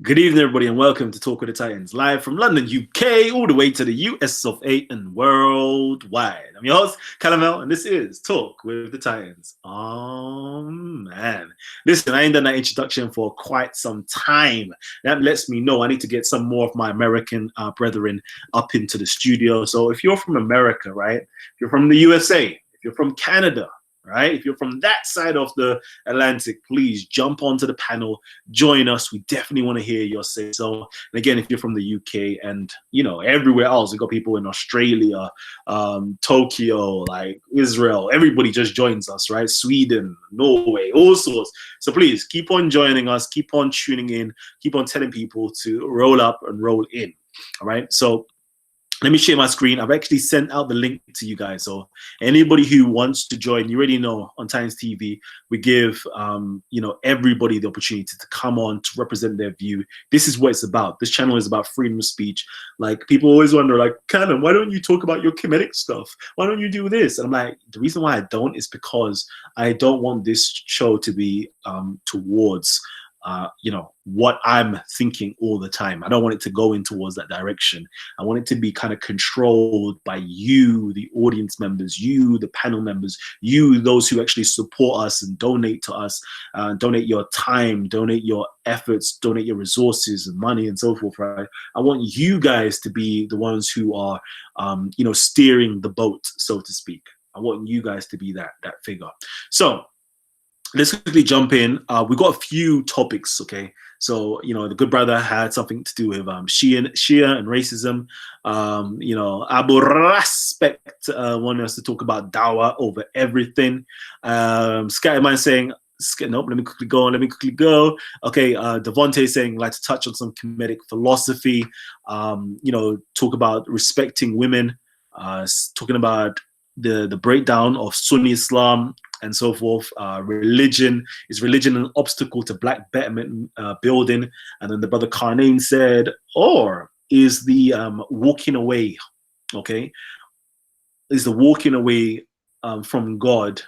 Good evening, everybody, and welcome to Talk with the Titans, live from London, UK, all the way to the US of A and worldwide. I'm your host, Kalam, and this is Talk with the Titans. Oh, man. Listen, I ain't done that introduction for quite some time. That lets me know I need to get some more of my American brethren up into the studio. So if you're from America, right, if you're from the USA, if you're from Canada, right? If you're from that side of the Atlantic, please jump onto the panel, join us. We definitely want to hear your say so. And again, if you're from the UK and everywhere else, we got people in Australia, Tokyo, like Israel. Everybody just joins us, right? Sweden, Norway, all sorts. So please keep on joining us, keep on tuning in, keep on telling people to roll up and roll in. All right. So let me share my screen. I've actually sent out the link to you guys. So anybody who wants to join, you already know on Times TV, we give everybody the opportunity to come on to represent their view. This is what it's about. This channel is about freedom of speech. Like, people always wonder, like, Kalam, why don't you talk about your Kemetic stuff? Why don't you do this? And I'm like, the reason why I don't is because I don't want this show to be towards what I'm thinking all the time. I don't want it to go in towards that direction. I want it to be kind of controlled by you, the audience members, you, the panel members, you, those who actually support us and donate to us, donate your time, donate your efforts, donate your resources and money and so forth, right? I want you guys to be the ones who are, steering the boat, so to speak. I want you guys to be that figure. So let's quickly jump in. We got a few topics, okay? So, the good brother had something to do with Shia and racism. Abu Raspect wanted us to talk about dawah over everything. Scatterman saying, nope, let me quickly go. Okay, Davontai saying, like to touch on some Kemetic philosophy, talk about respecting women, talking about the breakdown of Sunni Islam and so forth. Is religion an obstacle to black betterment building? And then the brother Quarain said, or is the walking away, okay, is the walking away from God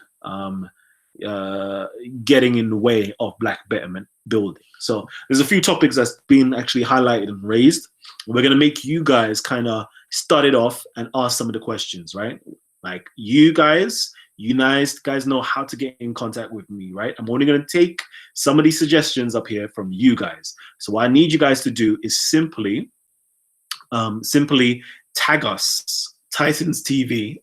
getting in the way of black betterment building? So there's a few topics that's been actually highlighted and raised. We're going to make you guys kind of start it off and ask some of the questions, right? Like, you guys know how to get in contact with me, right? I'm only going to take some of these suggestions up here from you guys. So what I need you guys to do is simply tag us, Titans TV,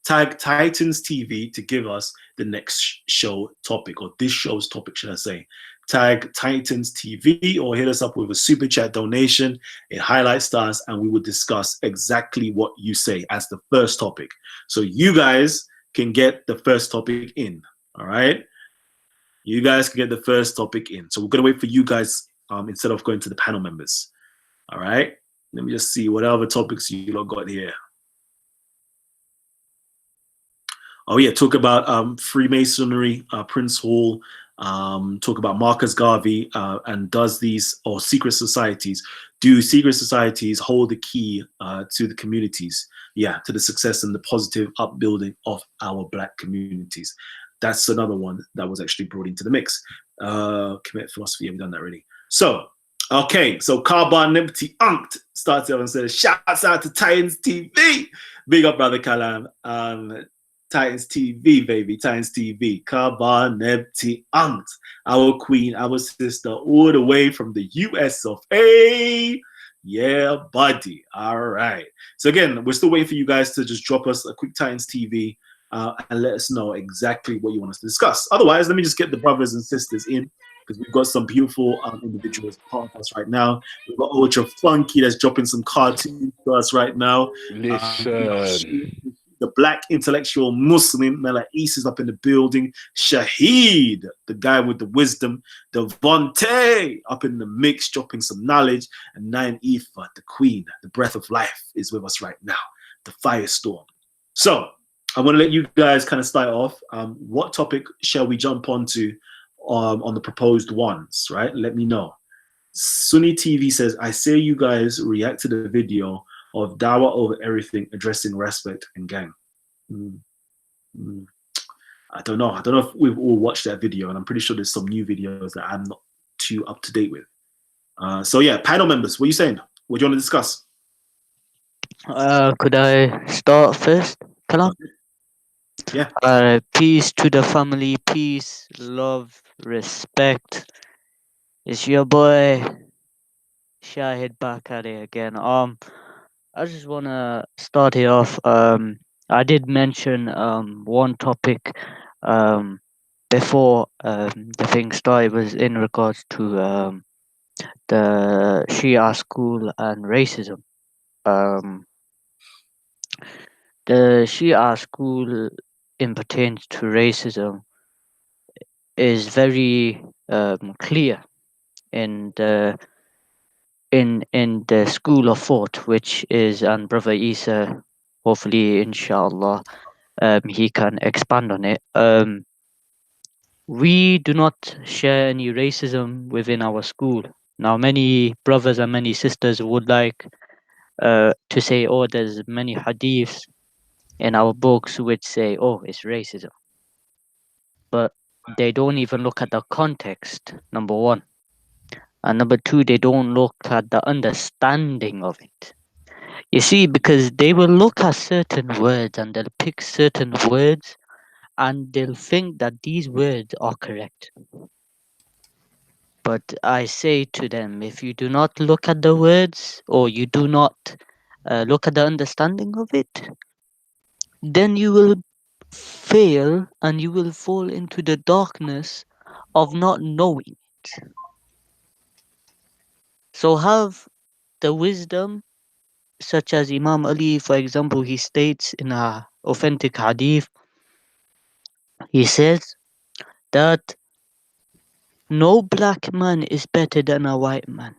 tag Titans TV to give us the next show topic, or this show's topic, should I say. Tag Titans TV or hit us up with a super chat donation. It highlights us and we will discuss exactly what you say as the first topic. So you guys can get the first topic in, all right? You guys can get the first topic in. So we're going to wait for you guys instead of going to the panel members, all right? Let me just see what other topics you lot got here. Oh, yeah, talk about Freemasonry, Prince Hall, talk about Marcus Garvey, and do secret societies hold the key to the communities? Yeah, to the success and the positive upbuilding of our black communities. That's another one that was actually brought into the mix. Kemet philosophy, have we done that already? So, okay, so Carbon Empty Unct starts out and says, shouts out to Titans TV. Big up, brother Kalam. Titans TV, baby, Titans TV. Carbon Empty Unct, our queen, our sister, all the way from the US of A. Yeah, buddy. All right. So again, we're still waiting for you guys to just drop us a quick Titans TV and let us know exactly what you want us to discuss. Otherwise, let me just get the brothers and sisters in, because we've got some beautiful individuals part of us right now. We've got Ultra Funky that's dropping some cartoons to us right now. Listen. The black intellectual Muslim, Mela East, is up in the building. Shahid, the guy with the wisdom. Davontai up in the mix, dropping some knowledge. And Nine Ifa, the queen, the breath of life, is with us right now. The firestorm. So I want to let you guys kind of start off. What topic shall we jump onto on the proposed ones, right? Let me know. Sunni TV says, I say you guys react to the video of dawah over everything, addressing respect and gang. I don't know if we've all watched that video, and I'm pretty sure there's some new videos that I'm not too up to date with. So yeah, panel members, what are you saying? What do you want to discuss? Could I start first, Kalam? Yeah. Peace to the family, peace, love, respect. It's your boy Shahid back at it again. I just wanna start it off. I did mention one topic before the thing started was in regards to the Shia school and racism. Um, the Shia school in pertains to racism is very clear in the school of thought, which is, and Brother Isa, hopefully, inshallah, he can expand on it. We do not share any racism within our school. Now, many brothers and many sisters would like to say, oh, there's many hadiths in our books which say, oh, it's racism. But they don't even look at the context, number one. And number two, they don't look at the understanding of it. You see, because they will look at certain words and they'll pick certain words and they'll think that these words are correct. But I say to them, if you do not look at the words or you do not look at the understanding of it, then you will fail and you will fall into the darkness of not knowing it. So have the wisdom, such as Imam Ali, for example, he states in a authentic hadith, he says that no black man is better than a white man,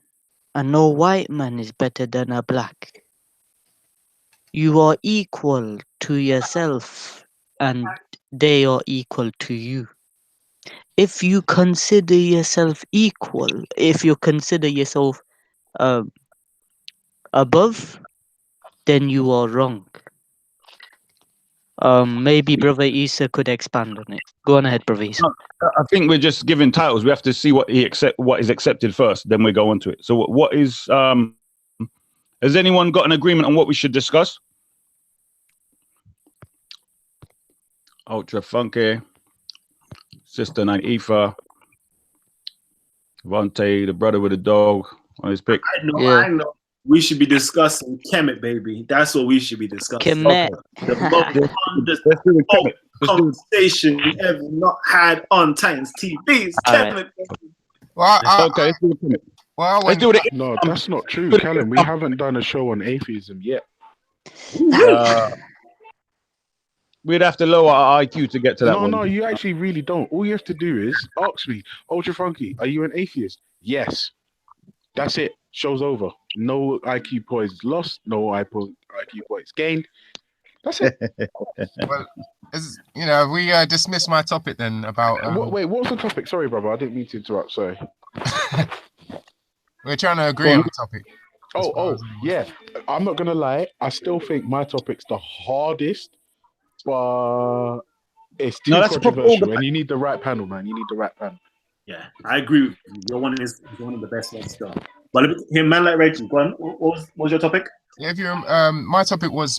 and no white man is better than a black. You are equal to yourself, and they are equal to you. If you consider yourself equal, if you consider yourself um, above, then you are wrong. Maybe Brother Isa could expand on it. Go on ahead, Brother Isa. I think we're just giving titles. We have to see what is accepted first, then we go on to it. So what is has anyone got an agreement on what we should discuss? Ultra Funky, Sister Naifa, Davontai, the brother with the dog on his pick. I know. We should be discussing Kemet, baby. That's what we should be discussing. Kemet. The most conversation we ever not had on Titans TV. Kemet. Well, Okay, let's do the Kemet. Well, let's do it. No, that's not true, Callum. We haven't done a show on atheism yet. We'd have to lower our IQ to get to that one. No, you actually really don't. All you have to do is ask me, Ultra Funky, are you an atheist? Yes. That's it. Show's over. No IQ points lost. No IQ points gained. That's it. Well, we dismiss my topic then about. Wait, what was the topic? Sorry, brother, I didn't mean to interrupt. Sorry. We're trying to agree on the topic. Yeah. I'm not gonna lie. I still think my topic's the hardest, but it's too controversial, and you need the right panel, man. You need the right panel. Yeah, I agree with you. Your one is one of the best ones to go. But here, man like Rachel, go on. What was your topic? Yeah, if you my topic was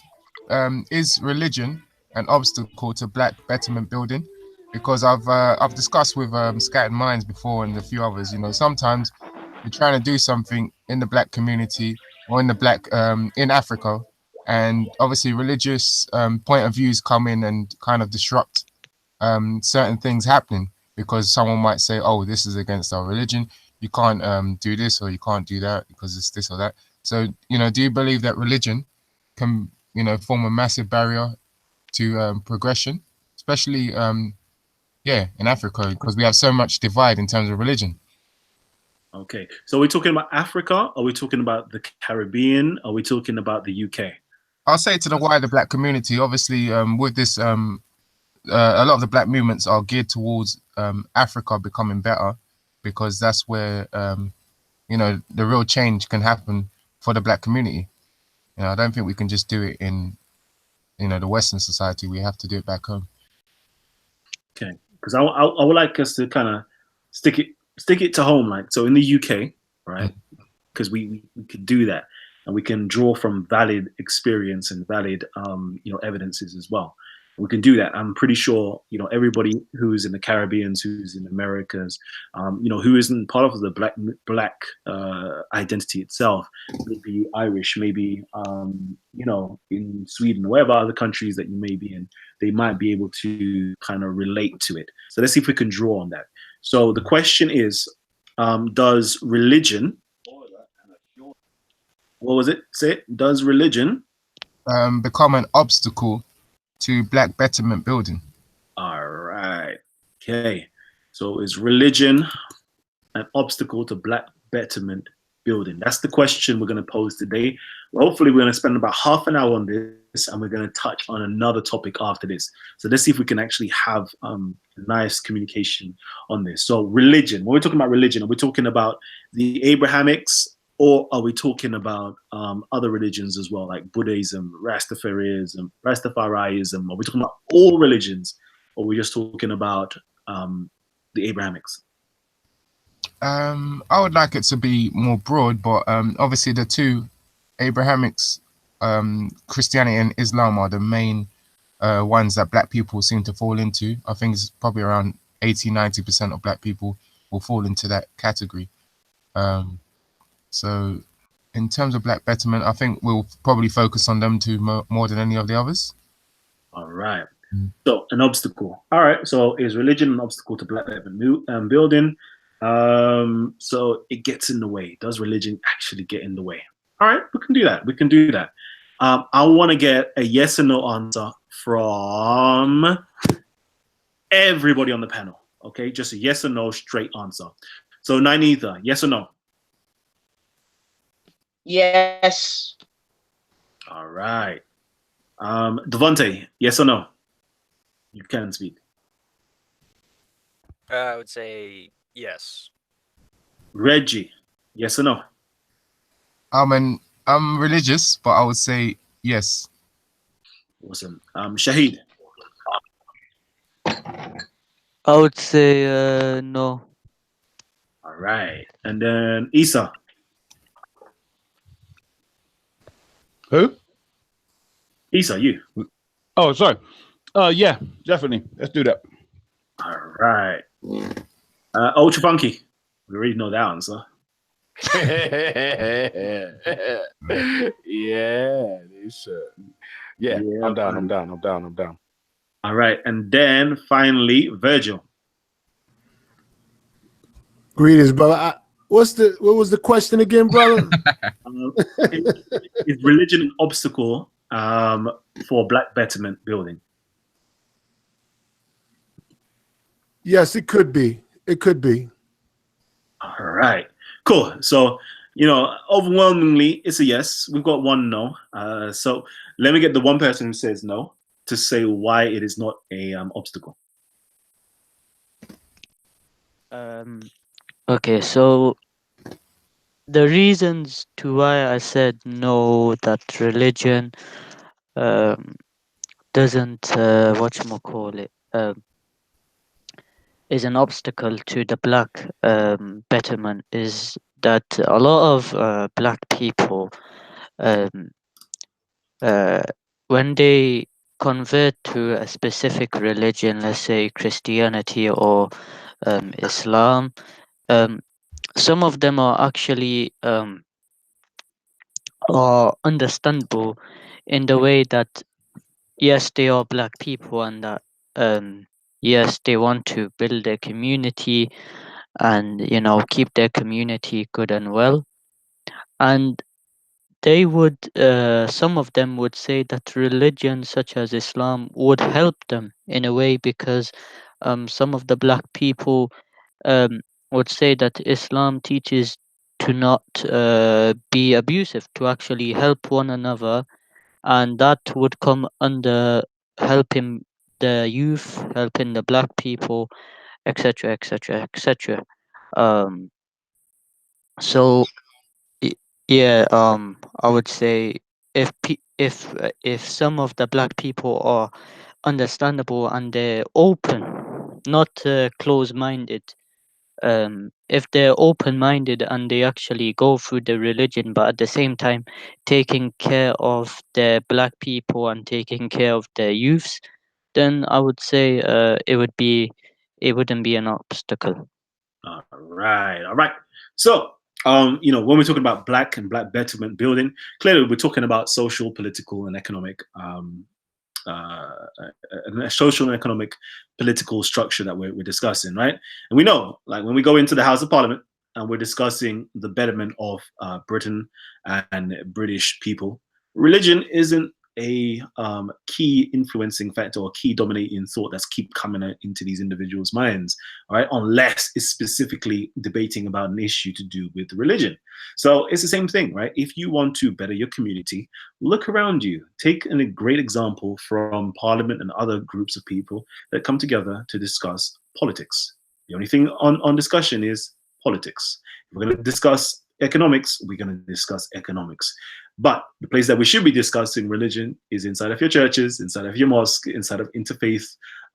is religion an obstacle to black betterment building? Because I've discussed with Scattered Minds before and a few others. Sometimes we're trying to do something in the black community or in the black in Africa, and obviously religious point of views come in and kind of disrupt certain things happening, because someone might say, oh, this is against our religion, you can't do this or you can't do that because it's this or that. So do you believe that religion can form a massive barrier to progression, especially in Africa, because we have so much divide in terms of religion? Okay, so are we talking about Africa? Are we talking about the Caribbean? Are we talking about the UK? I'll say to the wider black community, obviously, with this, a lot of the black movements are geared towards Africa becoming better, because that's where, the real change can happen for the black community. I don't think we can just do it in, the Western society. We have to do it back home. Okay, because I would like us to kind of stick it to home. Like, so in the UK, right? Because we could do that, and we can draw from valid experience and valid evidences as well. We can do that. I'm pretty sure everybody who's in the Caribbean, who's in Americas, who isn't part of the black identity itself, maybe Irish, maybe in Sweden, wherever other countries that you may be in, they might be able to kind of relate to it. So let's see if we can draw on that. So the question is, does religion, what was it? Say it. Does religion become an obstacle to black betterment building? All right. Okay. So is religion an obstacle to black betterment building? That's the question we're going to pose today. Hopefully, we're going to spend about half an hour on this, and we're going to touch on another topic after this. So let's see if we can actually have nice communication on this. So religion, when we're talking about religion, are we talking about the Abrahamics, or are we talking about other religions as well, like Buddhism, Rastafarism? Are we talking about all religions, or are we just talking about the Abrahamics? I would like it to be more broad, but obviously the two Abrahamics, Christianity and Islam, are the main ones that black people seem to fall into. I think it's probably around 80-90% of black people will fall into that category. So in terms of black betterment, I think we'll probably focus on them two more than any of the others. All right. So an obstacle. All right. So is religion an obstacle to black betterment building? So it gets in the way. Does religion actually get in the way? All right, we can do that. We can do that. I want to get a yes or no answer from everybody on the panel. Okay, just a yes or no straight answer. So Nainitha, yes or no? Yes. All right. Davontai, yes or no? You can speak. I would say yes. Reggie, yes or no? I'm religious, but I would say yes. Awesome. Shahid. I would say no. All right. And then Isa. Who? Isa, you. Oh, sorry. Yeah, definitely. Let's do that. All right. Ultra Funky. We already know that answer. Yeah, Yeah, I'm down. All right. And then finally, Virgil. Greetings, brother. What was the question again, brother? Is religion an obstacle for black betterment building? Yes, it could be. It could be. All right. Cool. So, overwhelmingly, it's a yes. We've got one no. So let me get the one person who says no to say why it is not a obstacle. Okay, so the reasons to why I said no, that religion doesn't whatchamacallit, is an obstacle to the black betterment is that a lot of black people when they convert to a specific religion, let's say Christianity or Islam, some of them are actually are understandable in the way that yes, they are black people, and that yes, they want to build a community and keep their community good and well, and they would some of them would say that religion such as Islam would help them in a way, because some of the black people would say that Islam teaches to not be abusive, to actually help one another, and that would come under helping the youth, helping the black people, etc., etc., etc. So yeah, I would say if some of the black people are understandable and they're open, not close-minded, if they're open-minded and they actually go through the religion, but at the same time taking care of the black people and taking care of the youths, then I would say it wouldn't be an obstacle. All right. So, when we're talking about black and black betterment building, clearly we're talking about social, political, and economic, social and economic political structure that we're discussing, right? And we know, like, when we go into the House of Parliament and we're discussing the betterment of Britain and British people, religion isn't a key influencing factor or key dominating thought that's keep coming into these individuals' minds, all right, unless it's specifically debating about an issue to do with religion. So it's the same thing, right? If you want to better your community, look around you. Take a great example from Parliament and other groups of people that come together to discuss politics. The only thing on discussion is politics. If we're going to discuss economics, we're going to discuss economics. But the place that we should be discussing religion is inside of your churches, inside of your mosque, inside of interfaith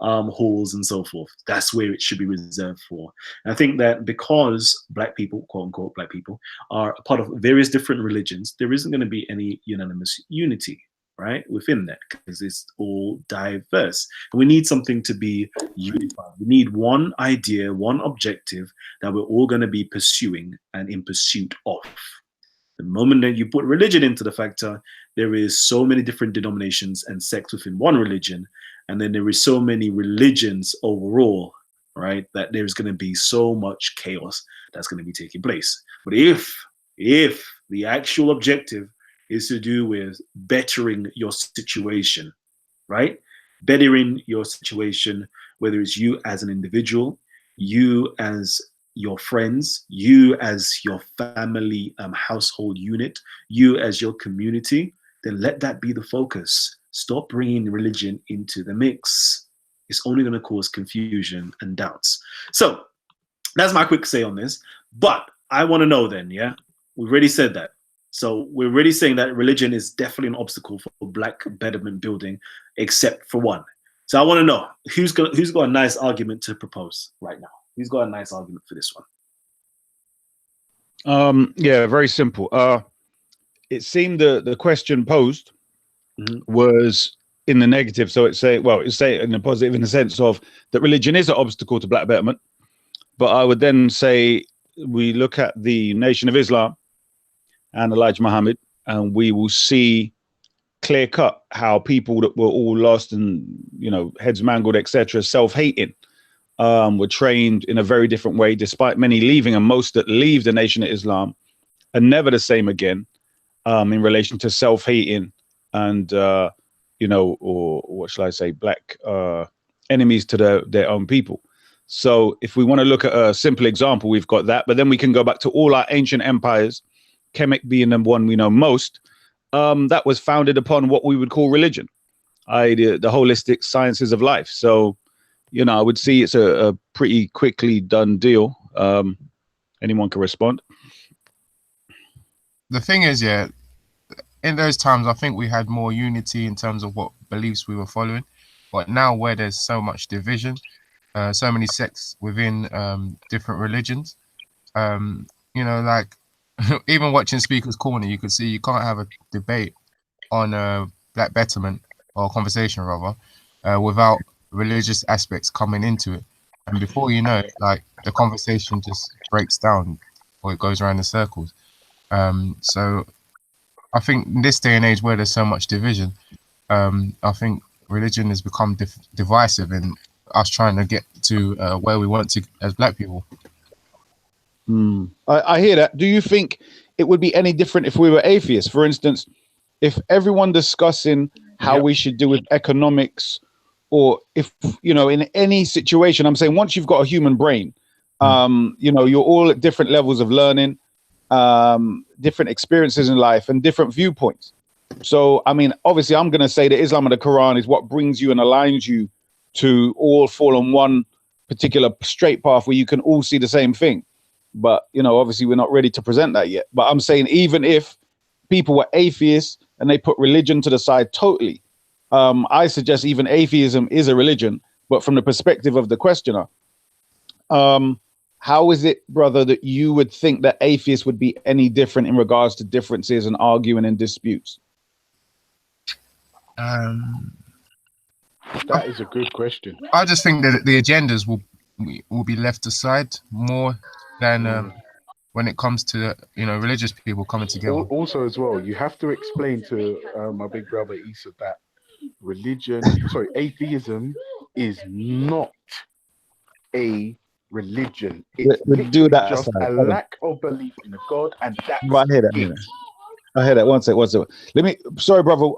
halls and so forth. That's where it should be reserved for. And I think that because black people, quote unquote, black people, are a part of various different religions, there isn't going to be any unanimous unity, right, within that, because it's all diverse. And we need something to be unified. We need one idea, one objective that we're all going to be pursuing and in pursuit of. The moment that you put religion into the factor, there is so many different denominations and sects within one religion, and then there is so many religions overall, right, that there's going to be so much chaos that's going to be taking place. But if the actual objective is to do with bettering your situation, right, bettering your situation, whether it's you as an individual, you as your friends, you as your family household unit, you as your community, then let that be the focus. Stop bringing religion into the mix. It's only going to cause confusion and doubts. So that's my quick say on this. But I want to know then, yeah, we've already said that. So we're already saying that religion is definitely an obstacle for black betterment building, except for one. So I want to know who's got a nice argument to propose right now. Who's got a nice argument for this one? Yeah, very simple. It seemed the question posed was in the negative. So it's say in the positive, in the sense of that religion is an obstacle to black betterment. But I would then say we look at the Nation of Islam and Elijah Muhammad, and we will see clear cut how people that were all lost and, heads mangled, etc., self-hating, were trained in a very different way, despite many leaving, and most that leave the Nation of Islam are never the same again, in relation to self-hating and, or what shall I say, black enemies to their own people. So if we want to look at a simple example, we've got that, but then we can go back to all our ancient empires, Kemet being the one we know most, that was founded upon what we would call religion, the holistic sciences of life. So, I would see it's a pretty quickly done deal. Anyone can respond. The thing is, yeah, in those times, I think we had more unity in terms of what beliefs we were following. But now where there's so much division, so many sects within different religions, like even watching Speaker's Corner, you could see you can't have a debate on black betterment, or conversation rather, without religious aspects coming into it. And before you know it, like, the conversation just breaks down, or it goes around in circles. So I think in this day and age where there's so much division, I think religion has become divisive in us trying to get to where we want to as black people. I hear that. Do you think it would be any different if we were atheists? For instance, if everyone discussing how we should do with economics, or if, in any situation, I'm saying once you've got a human brain, you're all at different levels of learning, different experiences in life and different viewpoints. So, I mean, obviously I'm going to say that Islam and the Quran is what brings you and aligns you to all fall on one particular straight path where you can all see the same thing. But, obviously we're not ready to present that yet. But I'm saying even if people were atheists and they put religion to the side totally, I suggest even atheism is a religion, but from the perspective of the questioner, how how is it, brother, that you would think that atheists would be any different in regards to differences and arguing and disputes? That is a good question. I just think that the agendas will be left aside more than when it comes to religious people coming together. Also, as well, you have to explain to my big brother Issa that atheism is not a religion. It's do that just aside. a lack of belief in a God, and that's Right, I hear that. I hear that. One second. Let me. Sorry, brother.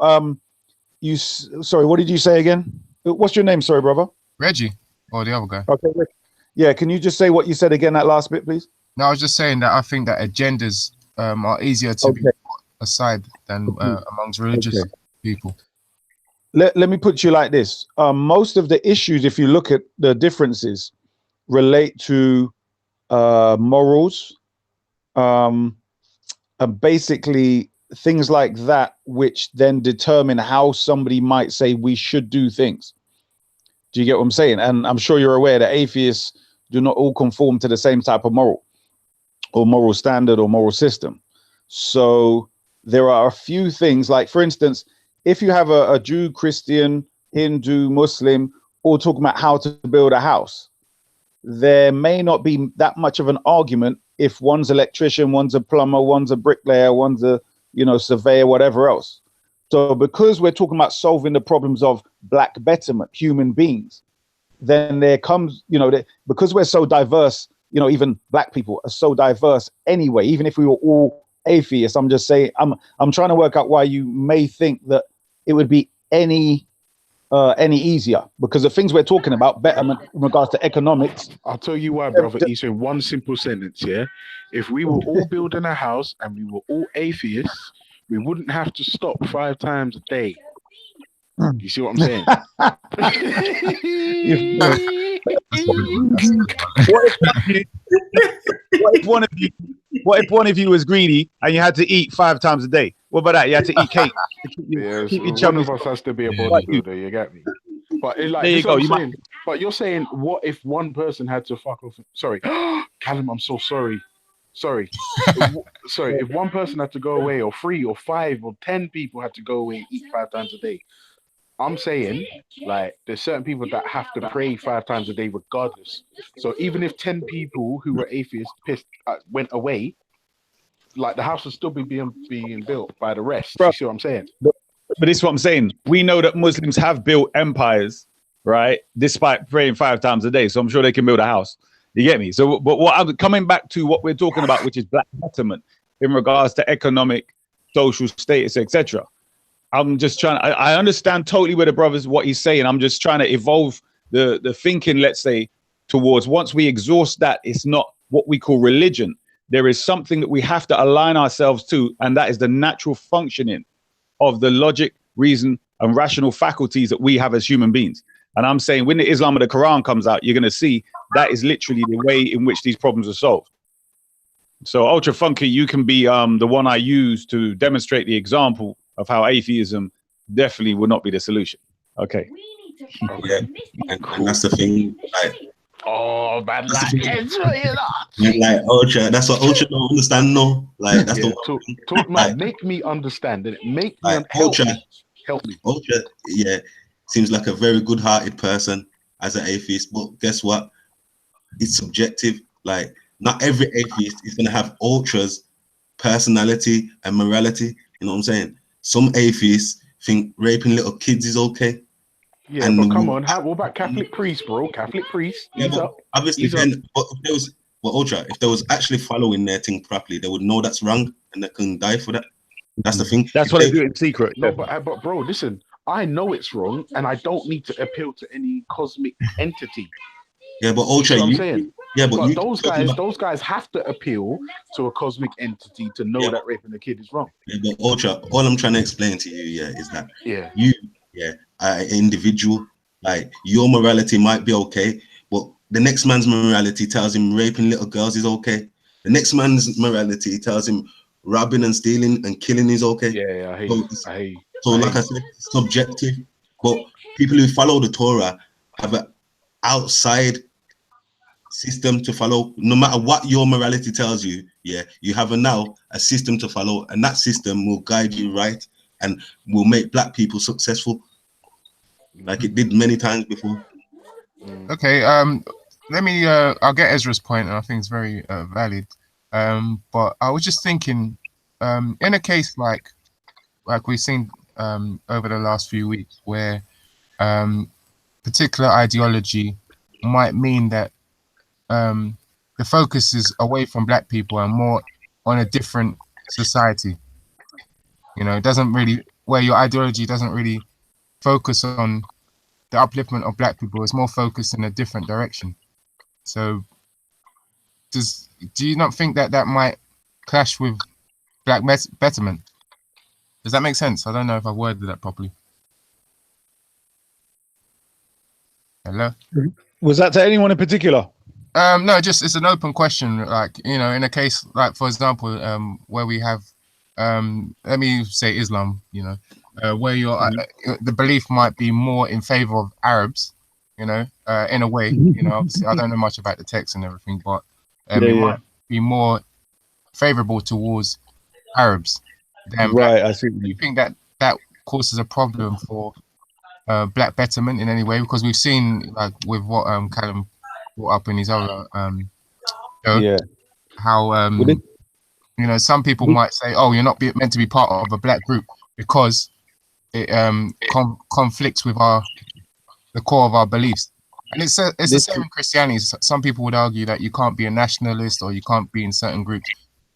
Sorry. What did you say again? What's your name? Sorry, brother. Reggie, or the other guy. Okay. Yeah. Can you just say what you said again? That last bit, please. No, I was just saying that I think that agendas are easier to be put aside than amongst religious people. Let me put you like this. Most of the issues, if you look at the differences, relate to morals, and basically things like that, which then determine how somebody might say we should do things. Do you get what I'm saying? And I'm sure you're aware that atheists do not all conform to the same type of moral standard or moral system. So there are a few things, like, for instance, if you have a Jew, Christian, Hindu, Muslim, all talking about how to build a house, there may not be that much of an argument if one's electrician, one's a plumber, one's a bricklayer, one's a surveyor, whatever else. So because we're talking about solving the problems of black betterment, human beings, then there comes, because we're so diverse, even black people are so diverse anyway, even if we were all atheists, I'm just saying, I'm trying to work out why you may think that it would be any easier, because the things we're talking about, betterment in regards to economics. I'll tell you why, brother. Issa, in one simple sentence, yeah. If we were all building a house and we were all atheists, we wouldn't have to stop 5 times a day. You see what I'm saying? What if one of you was greedy and you had to eat 5 times a day? What about that? You had to eat cake. One of us has to be a bodybuilder. You get me? But there you go. But you're saying, what if one person had to fuck off? Sorry, Kalam, I'm so sorry. Sorry. If one person had to go away, or 3 or 5 or 10 people had to go away and eat 5 times a day, I'm saying, like, there's certain people that have to pray 5 times a day regardless. So even if 10 people who were atheists went away, like, the house would still be being built by the rest. You see what I'm saying? But this is what I'm saying. We know that Muslims have built empires, right? Despite praying 5 times a day. So I'm sure they can build a house. You get me? So, but what I'm coming back to what we're talking about, which is black betterment in regards to economic, social status, etc. I'm just trying. I understand totally where the brother's what he's saying. I'm just trying to evolve the thinking, let's say, towards once we exhaust that, it's not what we call religion. There is something that we have to align ourselves to, and that is the natural functioning of the logic, reason, and rational faculties that we have as human beings. And I'm saying when the Islam of the Quran comes out, you're going to see that is literally the way in which these problems are solved. So Ultra Funky, you can be the one I use to demonstrate the example of how atheism definitely would not be the solution. Okay. Yeah, and that's the thing. Like, bad like Ultra, that's what Ultra don't understand. No, like that's talk man, make me understand it. Make me Ultra. Help me. Ultra, yeah, seems like a very good-hearted person as an atheist, but guess what? It's subjective. Like, not every atheist is gonna have Ultra's personality and morality. You know what I'm saying? Some atheists think raping little kids is okay. Yeah, and but come on, what about Catholic priests, bro? Catholic priests. Yeah, but obviously, then, but if there was actually following their thing properly, they would know that's wrong and they can die for that. That's the thing. That's what they do in secret. No, but bro, listen, I know it's wrong, and I don't need to appeal to any cosmic entity. Yeah, but Ultra, I'm saying. Yeah, but those guys have to appeal to a cosmic entity to know that raping a kid is wrong. Yeah, but Ultra, all I'm trying to explain to you, is that you, an individual, like, your morality might be okay, but the next man's morality tells him raping little girls is okay. The next man's morality tells him robbing and stealing and killing is okay. Yeah, I hear you. So like I said, it's subjective. But people who follow the Torah have an outside system to follow. No matter what your morality tells you, yeah, you have now a system to follow, and that system will guide you right and will make black people successful, like it did many times before. Okay, let me I'll get Ezra's point, and I think it's very valid. But I was just thinking, in a case like we've seen over the last few weeks, where particular ideology might mean that the focus is away from black people and more on a different society. You know, it doesn't really, where your ideology doesn't really focus on the upliftment of black people, it's more focused in a different direction. So do you not think that that might clash with black betterment? Does that make sense? I don't know if I worded that properly. Hello? Was that to anyone in particular? No, just it's an open question. Like, you know, in a case like, for example, where we have, let me say Islam, you know, where the belief might be more in favor of Arabs, you know, in a way, you know, obviously I don't know much about the text and everything, but it might be more favorable towards Arabs than right. black. I see. Do you think that that causes a problem for black betterment in any way? Because we've seen, like, with what Kalam brought up in his other show, how you know, some people might say, "Oh, you're not meant to be part of a black group because it conflicts with the core of our beliefs." And it's the same in Christianity. Some people would argue that you can't be a nationalist or you can't be in certain groups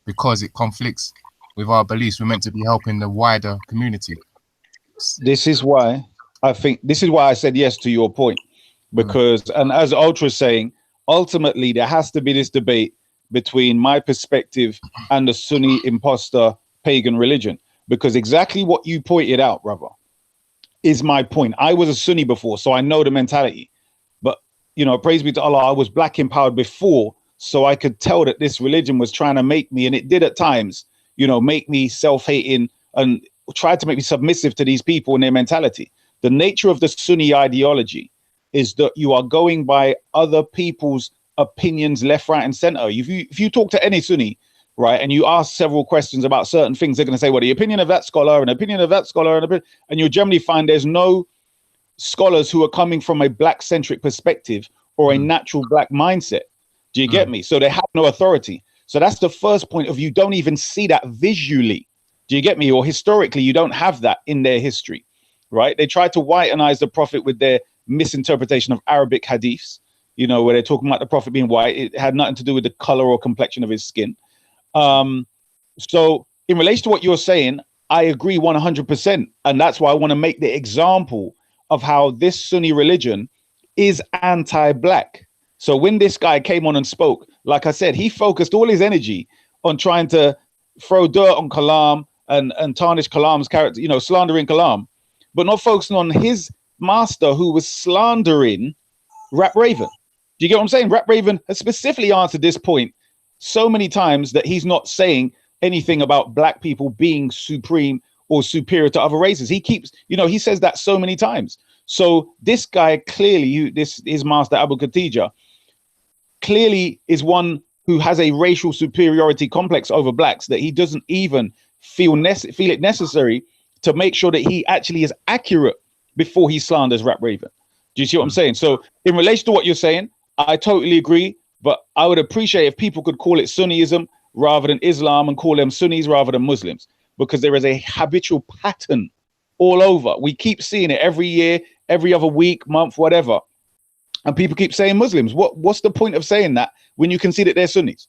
because it conflicts with our beliefs. We're meant to be helping the wider community. This is why I said yes to your point, because, and as Ultra is saying, ultimately there has to be this debate between my perspective and the Sunni imposter pagan religion, because exactly what you pointed out, brother, is my point. I was a Sunni before, so I know the mentality. But, you know, praise be to Allah, I was black empowered before, so I could tell that this religion was trying to make me, and it did at times, you know, make me self-hating and tried to make me submissive to these people and their mentality. The nature of the Sunni ideology is that you are going by other people's opinions, left, right, and center. If you talk to any Sunni, right, and you ask several questions about certain things, they're going to say, well, the opinion of that scholar, an opinion of that scholar, and you'll generally find there's no scholars who are coming from a black-centric perspective or a natural black mindset. Do you get me? So they have no authority. So that's the first point of, you don't even see that visually. Do you get me? Or historically, you don't have that in their history, right? They tried to whitenize the Prophet with their misinterpretation of Arabic hadiths, you know, where they're talking about the Prophet being white. It had nothing to do with the color or complexion of his skin. So in relation to what you're saying, I agree 100%. And that's why I want to make the example of how this Sunni religion is anti-black. So when this guy came on and spoke, like I said, he focused all his energy on trying to throw dirt on Kalam and tarnish Kalam's character, you know, slandering Kalam, but not focusing on his master who was slandering Rap Raven. Do you get what I'm saying? Rap Raven has specifically answered this point so many times that he's not saying anything about black people being supreme or superior to other races. He keeps, you know, he says that so many times. So this guy clearly, his master Abu Khatija, clearly is one who has a racial superiority complex over blacks, that he doesn't even feel it necessary to make sure that he actually is accurate before he slanders Rap Raven. Do you see what I'm saying? So in relation to what you're saying, I totally agree, but I would appreciate if people could call it Sunniism rather than Islam and call them Sunnis rather than Muslims, because there is a habitual pattern all over. We keep seeing it every year, every other week, month, whatever. And people keep saying Muslims. What's the point of saying that when you can see that they're Sunnis?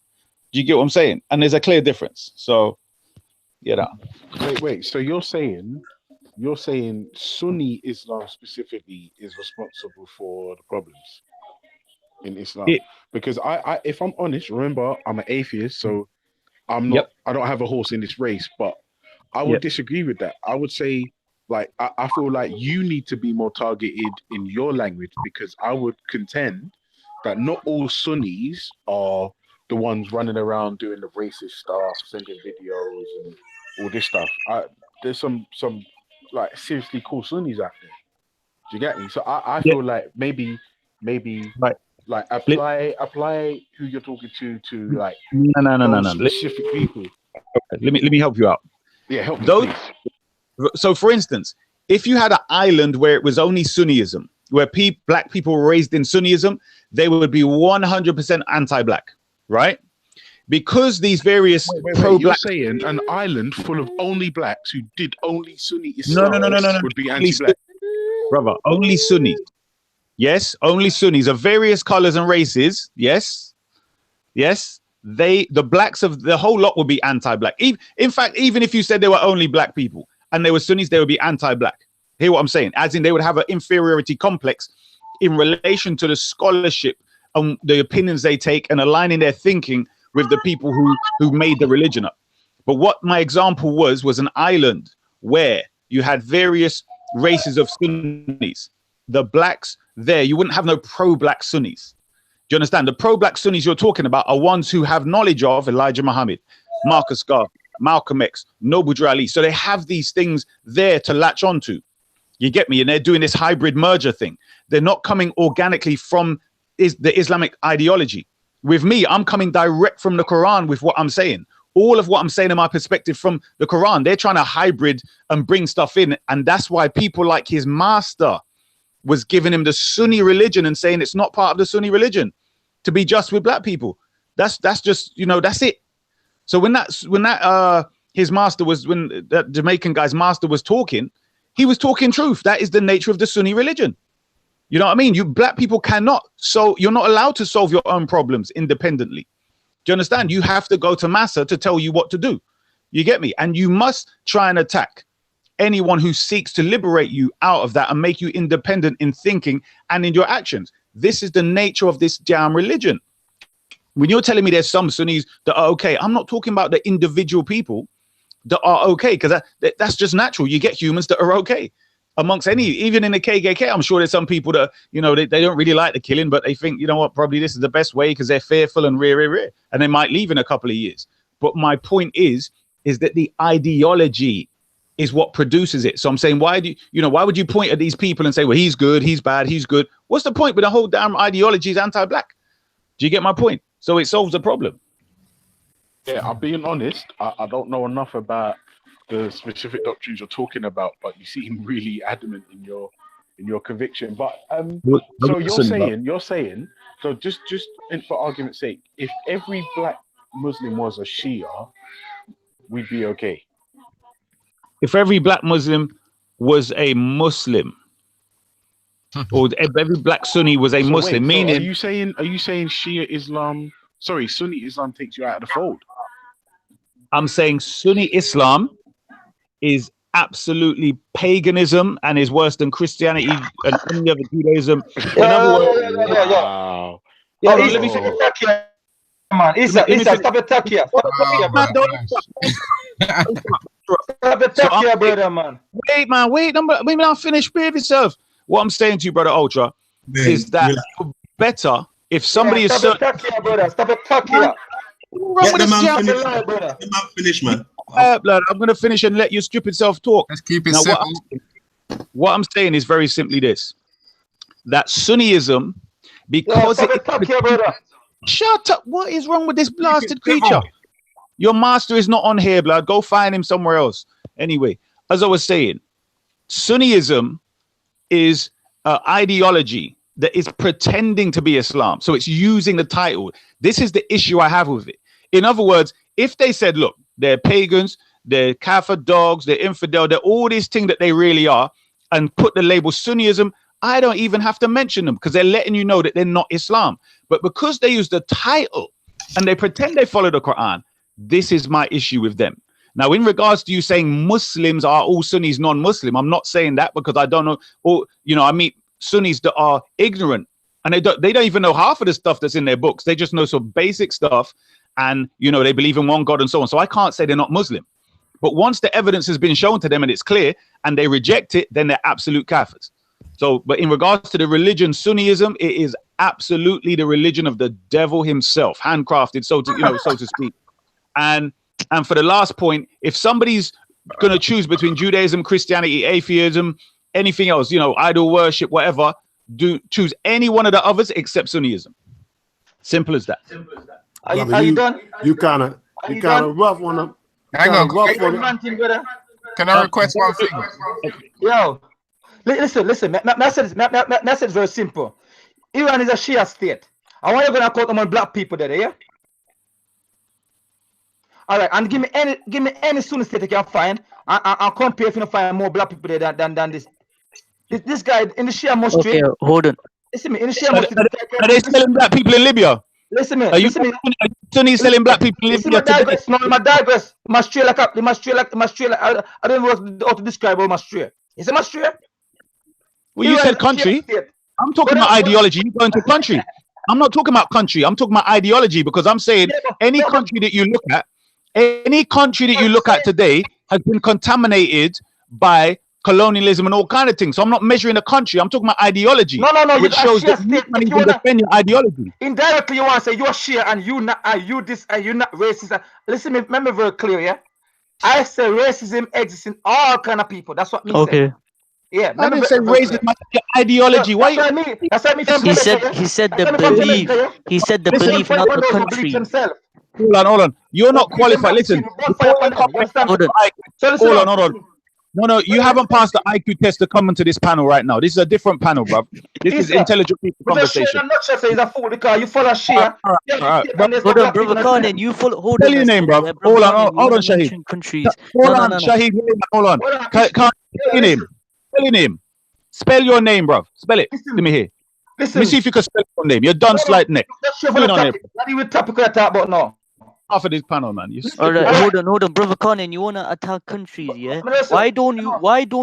Do you get what I'm saying? And there's a clear difference. So, you know. Wait. So you're saying Sunni Islam specifically is responsible for the problems in Islam? Because I, if I'm honest, remember I'm an atheist, so I'm not. I don't have a horse in this race, but I would disagree with that. I would say, like, I feel like you need to be more targeted in your language, because I would contend that not all Sunnis are the ones running around doing the racist stuff, sending videos and all this stuff. There's some like seriously cool Sunnis out there. Do you get me? So I feel like maybe right. Like apply who you're talking to like no. specific people. Let me help you out. Yeah, help me, Those, please. so for instance, if you had an island where it was only Sunnism, where black people were raised in Sunnism, they would be 100% anti-black, right? Because these various pro-black... You're saying an island full of only blacks who did only Sunni Islam No. would be anti-black? Brother, only Sunnis. Yes, only Sunnis of various colors and races. Yes. The blacks of the whole lot would be anti-black. In fact, even if you said they were only black people and they were Sunnis, they would be anti-black. Hear what I'm saying? As in, they would have an inferiority complex in relation to the scholarship and the opinions they take and aligning their thinking with the people who made the religion up. But what my example was an island where you had various races of Sunnis. The blacks there, you wouldn't have no pro-black Sunnis. Do you understand? The pro-black Sunnis you're talking about are ones who have knowledge of Elijah Muhammad, Marcus Garvey, Malcolm X, Noble Drew Ali. So they have these things there to latch onto. You get me? And they're doing this hybrid merger thing. They're not coming organically from the Islamic ideology. With me, I'm coming direct from the Quran with what I'm saying. All of what I'm saying in my perspective from the Quran, they're trying to hybrid and bring stuff in. And that's why people like his master was giving him the Sunni religion and saying it's not part of the Sunni religion to be just with black people. That's just, that's it. So when his master was, when that Jamaican guy's master was talking, he was talking truth. That is the nature of the Sunni religion. You know what I mean? You black people cannot, so you're not allowed to solve your own problems independently. Do you understand? You have to go to Massa to tell you what to do. You get me? And you must try and attack anyone who seeks to liberate you out of that and make you independent in thinking and in your actions. This is the nature of this damn religion. When you're telling me there's some Sunnis that are okay, I'm not talking about the individual people that are okay, because that's just natural. You get humans that are okay. Amongst even in the KKK, I'm sure there's some people that, they don't really like the killing, but they think, probably this is the best way because they're fearful and rare, and they might leave in a couple of years. But my point is that the ideology is what produces it. So I'm saying, why would you point at these people and say, well, he's good, he's bad, he's good? What's the point? But the whole damn ideology is anti-black. Do you get my point? So it solves the problem. Yeah, I'm being honest. I don't know enough about the specific doctrines you're talking about, but you seem really adamant in your conviction. But so you're saying, so just for argument's sake, if every black Muslim was a Shia, we'd be okay. If every black Muslim was a Muslim, or every black Sunni was a Muslim, meaning, are you saying Shia Islam? Sorry, Sunni Islam takes you out of the fold. I'm saying Sunni Islam is absolutely paganism and is worse than Christianity and any other Judaism. In other words, wow. Yeah, let me finish. Man, Isa, stop it, here. Stop it, brother, man. Wait, man, wait. Maybe I'll finish with yourself. What I'm saying to you, brother Ultra, is that better if somebody is stop it, brother. Stop it, here. Let the man finish, man. Blood, I'm going to finish and let your stupid self talk. Let's keep it simple. What I'm saying is very simply this: that Sunniism, because shut up. What is wrong with this blasted creature? Your master is not on here, blood. Go find him somewhere else. Anyway, as I was saying, Sunniism is an ideology that is pretending to be Islam. So it's using the title. This is the issue I have with it. In other words, if they said, look, they're pagans, they're kafir dogs, they're infidel, they're all these things that they really are, and put the label Sunniism, I don't even have to mention them because they're letting you know that they're not Islam. But because they use the title and they pretend they follow the Quran, this is my issue with them. Now, in regards to you saying Muslims are all Sunnis non-Muslim, I'm not saying that because I don't know, or, I meet Sunnis that are ignorant and they don't even know half of the stuff that's in their books. They just know some basic stuff. And, they believe in one God and so on. So I can't say they're not Muslim. But once the evidence has been shown to them and it's clear and they reject it, then they're absolute kafirs. So, but in regards to the religion, Sunniism, it is absolutely the religion of the devil himself, handcrafted, so to speak. And for the last point, if somebody's going to choose between Judaism, Christianity, atheism, anything else, idol worship, whatever, choose any one of the others except Sunniism. Simple as that. Are Brother, you done? You kind of rough on them. Hang on. Brother. Can I request one thing? Yo, listen. Message very simple. Iran is a Shia state. I want you gonna count among black people there, yeah? All right, and give me any Sunni state you can find, and I'll compare if you find more black people there than this. This guy in the Shia mosque. Okay, hold on. Listen me, in the Shia mosque. Are they selling black people in Libya? Listen me. Are you Sunni selling black people in Libya today? No, my digress. Must stray like I don't know how to describe how must stray. Is it must stray? Well, you said country. I'm talking about ideology. You go into country. I'm not talking about country. I'm talking about ideology, because I'm saying any country that you look at today has been contaminated by colonialism and all kind of things. So I'm not measuring a country. I'm talking about ideology. No. Which shows that you can't even defend your ideology. Indirectly, you want to say you're Shia and you not racist. Listen, remember very clear, yeah. I say racism exists in all kind of people. That's what me say. Yeah, I didn't say racism. I said ideology. Why? That's what me. He said the belief. He said the belief, not the country. Hold on. You're not qualified. Listen. Hold on. No, you haven't passed the IQ test to come into this panel right now. This is a different panel, bro. This is intelligent people conversation. I'm not sure he's a fool because you follow Shia. Hold on, brother Conan, you follow. Hold on. Tell your name, bro. Hold on, Shahid. Hold on, Shahid. Hold on. Tell your name. Spell your name, bro. Spell it. Let me hear. Let me see if you can spell your name. You're done slight neck. What even topic we talk about now? Half of this panel, man. All right, hold on, brother Conan. You wanna attack countries, yeah? Why don't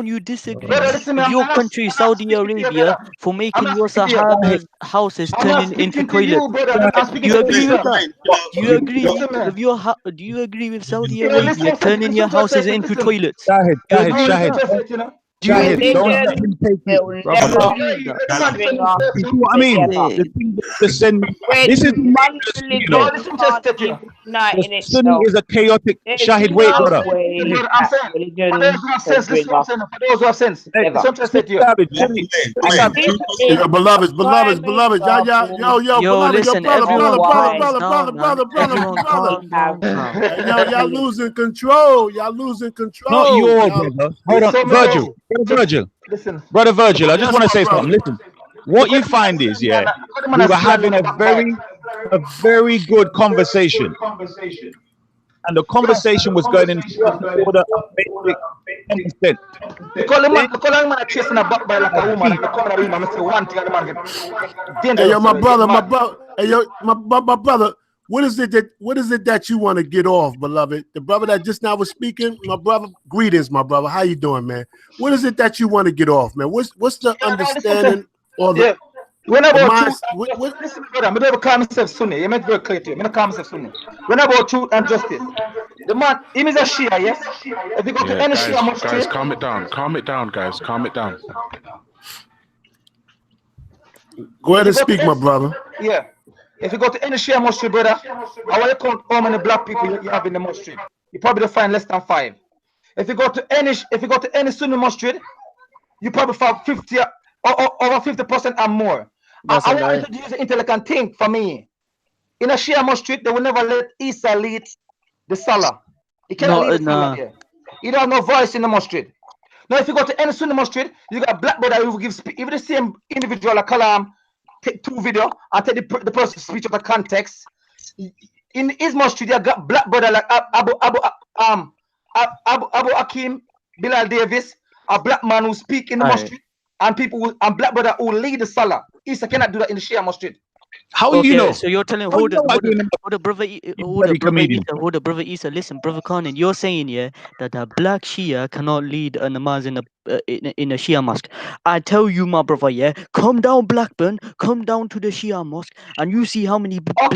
you disagree with your country, Saudi Arabia, for making your Sahaba houses turning into toilets? Do you agree with that? Do you agree with Saudi Arabia turning your houses into toilets? Shahid. Don't let him take it. I mean, this is Sunni is a chaotic. Shahid, wait, brother. For those who have sense, beloveds, yo, listen, y'all losing control. Not your brother. Hold on, Brother Virgil, I just want to say something. Listen, what you find is, we were having a very good conversation, and the conversation was going in order of basic consent. Hey, yo, my brother. What is it that you want to get off, beloved? The brother that just now was speaking, my brother. Greetings, my brother. How you doing, man? What is it that you want to get off, man? What's the understanding or the? Listen, brother, I'm going to call myself Sunni. You make very clear to you. I'm going to call myself Sunni. When about truth and justice, the man, he is a Shia, yes. If you go to any Shia, guys, calm it down, guys. Calm it down. Go ahead and speak, my brother. Yeah. If you go to any Shia mosque, brother, I want to count how many black people you have in the mosque. You probably find less than 5. If you go to any Sunni mosque, you probably find 50 or over 50% and more. I want to use the intellect and think for me. In a Shia mosque, they will never let Isa lead the Salah. He cannot lead the Salah here. You don't have no voice in the mosque. Now, if you go to any Sunni mosque, you got a black brother who will give speech. Even the same individual, like Kalam, take 2 video and take the person's speech out of context. In his mosque, you got black brother like Abu Hakim, Bilal Davis, a black man who speak in the mosque, and black brother who lead the Salah. Isa cannot do that in the Shia mosque. How you know? So you're telling hold the brother Isa. Listen, brother Conan, you're saying that a black Shia cannot lead a namaz in a Shia mosque. I tell you, my brother, come down Blackburn, come down to the Shia mosque, and you see how many black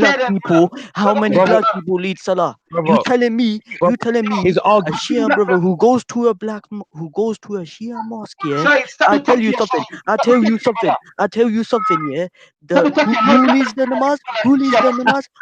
people lead Salah. You telling me a Shia brother who goes to a Shia mosque, I tell you something, who leads the namaz?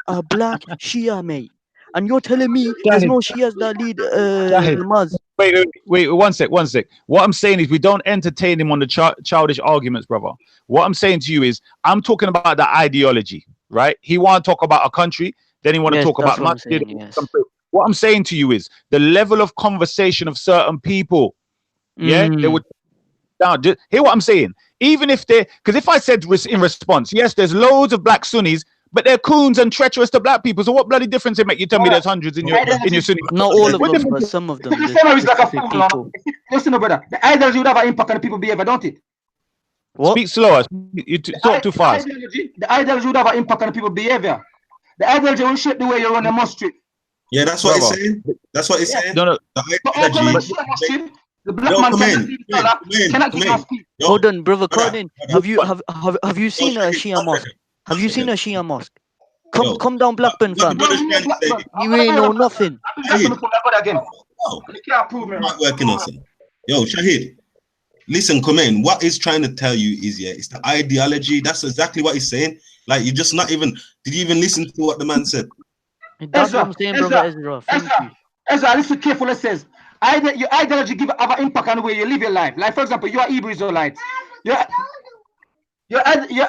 A black Shia, mate. And you're telling me there's no Shias that lead namaz. Wait, one sec. What I'm saying is we don't entertain him on the childish arguments, brother. What I'm saying to you is I'm talking about the ideology, right? He want to talk about a country, then he want to Yes, talk that's about what I'm masjid. saying, yes. What I'm saying to you is the level of conversation of certain people. Yeah, they would down. Hear what I'm saying? Even if they, because if I said in response, yes, there's loads of black Sunnis, but they're coons and treacherous to black people. So what bloody difference it make you tell me there's hundreds in your Sunni? Not all of What them, difference but is- some of them. The the masonry is like a specific fool, man. people. Listen, brother. The ideology would have an impact on the people behavior, don't it? What? Speak slower. You talk too fast. The ideology would have an impact on the people behavior. The ideology will shape the way you run the mosque street. Yeah, that's what he's Brother. saying. That's what he's saying. No, The But how come in ideology. Shia mosque, the black Yo, man come cannot in. give us speak. Yo, Hold on, brother brother, Conan. brother, Have you seen a Shia mosque? Have you seen a Shia mosque? Yo, Come down, Blackburn, what the fam. brother's trying to say. You ain't know nothing. Again. No, You can't prove me. not working on something. Yo, Shahid, listen, come in. What he's trying to tell you is, yeah, it's the ideology. That's exactly what he's saying. Like, you're just not even, did you even listen to what the man said? That's what I'm saying, brother Ezra. Thank you. Ezra, listen carefully. It says, your ideology have an impact on the way you live your life. Like, for example, you are Hebrew Israelite. Your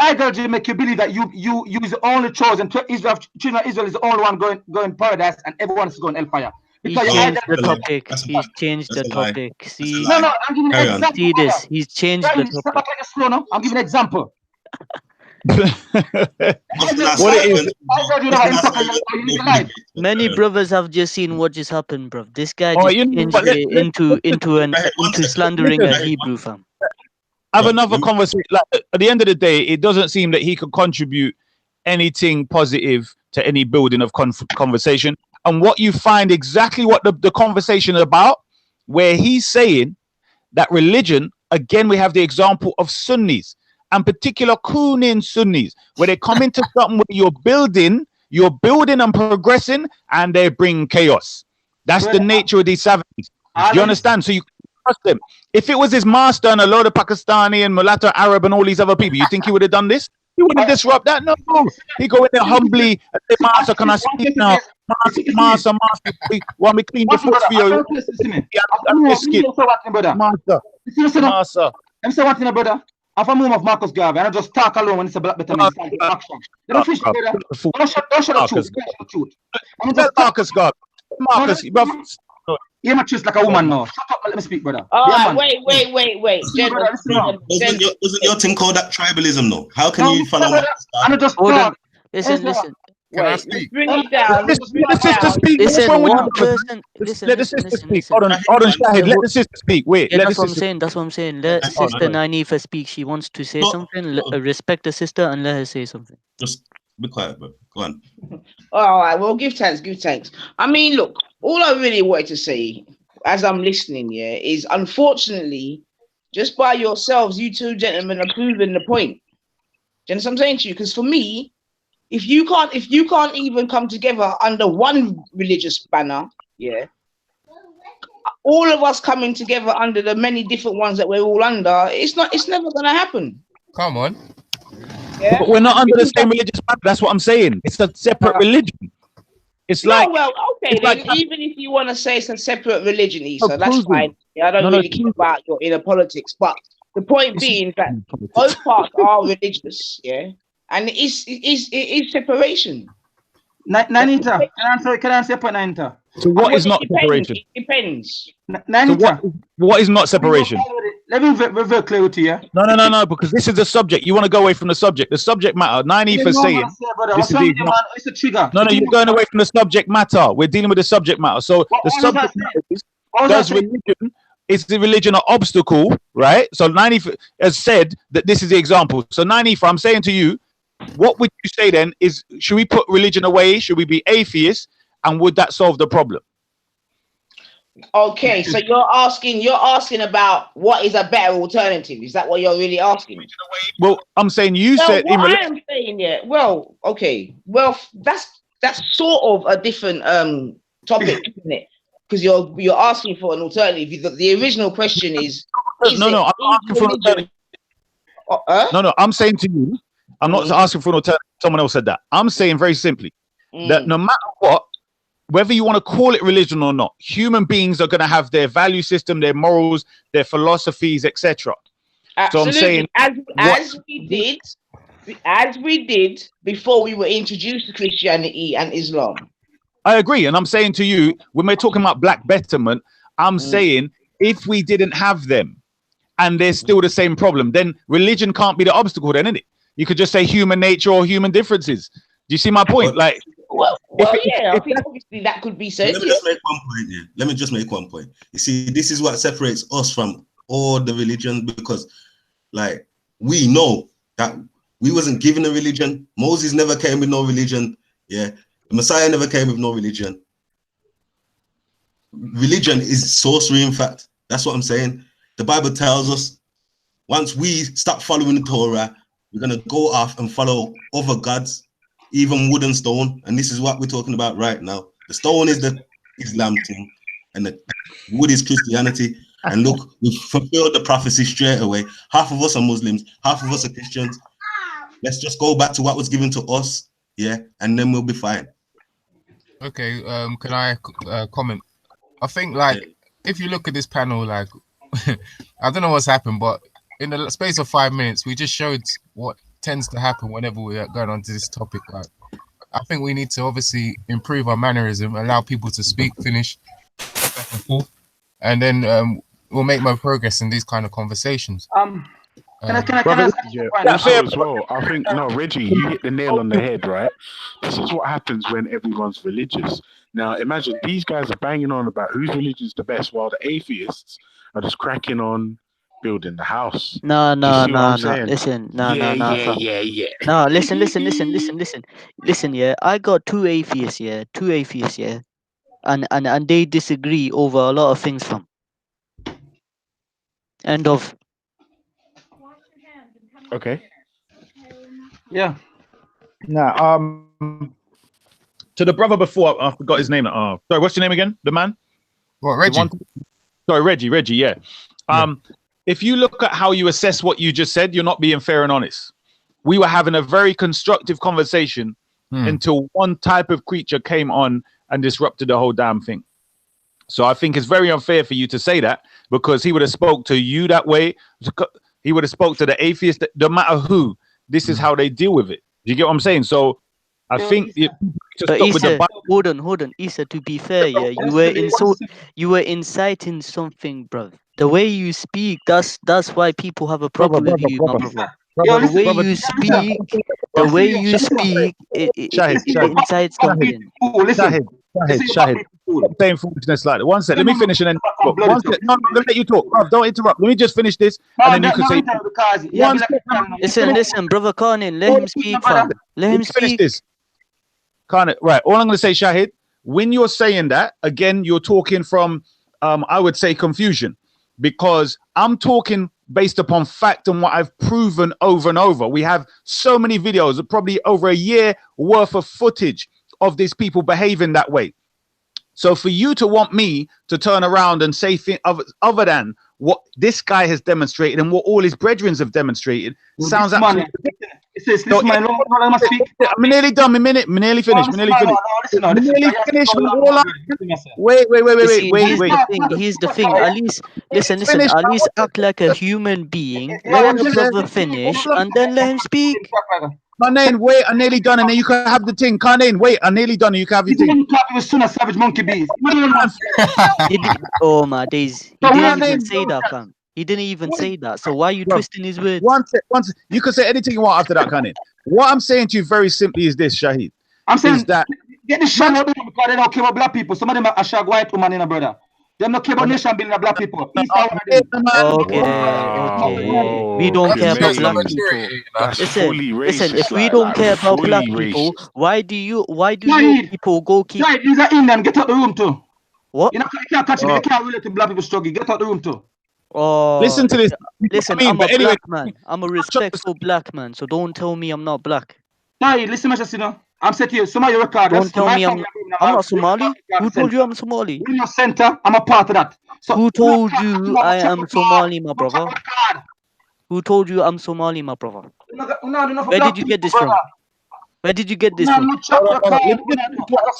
ideology make you believe that you is the only chosen. Children of Israel is the only one going paradise, and everyone is going hellfire. He's Because your changed the ideology. topic. He's changed the topic. See, No, I'm giving an example. see this. He's changed the Step topic. back like a slow now. I'm giving an example. What it is? Ideology have an impact on your live life. Many brothers have just seen what just happened, bruv. This guy Oh, just you know, changed but it into slandering a Hebrew, fam. Have another conversation. Like, at the end of the day, it doesn't seem that he could contribute anything positive to any building of conversation. And what you find exactly what the conversation is about, where he's saying that religion, again, we have the example of Sunnis, and particular Kunin Sunnis, where they come into something where you're building and progressing, and they bring chaos. That's the nature of these savages. You understand? So you trust them. If it was his master and a load of Pakistani and mulatto Arab and all these other people, you think he would have done this? He wouldn't disrupt that. No, he go in there humbly and say, "Master, can I speak now? Master, want me clean the foot for you?" Master. I'm saying one thing, brother. I'm from home of Marcus Garvey, and I just talk alone when it's a black Betterment action. They don't fish, brother. Don't shut the truth. I'm just Marcus Garvey. Marcus, you're not just like a woman now. Shut up, let me speak, brother. Wait. Wasn't your thing called that tribalism, though? How can you follow brother, that? I'm just Hold on. talk. Listen. Can I speak? Bring it down. Let the sister speak. Listen, one person. Listen. Let the sister speak. Hold on, Shahid. Let the sister speak. Wait. Yeah, Let the that's what I'm sister. saying. That's what I'm saying. Let Sister Nanifa speak. She wants to say something. Respect the sister and let her say something. Just be quiet, bro. Go on. All right, well, give thanks. I mean, look, all I really wanted to say as I'm listening, yeah, is unfortunately, just by yourselves, you two gentlemen are proving the point. Do you understand what I'm saying to you? Because for me, if you can't even come together under one religious banner, yeah, all of us coming together under the many different ones that we're all under, it's never gonna happen. Come on. Yeah? But we're not under the same religious banner. That's what I'm saying. It's a separate religion. It's like, okay, then like, even if you want to say it's a separate religion, Issa, that's cruising. fine. Yeah, I don't really care about your inner politics, but the point being that both parts are religious, yeah, and it is separation. Nanita, can I answer point, Nanita? So what is not separation? It depends. Nanita, so what is not separation? Let me be very clear with you, yeah? No, because this is the subject. You want to go away from the subject. The subject matter. 90 for saying. It's a trigger. No, you're going away from the subject matter. We're dealing with the subject matter. So the subject matter is, does religion, is the religion an obstacle, right? So 90 has said that this is the example. So 90, I'm saying to you, what would you say then is, should we put religion away? Should we be atheists? And would that solve the problem? Okay, so you're asking about what is a better alternative. Is that what you're really asking? Well, I'm saying you said what I am saying, yeah. Well, okay. Well, that's sort of a different topic, isn't it? Because you're asking for an alternative. The original question is no, I'm asking for an alternative. No, I'm saying to you, I'm not asking for an alternative. Someone else said that. I'm saying very simply that no matter what, whether you want to call it religion or not, human beings are going to have their value system, their morals, their philosophies, etc. So I'm saying, as we did before we were introduced to Christianity and Islam. I agree. And I'm saying to you, when we're talking about black betterment, I'm saying if we didn't have them and there's still the same problem, then religion can't be the obstacle then, isn't it? You could just say human nature or human differences. Do you see my point? Like, I think obviously that could be said. Let me just make one point here. Let me just make one point. You see, this is what separates us from all the religions, because like we know that we wasn't given a religion. Moses never came with no religion. Yeah. The Messiah never came with no religion. Religion is sorcery, in fact. That's what I'm saying. The Bible tells us once we stop following the Torah, we're going to go off and follow other gods, even wood and stone. And this is what we're talking about right now. The stone is the Islam thing, and the wood is Christianity. And look, we've fulfilled the prophecy straight away. Half of us are Muslims, half of us are Christians. Let's just go back to what was given to us, yeah, and then we'll be fine. Okay, can I comment? I think, like, if you look at this panel, like, I don't know what's happened, but in the space of 5 minutes, we just showed what tends to happen whenever we are going on to this topic. Like, I think we need to obviously improve our mannerism, allow people to speak, finish, back and forth, and then we'll make more progress in these kind of conversations. Can I as well. I think Reggie, you hit the nail on the head, right? This is what happens when everyone's religious. Now, imagine these guys are banging on about whose religion is the best, while the atheists are just cracking on building the house. No. Listen, No, listen. Yeah, I got two atheists. Yeah, and they disagree over a lot of things. From end of. Okay. Yeah. Now, to the brother before, I forgot his name. Oh, sorry, what's your name again? The man? What, Reggie? Sorry, Reggie. Yeah. If you look at how you assess what you just said, you're not being fair and honest. We were having a very constructive conversation until one type of creature came on and disrupted the whole damn thing. So I think it's very unfair for you to say that, because he would have spoke to you that way. He would have spoke to the atheist. No matter who, this is how they deal with it. Do you get what I'm saying? So I think hold on, Issa, to be fair, yeah, you were inciting something, bro. The way you speak, that's why people have a problem with you, my brother. The way you speak, it incites something. Shahid. Saying foolishness like that. One sec, let me finish and then one sec. No, let me let you talk. Bro, don't interrupt. Let me just finish this and then you can say. Listen, brother Khanin, let him speak, fam. Let him speak. Finish this. Khanin, right. All I'm going to say, Shahid, when you're saying that, again, you're talking from, I would say, confusion, because I'm talking based upon fact and what I've proven over and over. We have so many videos, probably over a year worth of footage of these people behaving that way. So for you to want me to turn around and say things other than what this guy has demonstrated and what all his brethren have demonstrated, sounds absolutely ridiculous. I'm nearly done. I'm nearly finished. Wait. Here's the thing. At least, listen. At least act like a human being. Let the brother finish and then let him speak. Khanin, wait, I'm nearly done, and then you can have the thing. Khanin, wait, I'm nearly done, and you can have your thing. Savage monkey bees. Oh my days! He didn't even say that, fam. He didn't even say that. So why are you twisting his words? One sec. You can say anything you want after that, Khanin. What I'm saying to you very simply is this, Shahid. I'm saying that get the shot out because they don't care about black people. Some of them are shag white woman in a brother. They don't care about nation building black people. Okay. We don't care about black people. Listen. If we don't care about black people, why do you people go keep? These are Indian. Get out the room too. What? You can't catch me. You can't relate to black people struggle. Get out the room too. Oh, listen to this. Listen, I'm a black man. I'm a respectful black man. So don't tell me I'm not black. Listen, I'm saying to you, some of your record. Don't tell me I'm not Somali. Who told you I'm Somali? In your center, I'm a part of that. So who told you I am Somali, my brother? Who told you I'm Somali, my brother? Where did you get this from? Where did you get this No, from? no chakra Hold on,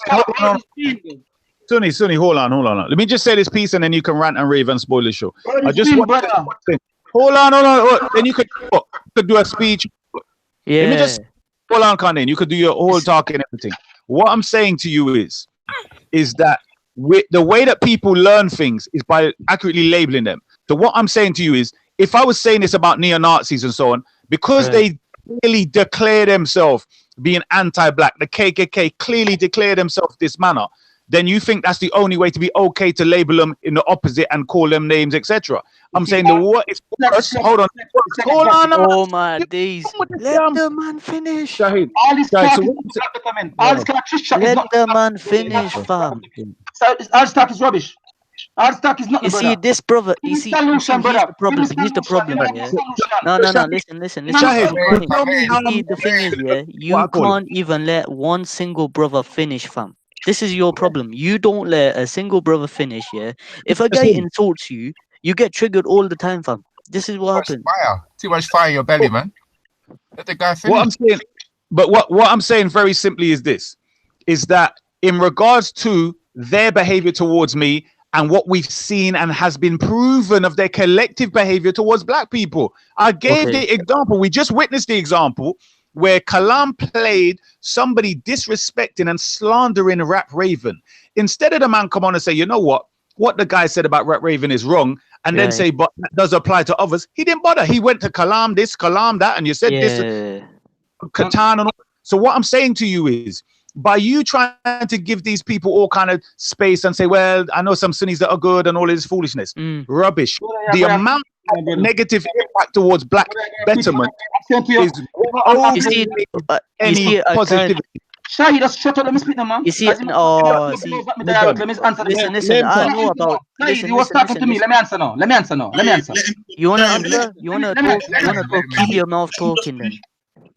card. hold on. Sunni, hold on. Let me just say this piece, and then you can rant and rave and spoil the show. I just want to say one thing. Hold on. Then you could do a speech. Yeah. Let me just hold on, Khan. You could do your whole talk and everything. What I'm saying to you is that the way that people learn things is by accurately labeling them. So what I'm saying to you is, if I was saying this about neo-Nazis and so on, because they clearly declare themselves being anti-black, the KKK clearly declare themselves this manner, then you think that's the only way to be okay to label them in the opposite and call them names, etc. I'm saying the what is worse. Hold on. Oh my days. Let the man finish. Shahid. All this talk is all this Christian is Let not. the man finish, fam. So all this talk is rubbish. All this talk is not. You see, this brother, you see, here's the problem. Here's the problem, yeah. No, listen. Shahid, You see, the thing is, yeah, you can't even let one single brother finish, fam. This is your problem. You don't let a single brother finish, yeah. If a guy insults you, you get triggered all the time, fam. This is what happens. Too much fire in your belly, man. Let the guy finish. What I'm saying, but what I'm saying very simply is this: is that in regards to their behavior towards me and what we've seen and has been proven of their collective behavior towards black people, I gave the example. We just witnessed the example where Kalam played somebody disrespecting and slandering Rap Raven. Instead of the man come on and say, you know what the guy said about Rap Raven is wrong, and then say, but that does apply to others. He didn't bother. He went to Kalam this, Kalam that, and you said this, Katan and all. So what I'm saying to you is, by you trying to give these people all kind of space and say, well, I know some Sunnis that are good and all this foolishness, rubbish. The amount of negative impact towards black betterment is any positivity. Shahid, just shut up. Let me speak now, man. You see, listen. I know about. Listen. You was talking to me. Let me answer now. You wanna answer? You wanna talk? Keep your mouth talking then.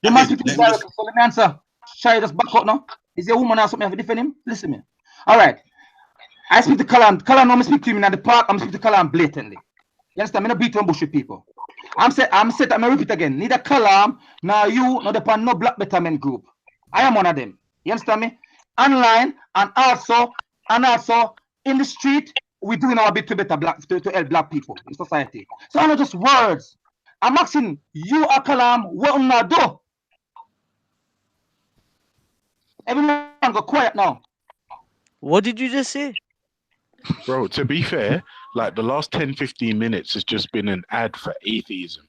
The man speaking directly, so let me answer. Shahid, just back up now. Is there a woman or something I have to defend him? Listen to me. All right. I speak to Kalam. Kalam, no, I speak to him in the park. I'm speaking to Kalam blatantly. You understand? I'm not beating on bullshit people. I'm repeat again. Neither Kalam, nor you, nor the no black betterment group. I am one of them. You understand me? Online and also in the street, we're doing our bit to better black to help black people in society. So I'm not just words. I'm asking you, Kalam, what you do? Everyone go quiet now. What did you just say? Bro, to be fair, like the last 10-15 minutes has just been an ad for atheism.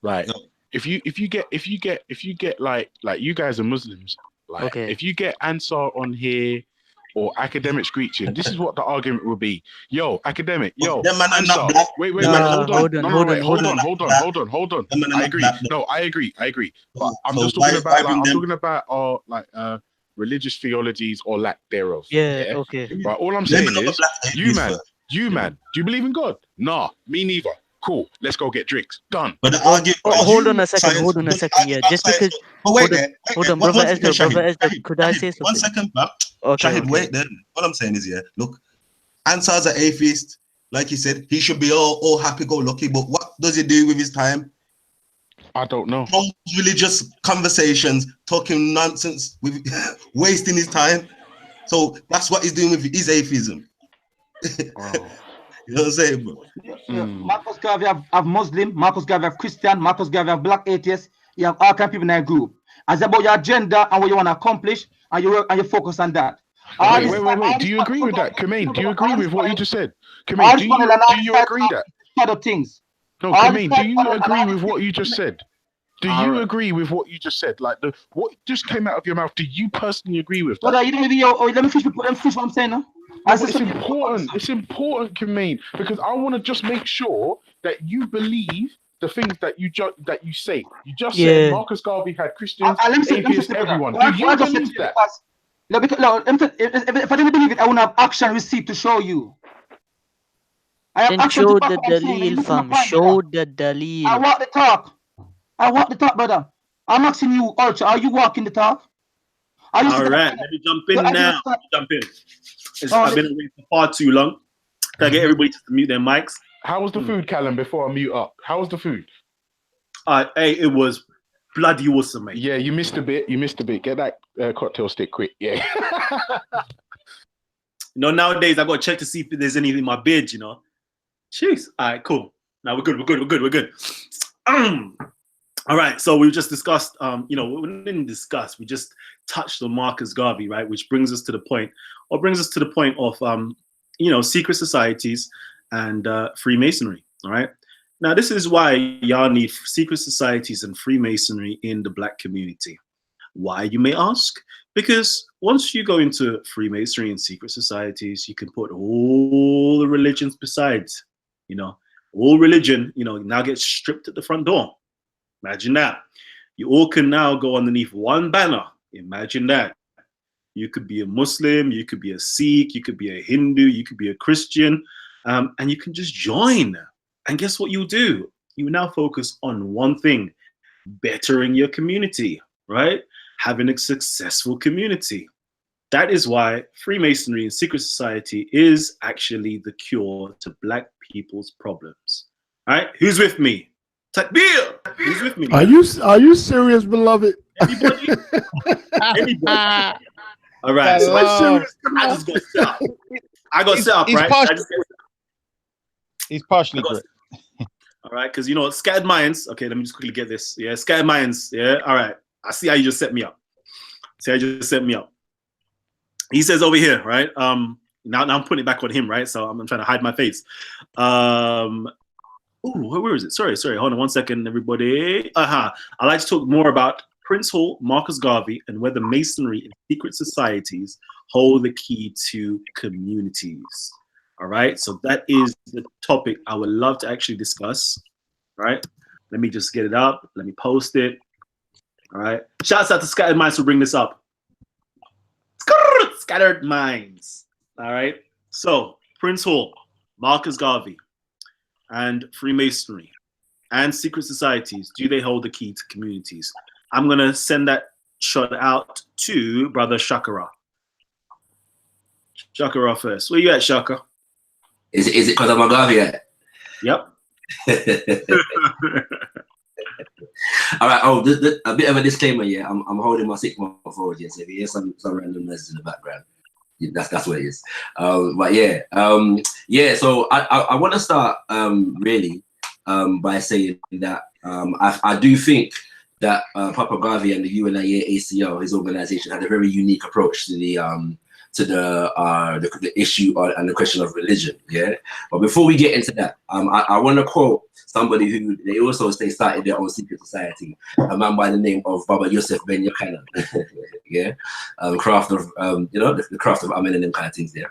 Like if you get like you guys are Muslims, like if you get Ansar on here or academic screeching, this is what the argument will be. Yo, academic, yo, Ansar. Wait, hold on. I agree. No, I agree. But I'm just talking about our religious theologies or lack thereof. Yeah, okay. But all I'm saying is, you man, do you believe in God? Nah, me neither. Cool, let's go get drinks. Done. But the argument. Hold on a second. Yeah, just because. Hold on, brother Ezra, could I say something? 1 second, man. Okay. Wait then. What I'm saying is, look, Ansar's an atheist. Like he said, he should be all happy-go-lucky. But what does he do with his time? I don't know. Religious conversations, talking nonsense, with wasting his time. So that's what he's doing with his atheism. You know what I'm saying, bro? Marcus Garvey have Muslim, Marcus Garvey have Christian, Marcus Garvey have black atheists. You have all kind of people in that group. As about your agenda and what you want to accomplish, and you focus on that. Wait. Do you agree with that, Khemet? Do you agree with what you just said? Khemet, do you agree that? Other things. No, Khemet, do you agree with what you just said? Do you agree with what you just said? Like what just came out of your mouth? Do you personally agree with that? Let me finish what I'm saying now. It's important, Khemet, because I want to just make sure that you believe the things that you say. You just said Marcus Garvey had Christians, atheists, everyone. Do you believe that? If I didn't believe it, I wouldn't have action receipt to show you. Then show the dalil, fam. Show the dalil. I walk the talk, brother. I'm asking you, Ultra, are you walking the talk? All right, let me jump in now. I've been away for far too long. Can I get everybody to mute their mics? How was the food, Kalam, before I mute up? How was the food? Hey, it was bloody awesome, mate. Yeah, you missed a bit. You missed a bit. Get that cocktail stick quick. Yeah. You know, nowadays I got to check to see if there's anything in my beard, you know. Jeez. All right, cool. Now we're good. All right, so we just discussed, you know, we didn't discuss, we just touched on Marcus Garvey, right? Which brings us to the point of, you know, secret societies and Freemasonry, all right? Now, this is why y'all need secret societies and Freemasonry in the Black community. Why, you may ask? Because once you go into Freemasonry and secret societies, you can put all the religions besides, you know, all religion, you know, now gets stripped at the front door. Imagine that. You all can now go underneath one banner. Imagine that. You could be a Muslim, you could be a Sikh, you could be a Hindu, you could be a Christian, and you can just join. And guess what you'll do? You now focus on one thing, bettering your community, right? Having a successful community. That is why Freemasonry and secret society is actually the cure to Black people's problems. All right, who's with me? Takbir! Who's with me? Are you serious, beloved? Anybody? Anybody? All right, so I just got set up. I got set up, right? He's partially correct. All right, because you know, scattered minds. Okay, let me just quickly get this. Yeah, scattered minds. Yeah, all right. I see how you just set me up. He says over here, right? Now I'm putting it back on him, right? So I'm trying to hide my face. Ooh, where is it? Sorry. Hold on 1 second, everybody. I'd like to talk more about Prince Hall, Marcus Garvey, and whether Masonry and secret societies hold the key to communities. All right, so that is the topic I would love to actually discuss. All right, let me just get it up. Let me post it. All right, shouts out to Scattered Minds for bringing this up. Scattered Minds. All right, so Prince Hall, Marcus Garvey, and Freemasonry and secret societies, do they hold the key to communities? I'm gonna send that shot out to Brother Shakara. Shakara first. Where you at, Shaka? Is it because I'm a Garvey yet? Yep. All right. Oh, a bit of a disclaimer. Yeah, I'm holding my 6 month forward. Yes, if you hear some random noises in the background, that's what it is. But yeah, yeah. So I want to start really by saying that I do think that Papa Garvey and the UNIA ACL, his organization, had a very unique approach to the issue and the question of religion. Yeah. But before we get into that, I want to quote somebody who they also started their own secret society, a man by the name of Baba Yusuf Ben Yochanan. Yeah. Craft of you know, the craft of Amen and them kind of things there.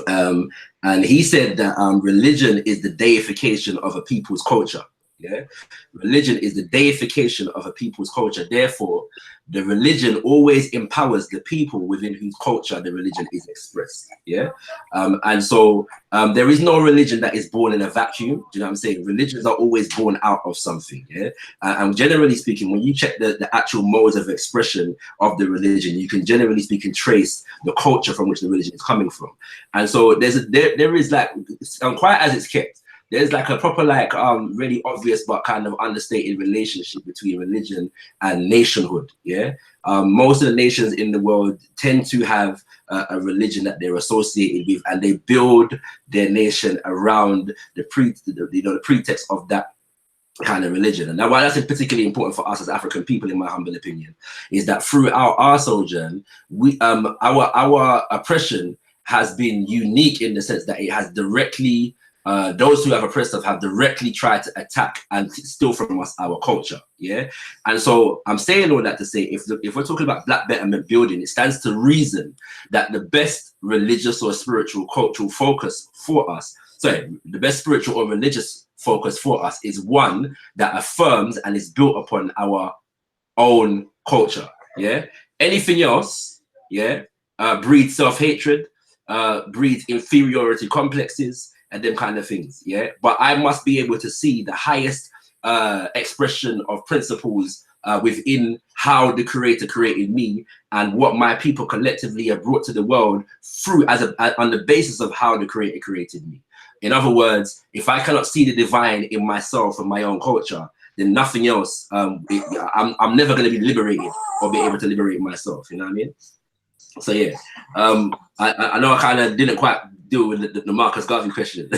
And he said that religion is the deification of a people's culture. Yeah, religion is the deification of a people's culture. Therefore, the religion always empowers the people within whose culture the religion is expressed. Yeah, and so there is no religion that is born in a vacuum. Do you know what I'm saying? Religions are always born out of something. Yeah, and generally speaking, when you check the actual modes of expression of the religion, you can generally speaking trace the culture from which the religion is coming from. And so there is like, quite as it's kept, there's like a proper, like, really obvious but kind of understated relationship between religion and nationhood. Yeah, most of the nations in the world tend to have a religion that they're associated with, and they build their nation around the pretext of that kind of religion. And why that's particularly important for us as African people, in my humble opinion, is that throughout our sojourn, we our oppression has been unique in the sense that it has directly those who have oppressed us have directly tried to attack and steal from us our culture. Yeah, and so I'm saying all that to say, if we're talking about Black Betterment building, it stands to reason that the best religious or spiritual cultural focus for us, the best spiritual or religious focus for us is one that affirms and is built upon our own culture. Yeah, anything else, yeah, breeds self-hatred, breeds inferiority complexes, and them kind of things. Yeah, but I must be able to see the highest expression of principles within how the Creator created me and what my people collectively have brought to the world through on the basis of how the Creator created me. In other words, if I cannot see the divine in myself and my own culture, then nothing else. I'm never going to be liberated or be able to liberate myself. You know what I mean? So yeah, I know I kind of didn't quite deal with the Marcus Garvey question.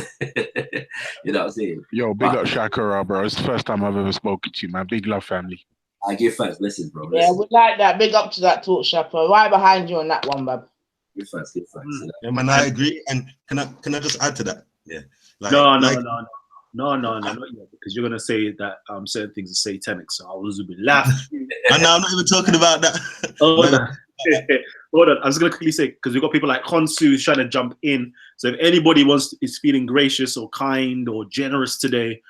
You know what I'm saying? Yo, big up Shakira, bro. It's the first time I've ever spoken to you, man. Big love, family. I give thanks. Blessings, bro. Yeah, we like that. Big up to that talk, Shapper. Right behind you on that one, bub. Give thanks. Give thanks. You know? Yeah, man, I agree. And can I just add to that? Yeah. Like, No, not yet, because you're gonna say that certain things are satanic. So I was a bit laughing. And now I'm not even talking about that. Hold on. Hold on. I'm just gonna quickly say, because we've got people like Konsu who's trying to jump in. So if anybody is feeling gracious or kind or generous today,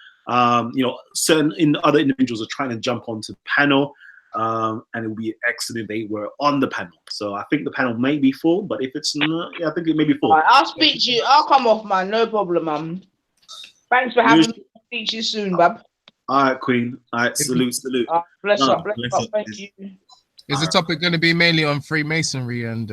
certain other individuals are trying to jump onto the panel, and it would be excellent if they were on the panel. So I think the panel may be full, but if it's not, I think it may be full. Right, I'll speak to you. I'll come off, man. No problem, man. Thanks for having me. I'll speak to you soon, bub. All right, Queen. All right, salute. Bless up. Thank you. Is the topic going to be mainly on Freemasonry and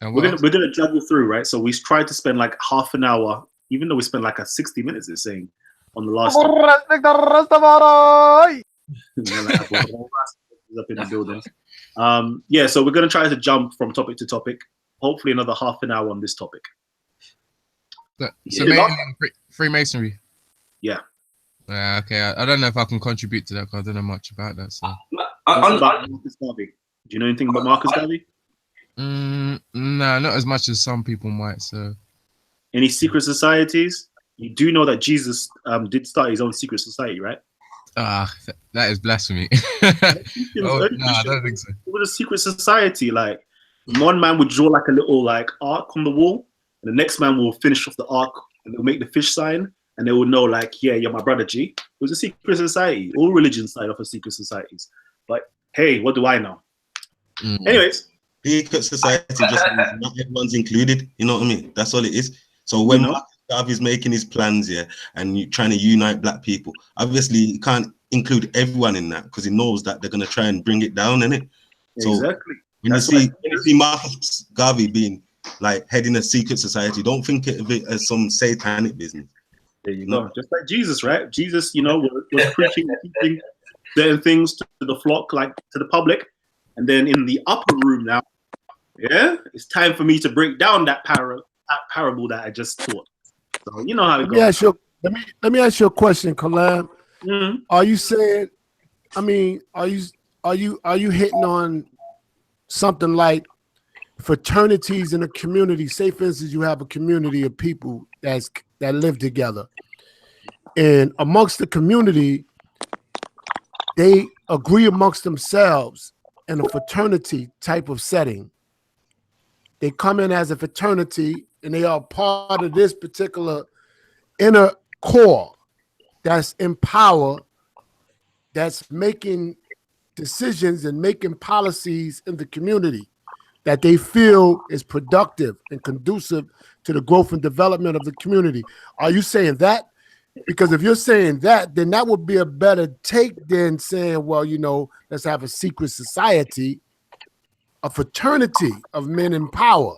we're gonna juggle through, right? So we tried to spend like half an hour, even though we spent like 60 minutes, it's saying, on the last Raspect Al Rastafari. up in the building. Yeah, so we're gonna try to jump from topic to topic. Hopefully another half an hour on this topic. So mainly on Freemasonry. Yeah. Okay, I don't know if I can contribute to that because I don't know much about that. So. About Marcus Garvey. Do you know anything about Marcus Garvey? No, not as much as some people might. So, any secret societies? You do know that Jesus did start his own secret society, right? That is blasphemy. I don't think so. It was a secret society. Like one man would draw like a little like arc on the wall, and the next man will finish off the arc, and they'll make the fish sign, and they will know like, yeah, you're my brother G. It was a secret society. All religions side off of secret societies. But hey, what do I know? Anyways, secret society just means not everyone's included. You know what I mean? That's all it is. So when Marcus Garvey's making his plans, and you're trying to unite black people, obviously he can't include everyone in that because he knows that they're gonna try and bring it down, innit? So exactly. When you see Marcus Garvey being like heading a secret society, don't think of it as some satanic business. There you go. Just like Jesus, right? Jesus, was preaching and teaching certain things to the flock, like to the public, and then in the upper room now, it's time for me to break down that parable that I just taught. So you know how it goes. Let me ask you a question, Kalam. Are you saying? I mean, are you hitting on something like fraternities in a community? Say, for instance, you have a community of people that live together, and amongst the community, they agree amongst themselves in a fraternity type of setting. They come in as a fraternity and they are part of this particular inner core that's in power, that's making decisions and making policies in the community that they feel is productive and conducive to the growth and development of the community. Are you saying that? Because if you're saying that, then that would be a better take than saying, well, let's have a secret society, a fraternity of men in power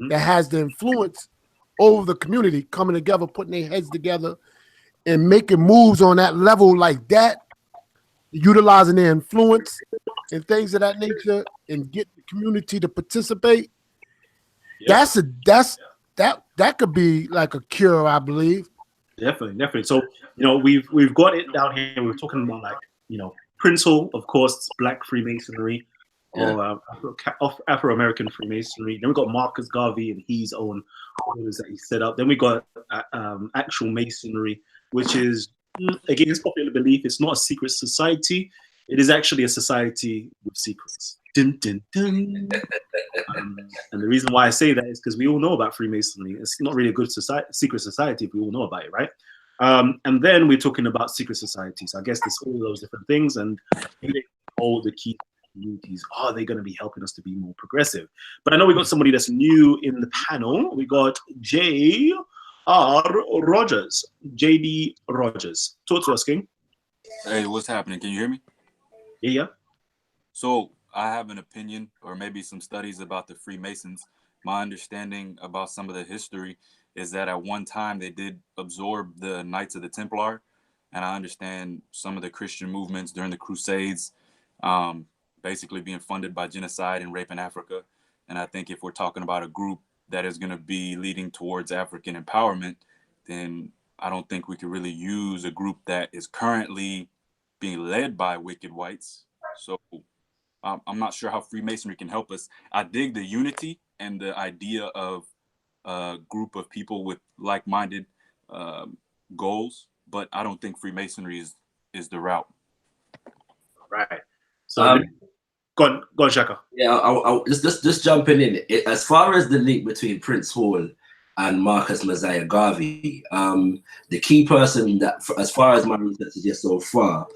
that has the influence over the community, coming together, putting their heads together and making moves on that level like that, utilizing their influence and things of that nature and get the community to participate. Yeah. That could be like a cure, I believe. Definitely. So, we've got it down here. We're talking about Prince Hall, of course, Black Freemasonry, or Afro-American Freemasonry. Then we got Marcus Garvey and his own orders that he set up. Then we got actual Masonry, which is against popular belief. It's not a secret society. It is actually a society with secrets. Dun, dun, dun. And the reason why I say that is because we all know about Freemasonry. It's not really a good secret society if we all know about it, right? And then we're talking about secret societies. I guess there's all those different things, and all the key communities are they going to be helping us to be more progressive? But I know we got somebody that's new in the panel. We got J.R. Rogers, J.D. Rogers. Talk to us, King. Hey, what's happening? Can you hear me? Yeah. So I have an opinion, or maybe some studies about the Freemasons. My understanding about some of the history is that at one time they did absorb the Knights of the Templar, and I understand some of the Christian movements during the Crusades, basically being funded by genocide and rape in Africa. And I think if we're talking about a group that is going to be leading towards African empowerment, then I don't think we can really use a group that is currently being led by wicked whites. So I'm not sure how Freemasonry can help us. I dig the unity and the idea of a group of people with like-minded goals, but I don't think Freemasonry is the route. Right. So go on, Shaka. Yeah, I'll just jumping in. As far as the link between Prince Hall and Marcus Mosiah Garvey, the key person that, as far as my research suggests so far,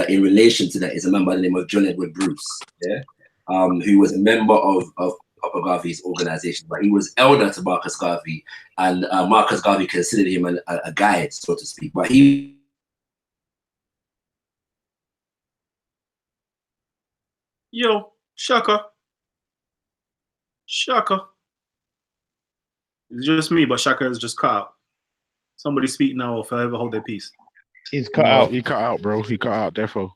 in relation to that, is a man by the name of John Edward Bruce, yeah, who was a member of Papa Garvey's organization, but he was elder to Marcus Garvey, and Marcus Garvey considered him a guide, so to speak. But he Yo, Shaka. It's just me, but Shaka is just cut out. Somebody speak now or forever hold their peace. He's cut out. He cut out, bro. He cut out, defo.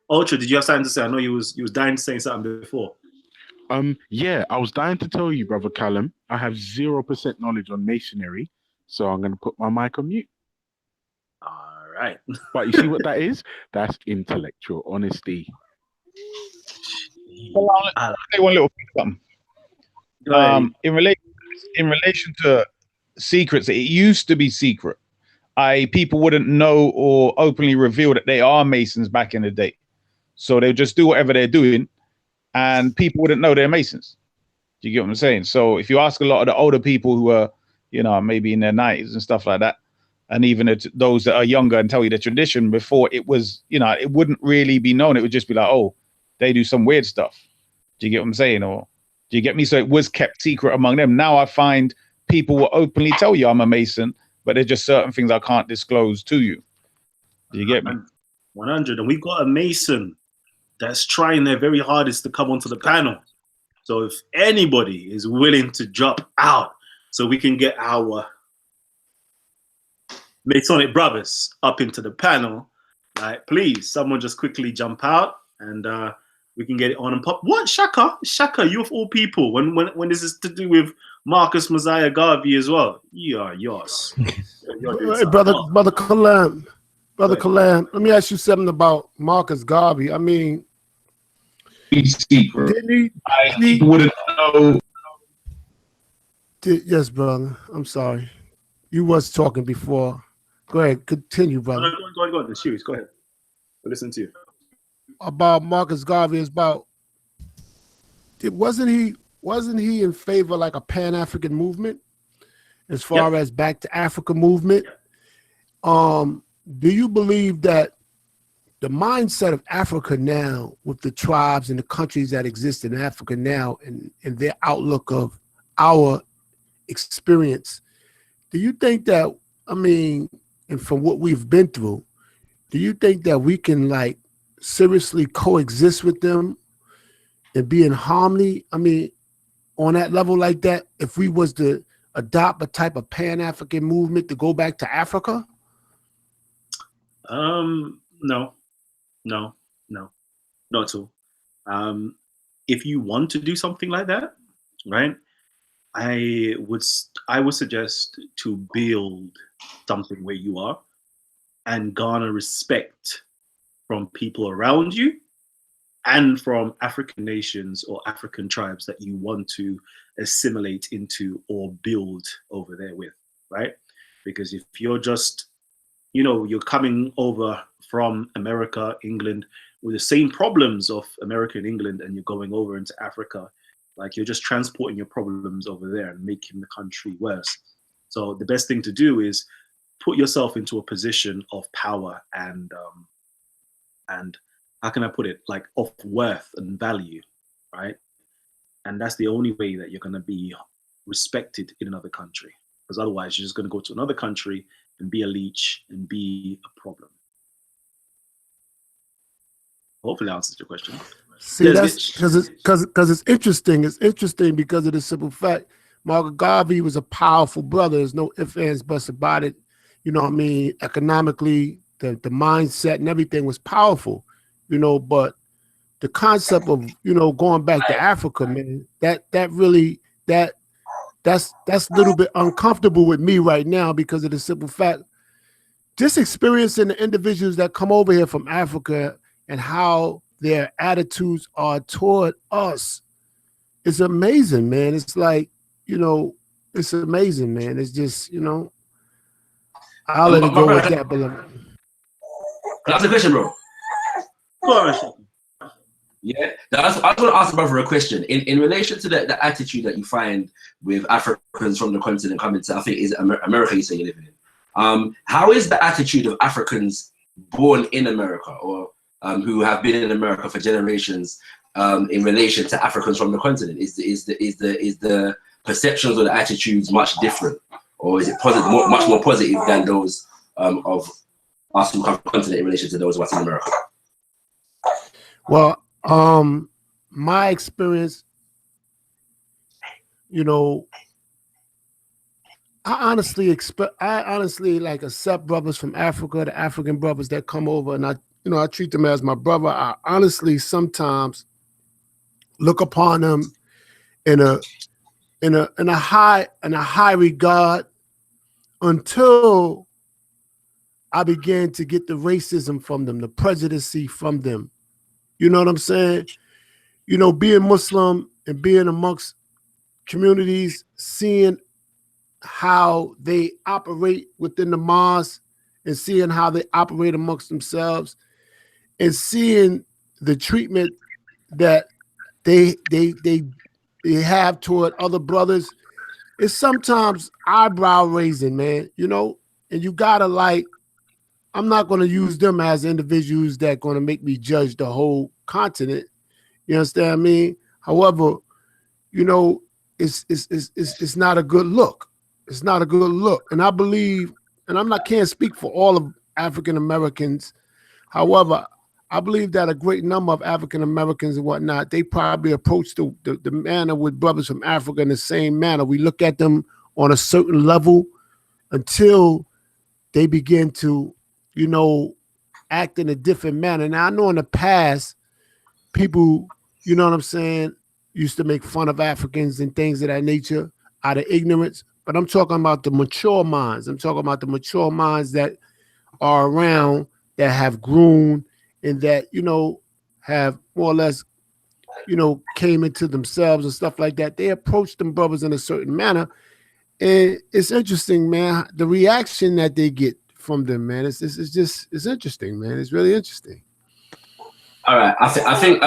Ultra, did you have something to say? I know you was dying to say something before. Yeah, I was dying to tell you, brother Kalam, I have 0% knowledge on masonry, so I'm gonna put my mic on mute. All right. But you see what that is? That's intellectual honesty. I'll say one little thing, something. In relation to secrets, it used to be secret. People wouldn't know or openly reveal that they are Masons back in the day. So they'll just do whatever they're doing and people wouldn't know they're Masons. Do you get what I'm saying? So if you ask a lot of the older people who are, you know, maybe in their 90s and stuff like that, and even those that are younger and tell you the tradition before, it was, you know, it wouldn't really be known. It would just be like, oh, they do some weird stuff. Do you get what I'm saying? Or do you get me? So it was kept secret among them. Now I find people will openly tell you I'm a Mason, but there's just certain things I can't disclose to you. Do you get me? 100. And we've got a Mason that's trying their very hardest to come onto the panel. So if anybody is willing to drop out so we can get our Masonic brothers up into the panel, like, please, someone just quickly jump out and we can get it on and pop. What, Shaka, you of all people, when this is to do with Marcus Mosiah Garvey as well, you're yours. Hey, brother Kalam, let me ask you something about Marcus Garvey. I mean, secret. Didn't he wouldn't know. Yes, brother. I'm sorry. You was talking before. Go ahead, continue, brother. Go on. The series. Go ahead. We'll listen to you. About Marcus Garvey is about. Wasn't he in favor like a Pan-African movement, as far as Back to Africa movement? Do you believe that the mindset of Africa now, with the tribes and the countries that exist in Africa now, and their outlook of our experience, do you think that, I mean, and from what we've been through, do you think that we can like seriously coexist with them and be in harmony? I mean, on that level like that, if we was to adopt a type of Pan-African movement to go back to Africa? No, not at all. If you want to do something like that, right, I would suggest to build something where you are and garner respect from people around you and from African nations or African tribes that you want to assimilate into or build over there with, right? Because if you're just, you know, you're coming over from America, England, with the same problems of America and England, and you're going over into Africa, like you're just transporting your problems over there and making the country worse. So the best thing to do is put yourself into a position of power and how can I put it, like of worth and value, right? And that's the only way that you're going to be respected in another country, because otherwise you're just going to go to another country and be a leech and be a problem. Hopefully that answers your question. See, that's because it's interesting. It's interesting because of the simple fact, Marcus Garvey was a powerful brother. There's no ifs, ands, buts about it. You know what I mean? Economically, mindset and everything was powerful, you know, but the concept of, you know, going back to Africa, man, that's a little bit uncomfortable with me right now because of the simple fact, just experiencing the individuals that come over here from Africa and how their attitudes are toward us is amazing, man. It's like, you know, it's amazing, man. It's just, you know, I'll let it go with that. But can I ask a question, bro? Yeah, I just want to ask the brother a question in relation to the attitude that you find with Africans from the continent coming to, I think, is it America you say you're living in. How is the attitude of Africans born in America or who have been in America for generations in relation to Africans from the continent? Is the perceptions or the attitudes much different, or is it positive, much more positive than those of us who come from the continent in relation to those of us in America? Well, my experience, you know, I honestly like accept brothers from Africa, the African brothers that come over, and I treat them as my brother. I honestly sometimes look upon them in a high regard until I began to get the racism from them, the prejudice from them. You know what I'm saying? You know, being Muslim and being amongst communities, seeing how they operate within the mosque and seeing how they operate amongst themselves and seeing the treatment that they have toward other brothers, it's sometimes eyebrow raising, man, you know, and you gotta like, I'm not going to use them as individuals that going to make me judge the whole continent. You understand what I mean? However, you know, it's not a good look. It's not a good look. And I believe, and can't speak for all of African Americans. However, I believe that a great number of African Americans and whatnot, they probably approach the manner with brothers from Africa in the same manner. We look at them on a certain level until they begin to, you know, act in a different manner. Now, I know in the past, people, you know what I'm saying, used to make fun of Africans and things of that nature out of ignorance, but I'm talking about the mature minds. I'm talking about the mature minds that are around, that have grown, and that, you know, have more or less, you know, came into themselves and stuff like that. They approach them brothers in a certain manner. And it's interesting, man, the reaction that they get from them, man. It's interesting, man. It's really interesting. All right, I think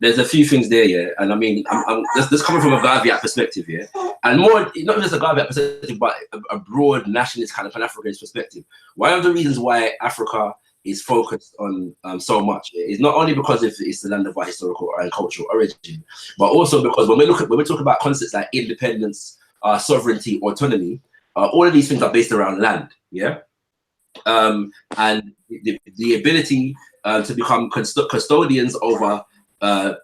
there's a few things there, yeah. And I mean, I'm this coming from a Garvey perspective, yeah, and more not just a Garvey perspective, but a broad nationalist kind of Pan-Africanist perspective. One of the reasons why Africa is focused on so much is not only because it's the land of our historical and cultural origin, but also because when we talk about concepts like independence, sovereignty, autonomy, all of these things are based around land, yeah. And the ability to become custodians over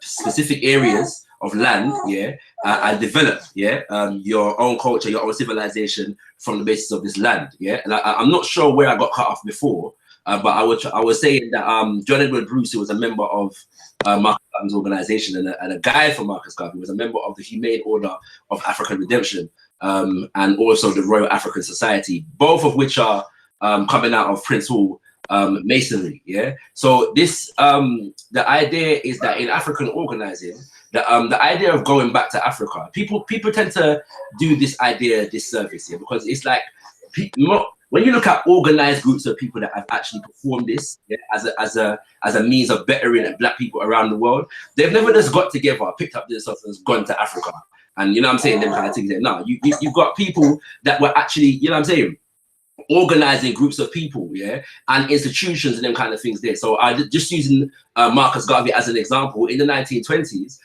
specific areas of land, yeah, and develop, yeah, your own culture, your own civilization from the basis of this land, yeah. And I'm not sure where I got cut off before, but I was saying that John Edward Bruce, who was a member of Marcus Garvey's organization and a guy from Marcus Garvey, was a member of the Humane Order of African Redemption, and also the Royal African Society, both of which are coming out of Prince Hall masonry, yeah. So this the idea is that in African organizing, the idea of going back to Africa, people tend to do this idea disservice here, because it's like when you look at organized groups of people that have actually performed this, yeah, as a means of bettering Black people around the world, they've never just got together, picked up themselves and gone to Africa, and you know what I'm saying, them kind of things. No, you've got people that were actually, you know what I'm saying, organizing groups of people, yeah, and institutions and them kind of things there. So I just using Marcus Garvey as an example. In the 1920s,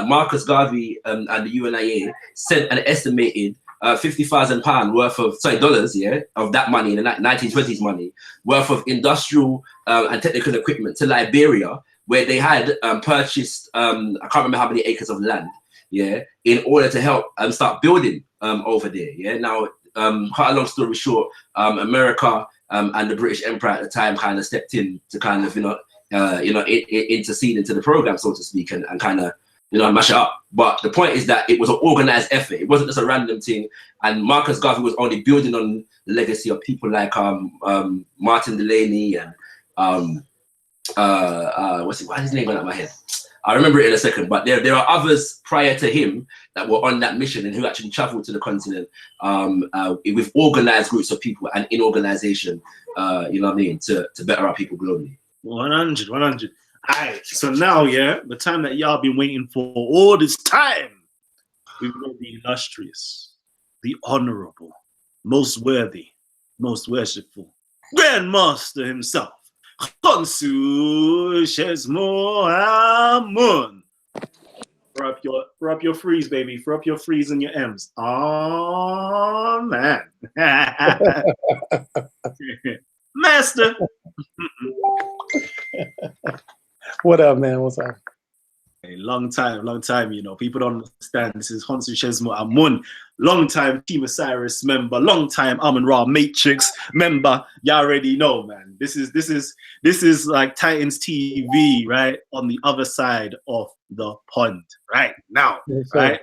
Marcus Garvey and the UNIA sent an estimated £50,000 worth of dollars, yeah, of that money in the 1920s money worth of industrial and technical equipment to Liberia, where they had purchased I can't remember how many acres of land, yeah, in order to help start building over there, yeah. Now cut a long story short, America and the British Empire at the time kind of stepped in to kind of, intercede into the program, so to speak, and kind of, mash it up. But the point is that it was an organized effort. It wasn't just a random thing. And Marcus Garvey was only building on the legacy of people like Martin Delaney and what's his name going out of my head? I'll remember it in a second. But there are others prior to him that were on that mission and who actually traveled to the continent with organized groups of people and in organization, to better our people globally. 100. All right, so now, the time that y'all been waiting for all this time, we've got the illustrious, the honorable, most worthy, most worshipful Grandmaster himself, Khonsu Shesmo Amun. Throw up your freeze, baby. Throw up your freeze and your M's. Oh, man. Master. What up, man? What's up? A long time. People don't understand. This is Khonsu Shesmo Amun, long time Team Osiris member, long time Amun Ra Matrix member. Y'all already know, man. This is like Titans TV, right? On the other side of the pond, right now, Yes, right?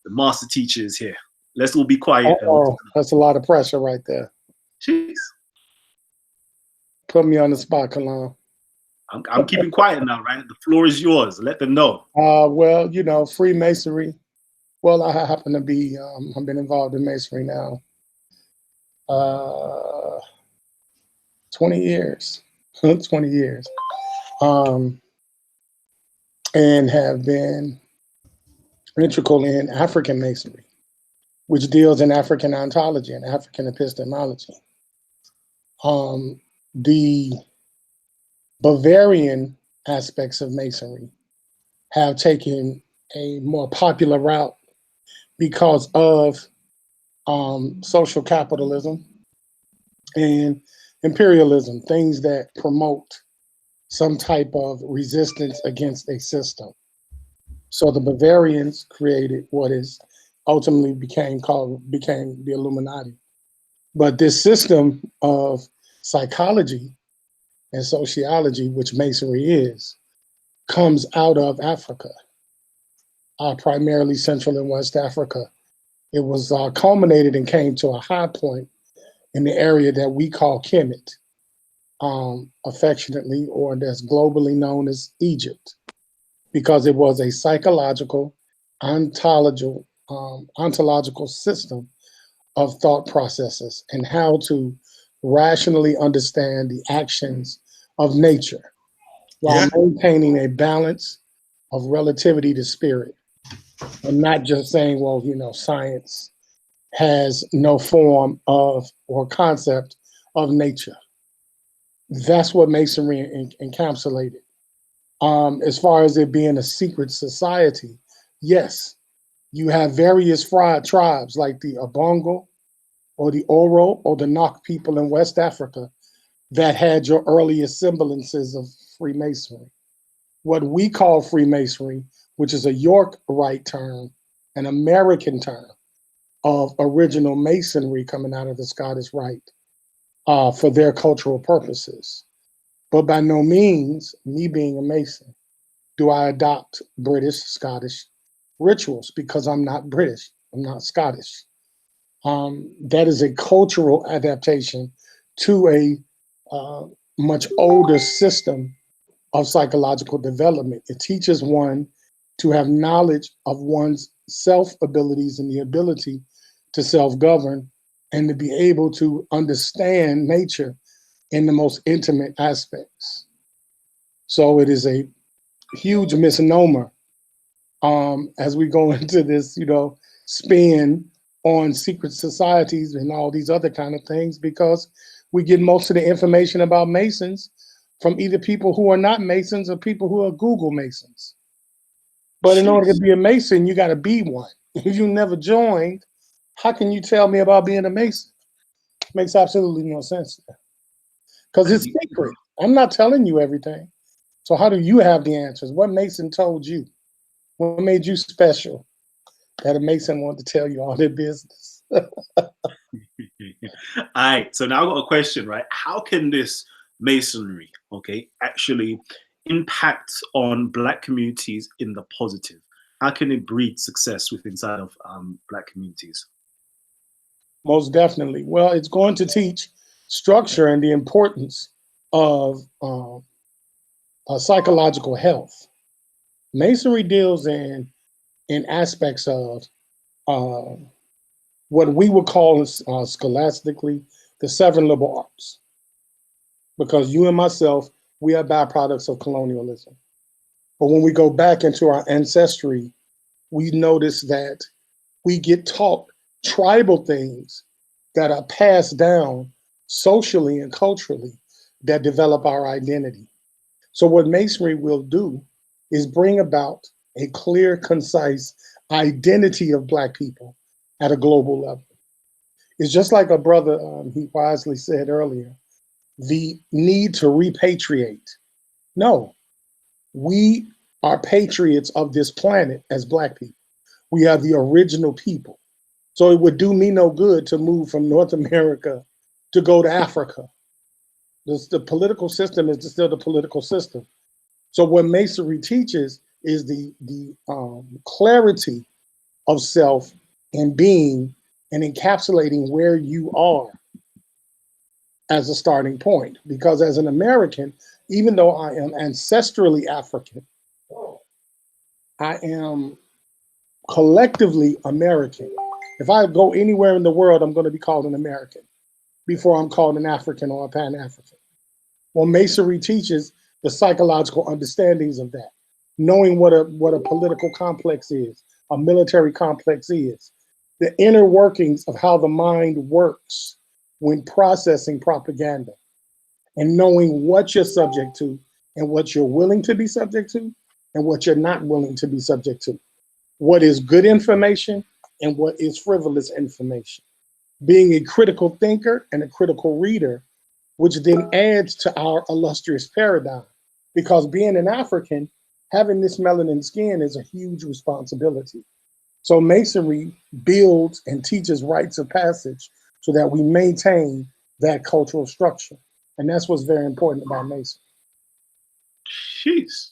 The master teacher is here. Let's all be quiet. Oh, that's a lot of pressure right there. Jeez. Put me on the spot, Kalam. I'm keeping quiet now, right? The floor is yours. Let them know. Well, Freemasonry. Well, I happen to be, I've been involved in Masonry now 20 years. 20 years. And have been integral in African Masonry, which deals in African ontology and African epistemology. The Bavarian aspects of Masonry have taken a more popular route because of social capitalism and imperialism, things that promote some type of resistance against a system. So the Bavarians created what is ultimately became the Illuminati. But this system of psychology and sociology, which Masonry is, comes out of Africa, primarily Central and West Africa. It was culminated and came to a high point in the area that we call Kemet, affectionately, or that's globally known as Egypt, because it was a psychological, ontological system of thought processes and how to rationally understand the actions of nature while maintaining a balance of relativity to spirit, and not just saying, well, science has no form of or concept of nature. That's what Masonry encapsulated. As far as it being a secret society, yes, you have various tribes like the Abongo or the Oro or the Nok people in West Africa that had your earliest semblances of Freemasonry. What we call Freemasonry, which is a York Rite term, an American term of original Masonry coming out of the Scottish Rite for their cultural purposes. But by no means, me being a Mason, do I adopt British, Scottish rituals, because I'm not British, I'm not Scottish. That is a cultural adaptation to a much older system of psychological development. It teaches one to have knowledge of one's self-abilities and the ability to self-govern and to be able to understand nature in the most intimate aspects. So it is a huge misnomer as we go into this, spin on secret societies and all these other kind of things, because we get most of the information about Masons from either people who are not Masons or people who are Google Masons. But in order to be a Mason, you got to be one. If you never joined, how can you tell me about being a Mason? Makes absolutely no sense. Because it's secret. I'm not telling you everything. So how do you have the answers? What Mason told you? What made you special that a Mason wanted to tell you all their business? All right, so now I've got a question, right? How can this masonry, okay, actually impact on Black communities in the positive? How can it breed success within inside of Black communities? Most definitely. Well, it's going to teach structure and the importance of psychological health. Masonry deals in aspects of what we would call scholastically the 7 liberal arts, because you and myself, we are byproducts of colonialism. But when we go back into our ancestry, we notice that we get taught tribal things that are passed down socially and culturally that develop our identity. So what Masonry will do is bring about a clear, concise identity of Black people at a global level. It's just like a brother, he wisely said earlier, the need to repatriate. No, we are patriots of this planet as Black people. We are the original people. So it would do me no good to move from North America to go to Africa. The political system is still the political system. So what Masonry teaches is the clarity of self and being and encapsulating where you are as a starting point. Because as an American, even though I am ancestrally African, I am collectively American. If I go anywhere in the world, I'm going to be called an American before I'm called an African or a Pan-African. Well, Masonry teaches the psychological understandings of that, knowing what a political complex is, a military complex is, the inner workings of how the mind works when processing propaganda, and knowing what you're subject to and what you're willing to be subject to and what you're not willing to be subject to. What is good information and what is frivolous information. Being a critical thinker and a critical reader, which then adds to our illustrious paradigm. Because being an African, having this melanin skin is a huge responsibility. So Masonry builds and teaches rites of passage so that we maintain that cultural structure. And that's what's very important about Masonry. Jeez.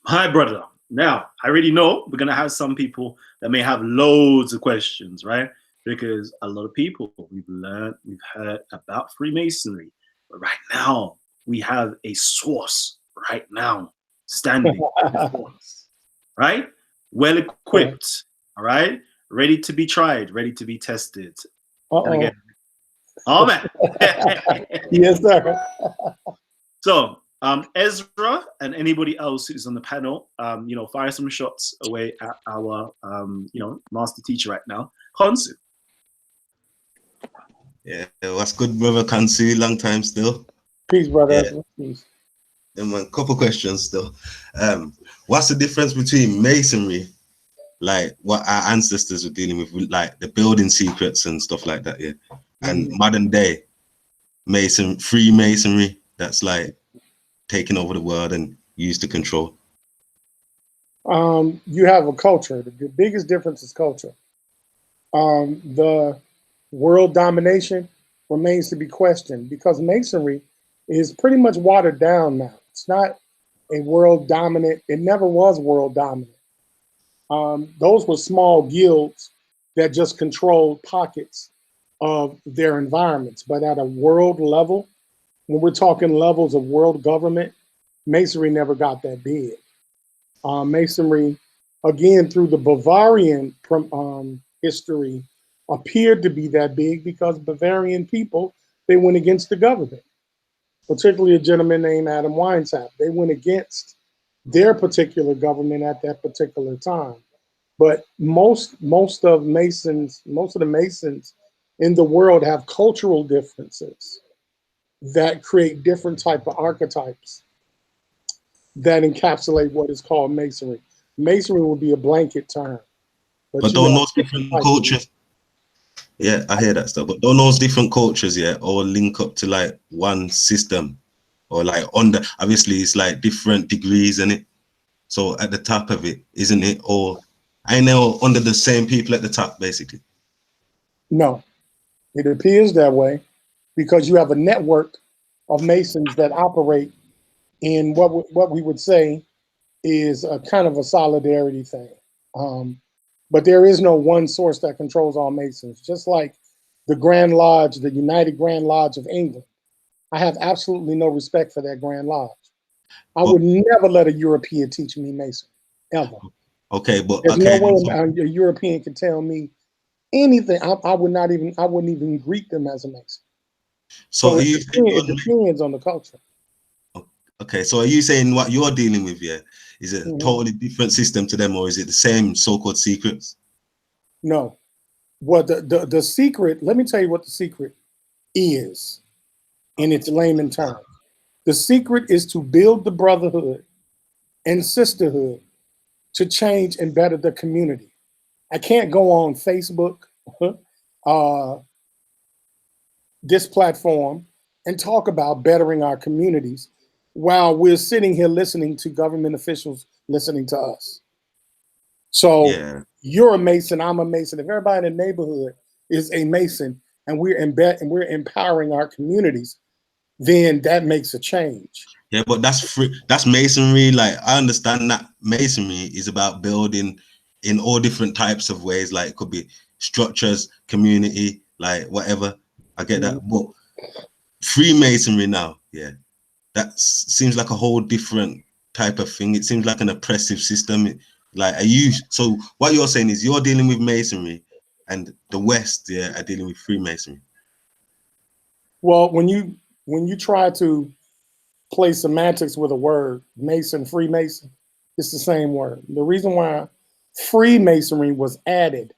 Hi, brother. Now, I already know we're going to have some people that may have loads of questions, right? Because a lot of people, we've heard about Freemasonry. But right now, we have a source right now standing before us, right? Well equipped, all right? Ready to be tried, ready to be tested. And again, oh man. Yes, sir. So, Ezra and anybody else who's on the panel, fire some shots away at our, master teacher right now, Khonsu. Yeah, what's good, brother Kansu? Long time still. Peace, brother. Yeah. Peace. Couple questions still. What's the difference between masonry, like what our ancestors were dealing with, like the building secrets and stuff like that, yeah, and modern day Freemasonry that's like taking over the world and used to control? You have a culture. The biggest difference is culture. The world domination remains to be questioned because Masonry is pretty much watered down now. It's not a world dominant. It never was world dominant. Those were small guilds that just controlled pockets of their environments. But at a world level, when we're talking levels of world government, Masonry never got that big. Masonry, again, through the Bavarian history, appeared to be that big because Bavarian people, they went against the government, particularly a gentleman named Adam Weishaupt. They went against their particular government at that particular time. But most of the Masons in the world have cultural differences that create different type of archetypes that encapsulate what is called Masonry. Masonry will be a blanket term. But don't those different cultures, yeah, I hear that stuff, but don't those different cultures, yeah, all link up to like one system, or like obviously it's like different degrees in it. So at the top of it, isn't it all, I know, under the same people at the top, basically? No, It appears that way because you have a network of Masons that operate in what we would say is a kind of a solidarity thing. But there is no one source that controls all Masons. Just like the Grand Lodge, the United Grand Lodge of England, I have absolutely no respect for that Grand Lodge. I would never let a European teach me Mason, ever. Okay, but There's okay. no way a European could tell me anything. I wouldn't even greet them as a Mason. So it depends on the culture. Okay, so are you saying what you're dealing with here is it a Mhm. totally different system to them, or is it the same so-called secrets? No. Well, the secret, let me tell you what the secret is in its layman terms. The secret is to build the brotherhood and sisterhood to change and better the community. I can't go on Facebook, this platform, and talk about bettering our communities while we're sitting here listening to government officials listening to us. So you're a Mason, I'm a Mason. If everybody in the neighborhood is a Mason and we're empowering our communities, then that makes a change. Yeah, but that's free. That's masonry. Like I understand that masonry is about building in all different types of ways. Like it could be structures, community, like whatever. I get that. But Freemasonry now, yeah, that seems like a whole different type of thing. It seems like an oppressive system. Like, are you? So what you're saying is you're dealing with masonry, and the West, yeah, are dealing with Freemasonry. Well, when you try to play semantics with a word, Mason, Freemason, it's the same word. The reason why Freemasonry was added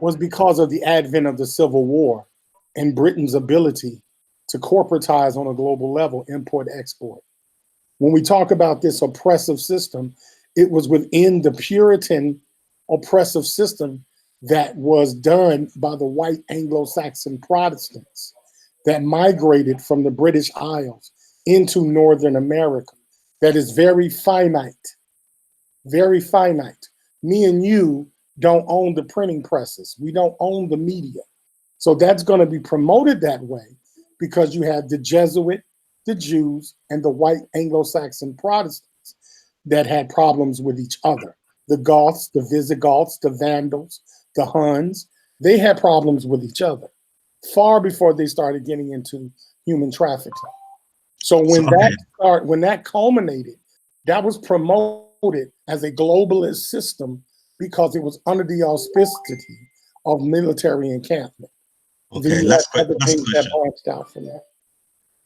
was because of the advent of the Civil War and Britain's ability to corporatize on a global level, import, export. When we talk about this oppressive system, it was within the Puritan oppressive system that was done by the white Anglo-Saxon Protestants that migrated from the British Isles into Northern America. That is very finite, very finite. Me and you don't own the printing presses. We don't own the media. So that's going to be promoted that way because you have the Jesuit, the Jews, and the white Anglo-Saxon Protestants that had problems with each other. The Goths, the Visigoths, the Vandals, the Huns, they had problems with each other far before they started getting into human trafficking. So when that culminated, that was promoted as a globalist system because it was under the auspicity of military encampment. Okay, last other things question. that branched out from that.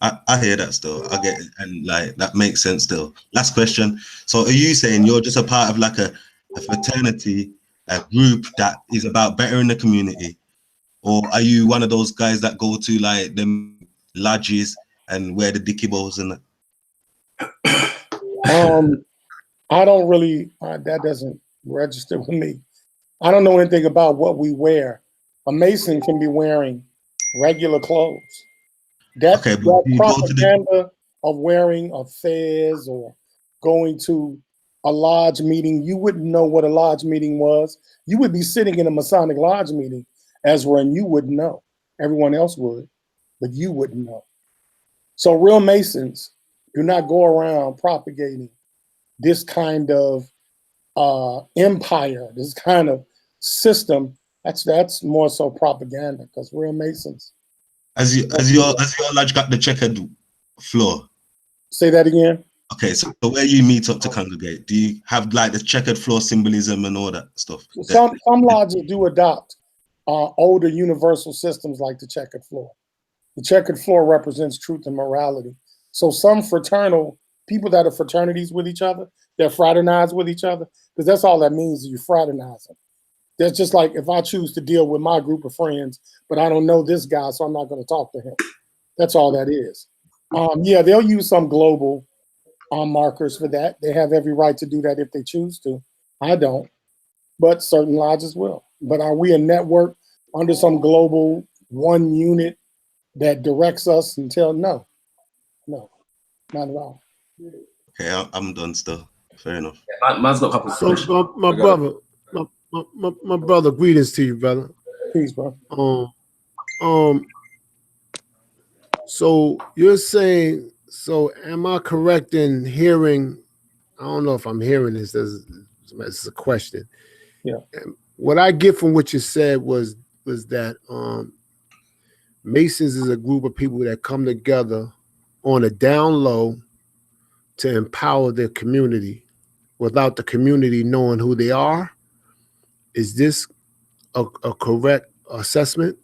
I hear that still. I get it, and like that makes sense still. Last question. So are you saying you're just a part of like a fraternity, a group that is about bettering the community? Or are you one of those guys that go to like them lodges and wear the dicky bows and that? I don't really, that doesn't register with me. I don't know anything about what we wear. A Mason can be wearing regular clothes. That propaganda of wearing a fez or going to a lodge meeting, you wouldn't know what a lodge meeting was. You would be sitting in a Masonic lodge meeting, Ezra, and you wouldn't know. Everyone else would, but you wouldn't know. So real Masons do not go around propagating this kind of empire, this kind of system. That's more so propaganda because real Masons. Has your lodge got the checkered floor? Say that again. Okay, so where you meet up to congregate, do you have like the checkered floor symbolism and all that stuff? Some lodges do adopt older universal systems like the checkered floor. The checkered floor represents truth and morality. So some fraternal people that are fraternities with each other, they're fraternize with each other, because that's all that means is you fraternizing. That's just like if I choose to deal with my group of friends, but I don't know this guy, so I'm not going to talk to him. That's all that is. Yeah, they'll use some global markers for that. They have every right to do that if they choose to. I don't, but certain lodges will. But are we a network under some global one unit that directs us until no, not at all. Okay, I'm done still. Fair enough. Man's got a couple of questions. So my brother, greetings to you, brother. Peace, bro. So you're saying, so am I correct in hearing? I don't know if I'm hearing this as a question. Yeah. What I get from what you said was that Masons is a group of people that come together on a down low to empower their community without the community knowing who they are. Is this a correct assessment?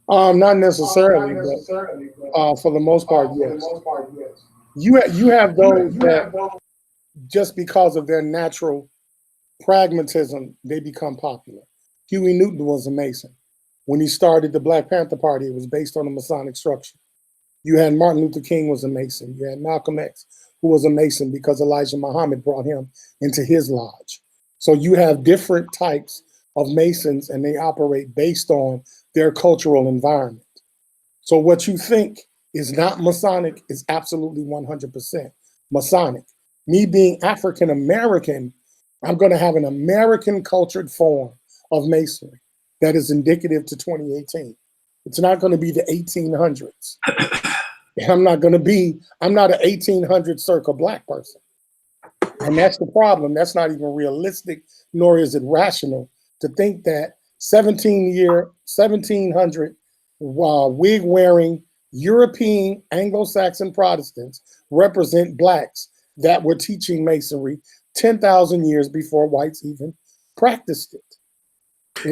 Not necessarily, but for the most part, yes. You have those that just because of their natural pragmatism, they become popular. Huey Newton was a Mason. When he started the Black Panther Party, it was based on a Masonic structure. You had Martin Luther King was a Mason. You had Malcolm X, who was a Mason because Elijah Muhammad brought him into his lodge. So you have different types of Masons, and they operate based on their cultural environment. So what you think is not Masonic is absolutely 100% Masonic. Me being African American, I'm going to have an American cultured form of Masonry that is indicative to 2018. It's not going to be the 1800s. I'm not an 1800 circa Black person. And that's the problem. That's not even realistic, nor is it rational to think that 1700 wig wearing European Anglo-Saxon Protestants represent Blacks that were teaching Masonry 10,000 years before whites even practiced it.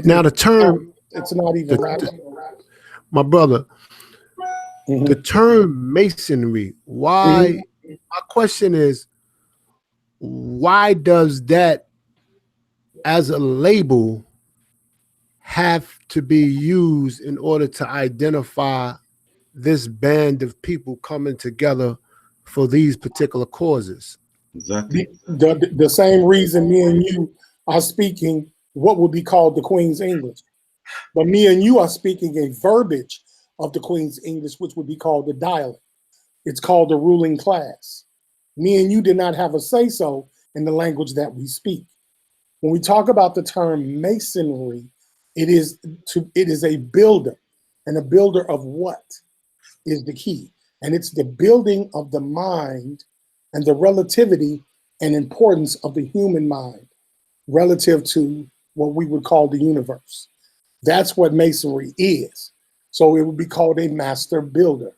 Now the term, it's not even rational. My brother, the term Masonry, why, my question is, why does that as a label have to be used in order to identify this band of people coming together for these particular causes? Exactly. The same reason me and you are speaking what would be called the Queen's English. But me and you are speaking a verbiage of the Queen's English, which would be called the dialect. It's called the ruling class. Me and you did not have a say-so in the language that we speak. When we talk about the term Masonry, it is a builder, and a builder of what is the key. And it's the building of the mind and the relativity and importance of the human mind relative to what we would call the universe. That's what Masonry is. So it would be called a master builder.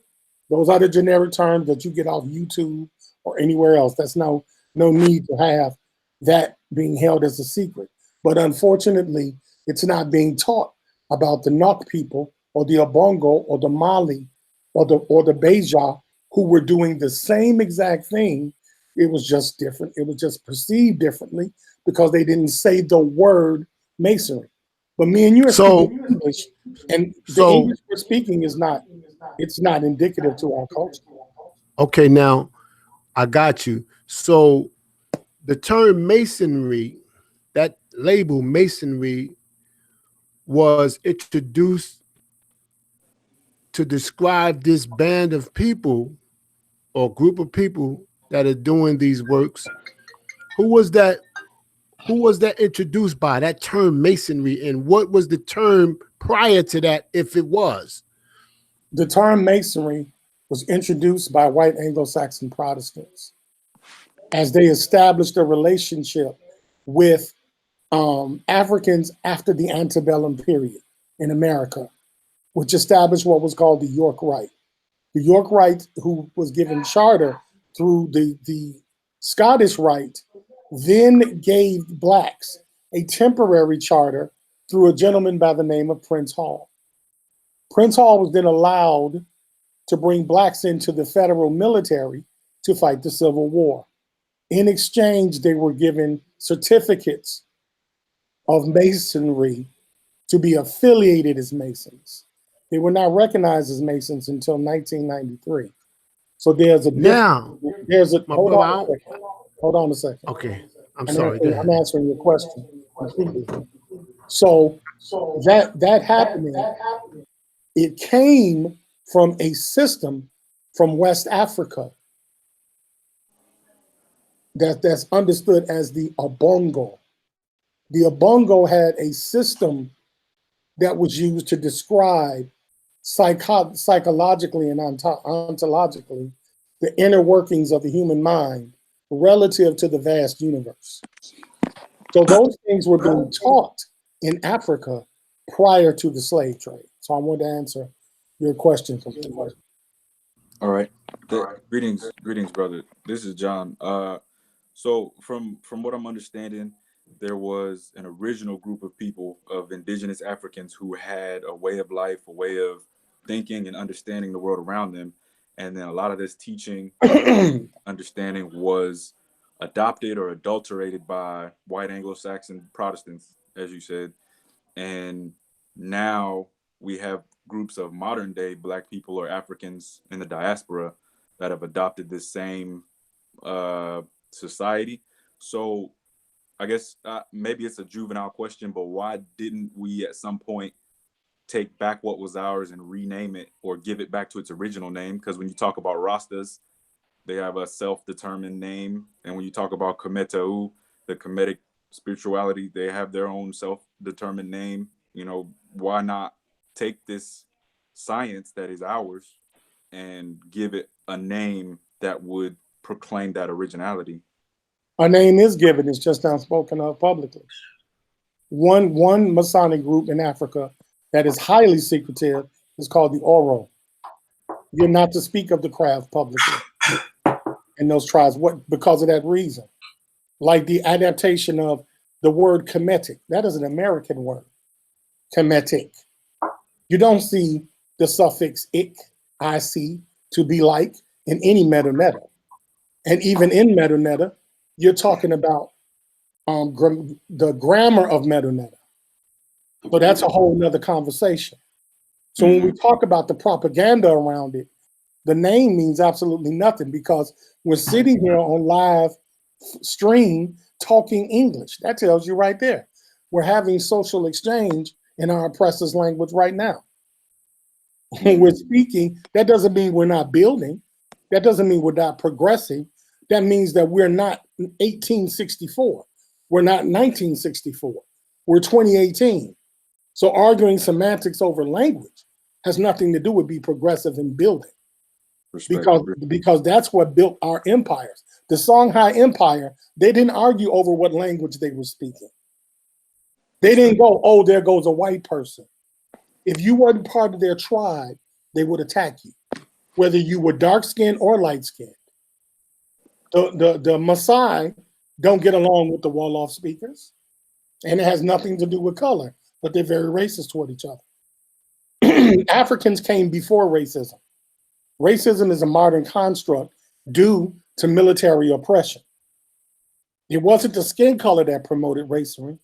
Those are the generic terms that you get off YouTube or anywhere else. That's no need to have that being held as a secret. But unfortunately, it's not being taught about the Nok people or the Obongo or the Mali or the Beja who were doing the same exact thing. It was just different. It was just perceived differently because they didn't say the word Masonry. But me and you are speaking English, and the English we're speaking is not indicative to our culture. Okay, now I got you. So the term Masonry, that label Masonry, was introduced to describe this band of people or group of people that are doing these works. Who was that introduced by, that term Masonry, and what was the term prior to that, if it was? The term Masonry was introduced by white Anglo-Saxon Protestants as they established a relationship with Africans after the antebellum period in America, which established what was called the York Rite. The York Rite, who was given charter through the Scottish Rite, then gave Blacks a temporary charter through a gentleman by the name of Prince Hall. Prince Hall was then allowed to bring Blacks into the federal military to fight the Civil War. In exchange, they were given certificates of Masonry to be affiliated as Masons. They were not recognized as Masons until 1993. So there's a hold on a second. Okay, I'm sorry. I'm answering your question completely. So that happening, it came from a system from West Africa that's understood as the Obongo. The Obongo had a system that was used to describe psychologically and ontologically the inner workings of the human mind relative to the vast universe. So those things were being taught in Africa prior to the slave trade. So I want to answer your question completely. All right. Greetings, brother. This is John. So from what I'm understanding, there was an original group of people, of indigenous Africans, who had a way of life, a way of thinking and understanding the world around them. And then a lot of this teaching, understanding was adopted or adulterated by white Anglo-Saxon Protestants, as you said. And now we have groups of modern day Black people or Africans in the diaspora that have adopted this same society. So I guess maybe it's a juvenile question, but why didn't we at some point take back what was ours and rename it or give it back to its original name? Because when you talk about Rastas, they have a self-determined name. And when you talk about Kemetau, the Kemetic spirituality, they have their own self-determined name. You know, why not take this science that is ours and give it a name that would proclaim that originality? Our name is given, it's just not spoken of publicly. One Masonic group in Africa that is highly secretive is called the Oro. You're not to speak of the craft publicly in those tribes. What? Because of that reason. Like the adaptation of the word Kemetic. That is an American word. Kemetic. You don't see the suffix ik, I-C, to be like in any meta-meta. And even in meta-meta, you're talking about the grammar of meta-meta. So that's a whole nother conversation. So when we talk about the propaganda around it, the name means absolutely nothing because we're sitting here on live stream talking English. That tells you right there. We're having social exchange in our oppressor's language right now. When we're speaking, that doesn't mean we're not building. That doesn't mean we're not progressing. That means that we're not 1864. We're not 1964. We're 2018. So arguing semantics over language has nothing to do with be progressive in building. Because that's what built our empires. The Songhai Empire, they didn't argue over what language they were speaking. They didn't go, oh, there goes a white person. If you weren't part of their tribe, they would attack you, whether you were dark-skinned or light-skinned. The Maasai don't get along with the Wolof speakers, and it has nothing to do with color, but they're very racist toward each other. Africans came before racism. Racism is a modern construct due to military oppression. It wasn't the skin color that promoted racism.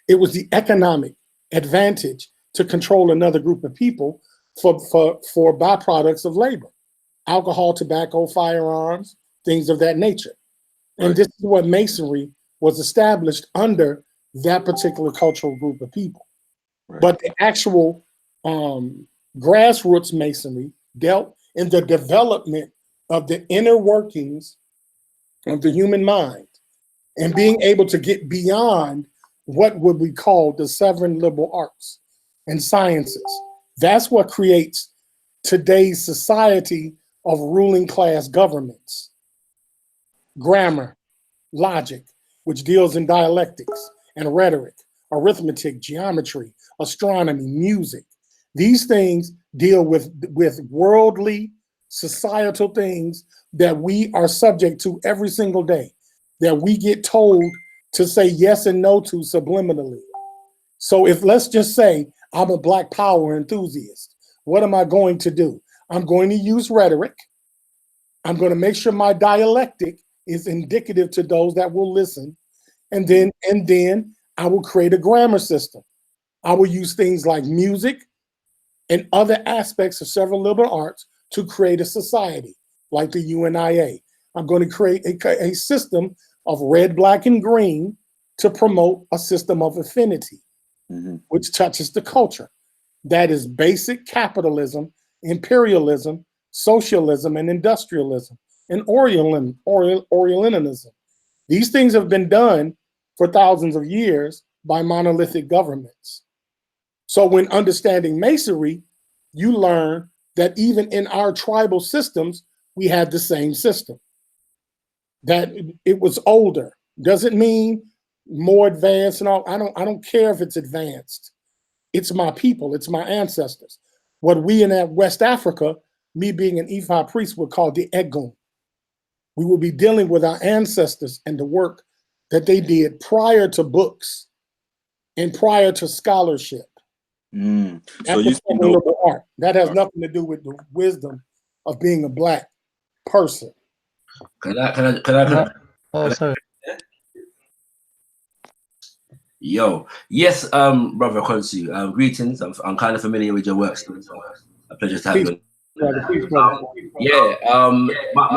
It was the economic advantage to control another group of people for byproducts of labor. Alcohol, tobacco, firearms, things of that nature. And this is what Masonry was established under that particular cultural group of people. But the actual grassroots Masonry dealt in the development of the inner workings of the human mind and being able to get beyond what would we call the 7 liberal arts and sciences. That's what creates today's society of ruling class governments. Grammar, logic, which deals in dialectics and rhetoric, arithmetic, geometry, astronomy, music. These things deal with worldly, societal things that we are subject to every single day, that we get told to say yes and no to subliminally. So if, let's just say, I'm a Black Power enthusiast, what am I going to do? I'm going to use rhetoric. I'm going to make sure my dialectic is indicative to those that will listen. And then I will create a grammar system. I will use things like music and other aspects of several liberal arts to create a society like the UNIA. I'm going to create a system of red, black, and green to promote a system of affinity, which touches the culture. That is basic capitalism, imperialism, socialism, and industrialism, and Orientalism. These things have been done for thousands of years by monolithic governments. So when understanding Masonry, you learn that even in our tribal systems, we had the same system. That it was older. Doesn't mean more advanced and all. I don't care if it's advanced. It's my people, it's my ancestors. What we in that West Africa, me being an Ifa priest, would call the Egun. We will be dealing with our ancestors and the work that they did prior to books and prior to scholarship. So That's you a liberal art. That has nothing to do with the wisdom of being a black person. Can I? Oh, sorry. Yo, yes, brother Konsu, greetings. I'm kind of familiar with your work, so a pleasure to have you. Yeah, my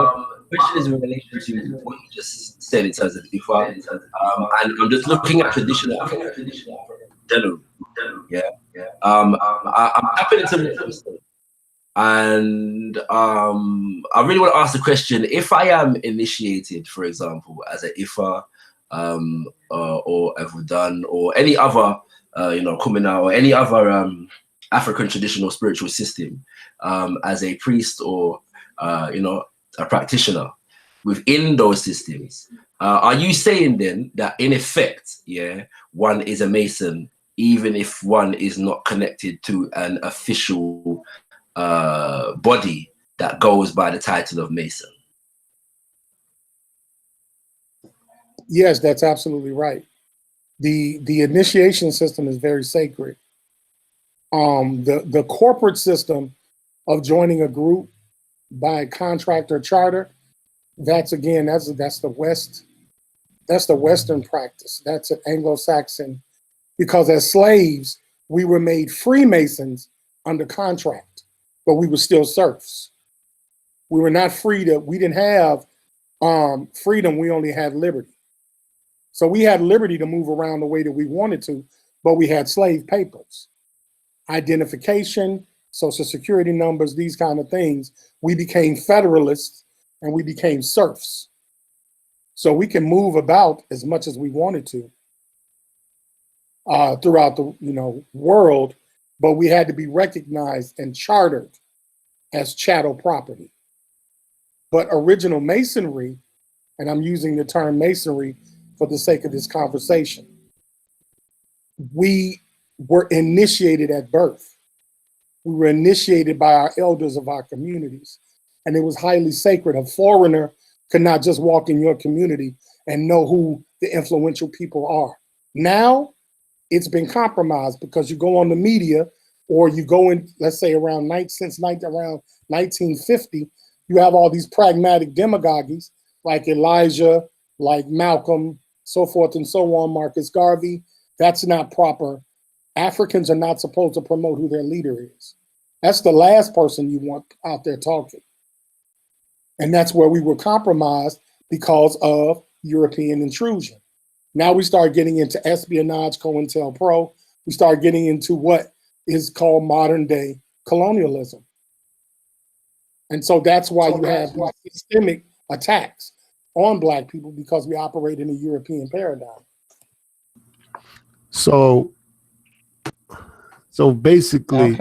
question is in relation to what you just said in terms of Ifa, and I'm just looking at traditional general. Yeah. I'm tapping into Muslim, and I really want to ask the question: if I am initiated, for example, as an Ifa, or Evudan, or any other, Kumina, or any other African traditional spiritual system, as a priest or a practitioner within those systems, are you saying then that in effect, one is a Mason even if one is not connected to an official body that goes by the title of Mason? Yes, that's absolutely right. The initiation system is very sacred. The corporate system of joining a group by contract or charter, that's the West, that's the Western practice. That's an Anglo-Saxon, because as slaves, we were made Freemasons under contract, but we were still serfs. We were not free we didn't have freedom, we only had liberty. So we had liberty to move around the way that we wanted to, but we had slave papers, identification, social security numbers, these kind of things. We became federalists and we became serfs. So we can move about as much as we wanted to throughout the world, but we had to be recognized and chartered as chattel property. But original Masonry, and I'm using the term Masonry for the sake of this conversation, we were initiated at birth. We were initiated by our elders of our communities, and it was highly sacred. A foreigner could not just walk in your community and know who the influential people are. Now, it's been compromised because you go on the media, or you go in, let's say around 1950, you have all these pragmatic demagogues like Elijah, like Malcolm, so forth and so on, Marcus Garvey. That's not proper. Africans are not supposed to promote who their leader is. That's the last person you want out there talking. And that's where we were compromised because of European intrusion. Now we start getting into espionage, COINTELPRO. We start getting into what is called modern day colonialism. And so that's why you have these systemic attacks on Black people, because we operate in a European paradigm. So basically,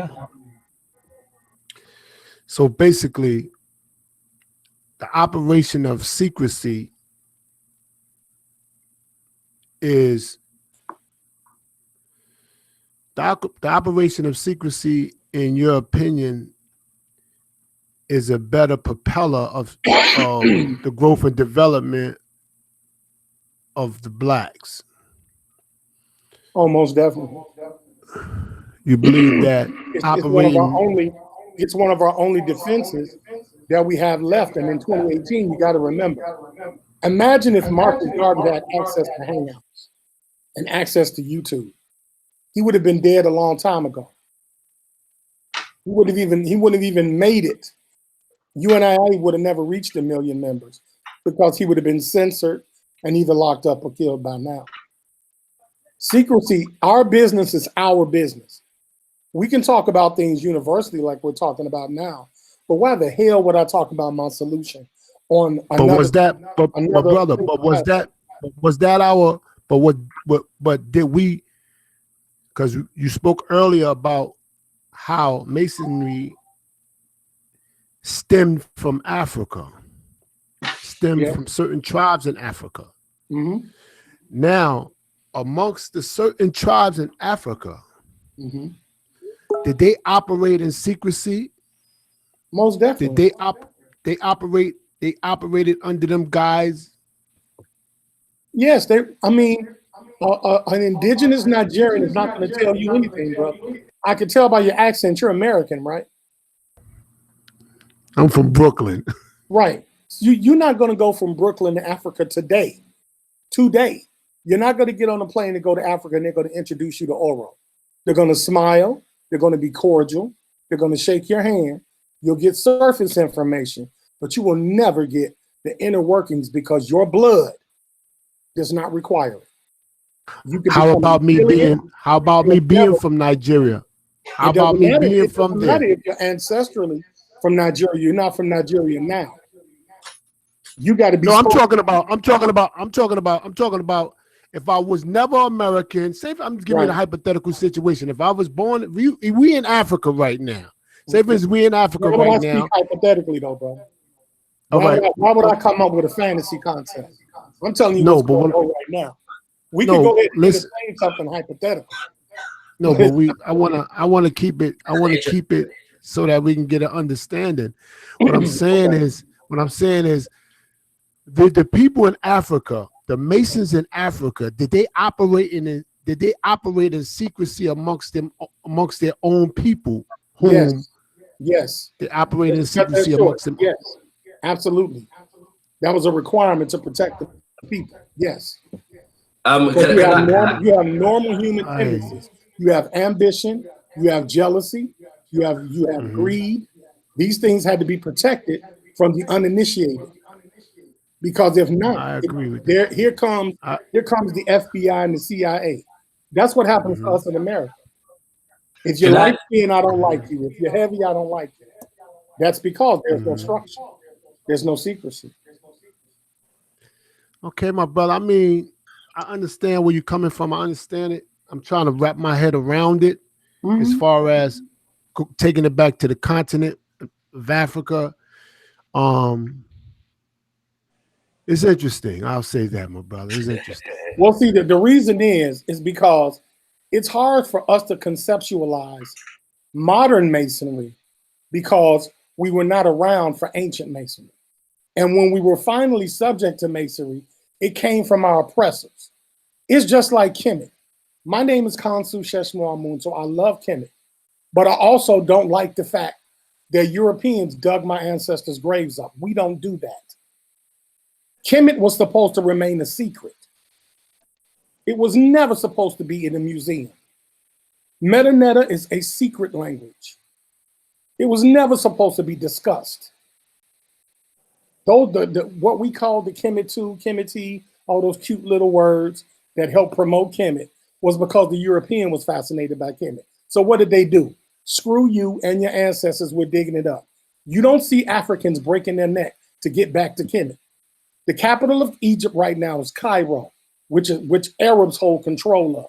the operation of secrecy is the operation of secrecy, in your opinion, is a better propeller of the growth and development of the Blacks. Oh, most definitely. You believe that it's one of our only defenses that we have left. And in 2018, you got to remember, imagine if Marcus Garvey had access to Hangouts and access to YouTube. He would have been dead a long time ago. He wouldn't have even made it. UNIA would have never reached 1 million members because he would have been censored and either locked up or killed by now. Secrecy, our business is our business. We can talk about things universally like we're talking about now, but why the hell would I talk about my solution on another? But was that, did we, because you spoke earlier about how Masonry stemmed from Africa, stemmed from certain tribes in Africa. Mm-hmm. Now, amongst the certain tribes in Africa, Mm-hmm. did they operate in secrecy? Most definitely. Did they operated under them guys? Yes, I mean, an indigenous Nigerian is not going to tell you anything, bro. I can tell by your accent you're American, right? I'm from Brooklyn. Right. You're not going to go from Brooklyn to Africa today. Today. You're not going to get on a plane to go to Africa and they're going to introduce you to Oro. They're going to smile. They're going to be cordial. They're going to shake your hand. You'll get surface information, but you will never get the inner workings because your blood does not require it. How about me being from Nigeria? How about me being from there? If you're ancestrally from Nigeria, you're not from Nigeria now. You got to be. No, I'm talking about if I was never American, say if I'm giving you a hypothetical situation. If I was born, we in Africa right now. Say if it's we in Africa right now. Hypothetically though, bro. Why would I come up with a fantasy concept? I'm telling you what's going on right now. We can go ahead and entertain something hypothetical. No, but I wanna keep it so that we can get an understanding. What I'm saying is the people in Africa, the Masons in Africa, did they operate in secrecy amongst their own people? Yes. They operate in secrecy amongst them. Yes, absolutely. That was a requirement to protect the people. Yes. You have normal human tendencies. You have ambition. You have jealousy. You have greed. These things had to be protected from the uninitiated. Because if not, I agree with you. here comes the FBI and the CIA. That's what happens to us in America. If you're light skinned, I don't like you. If you're heavy, I don't like you. That's because there's no structure. There's no secrecy. Okay, my brother. I mean, I understand where you're coming from. I understand it. I'm trying to wrap my head around it as far as taking it back to the continent of Africa. It's interesting. I'll say that, my brother. It's interesting. Well, see, the reason is because it's hard for us to conceptualize modern masonry because we were not around for ancient masonry. And when we were finally subject to masonry, it came from our oppressors. It's just like Kemet. My name is Kansu Sheshmo Amun, so I love Kemet. But I also don't like the fact that Europeans dug my ancestors' graves up. We don't do that. Kemet was supposed to remain a secret. It was never supposed to be in a museum. Metaneta is a secret language. It was never supposed to be discussed. What we call the Kemetu, Kemeti, all those cute little words that help promote Kemet was because the European was fascinated by Kemet. So what did they do? Screw you and your ancestors were digging it up. You don't see Africans breaking their neck to get back to Kemet. The capital of Egypt right now is Cairo, which Arabs hold control of.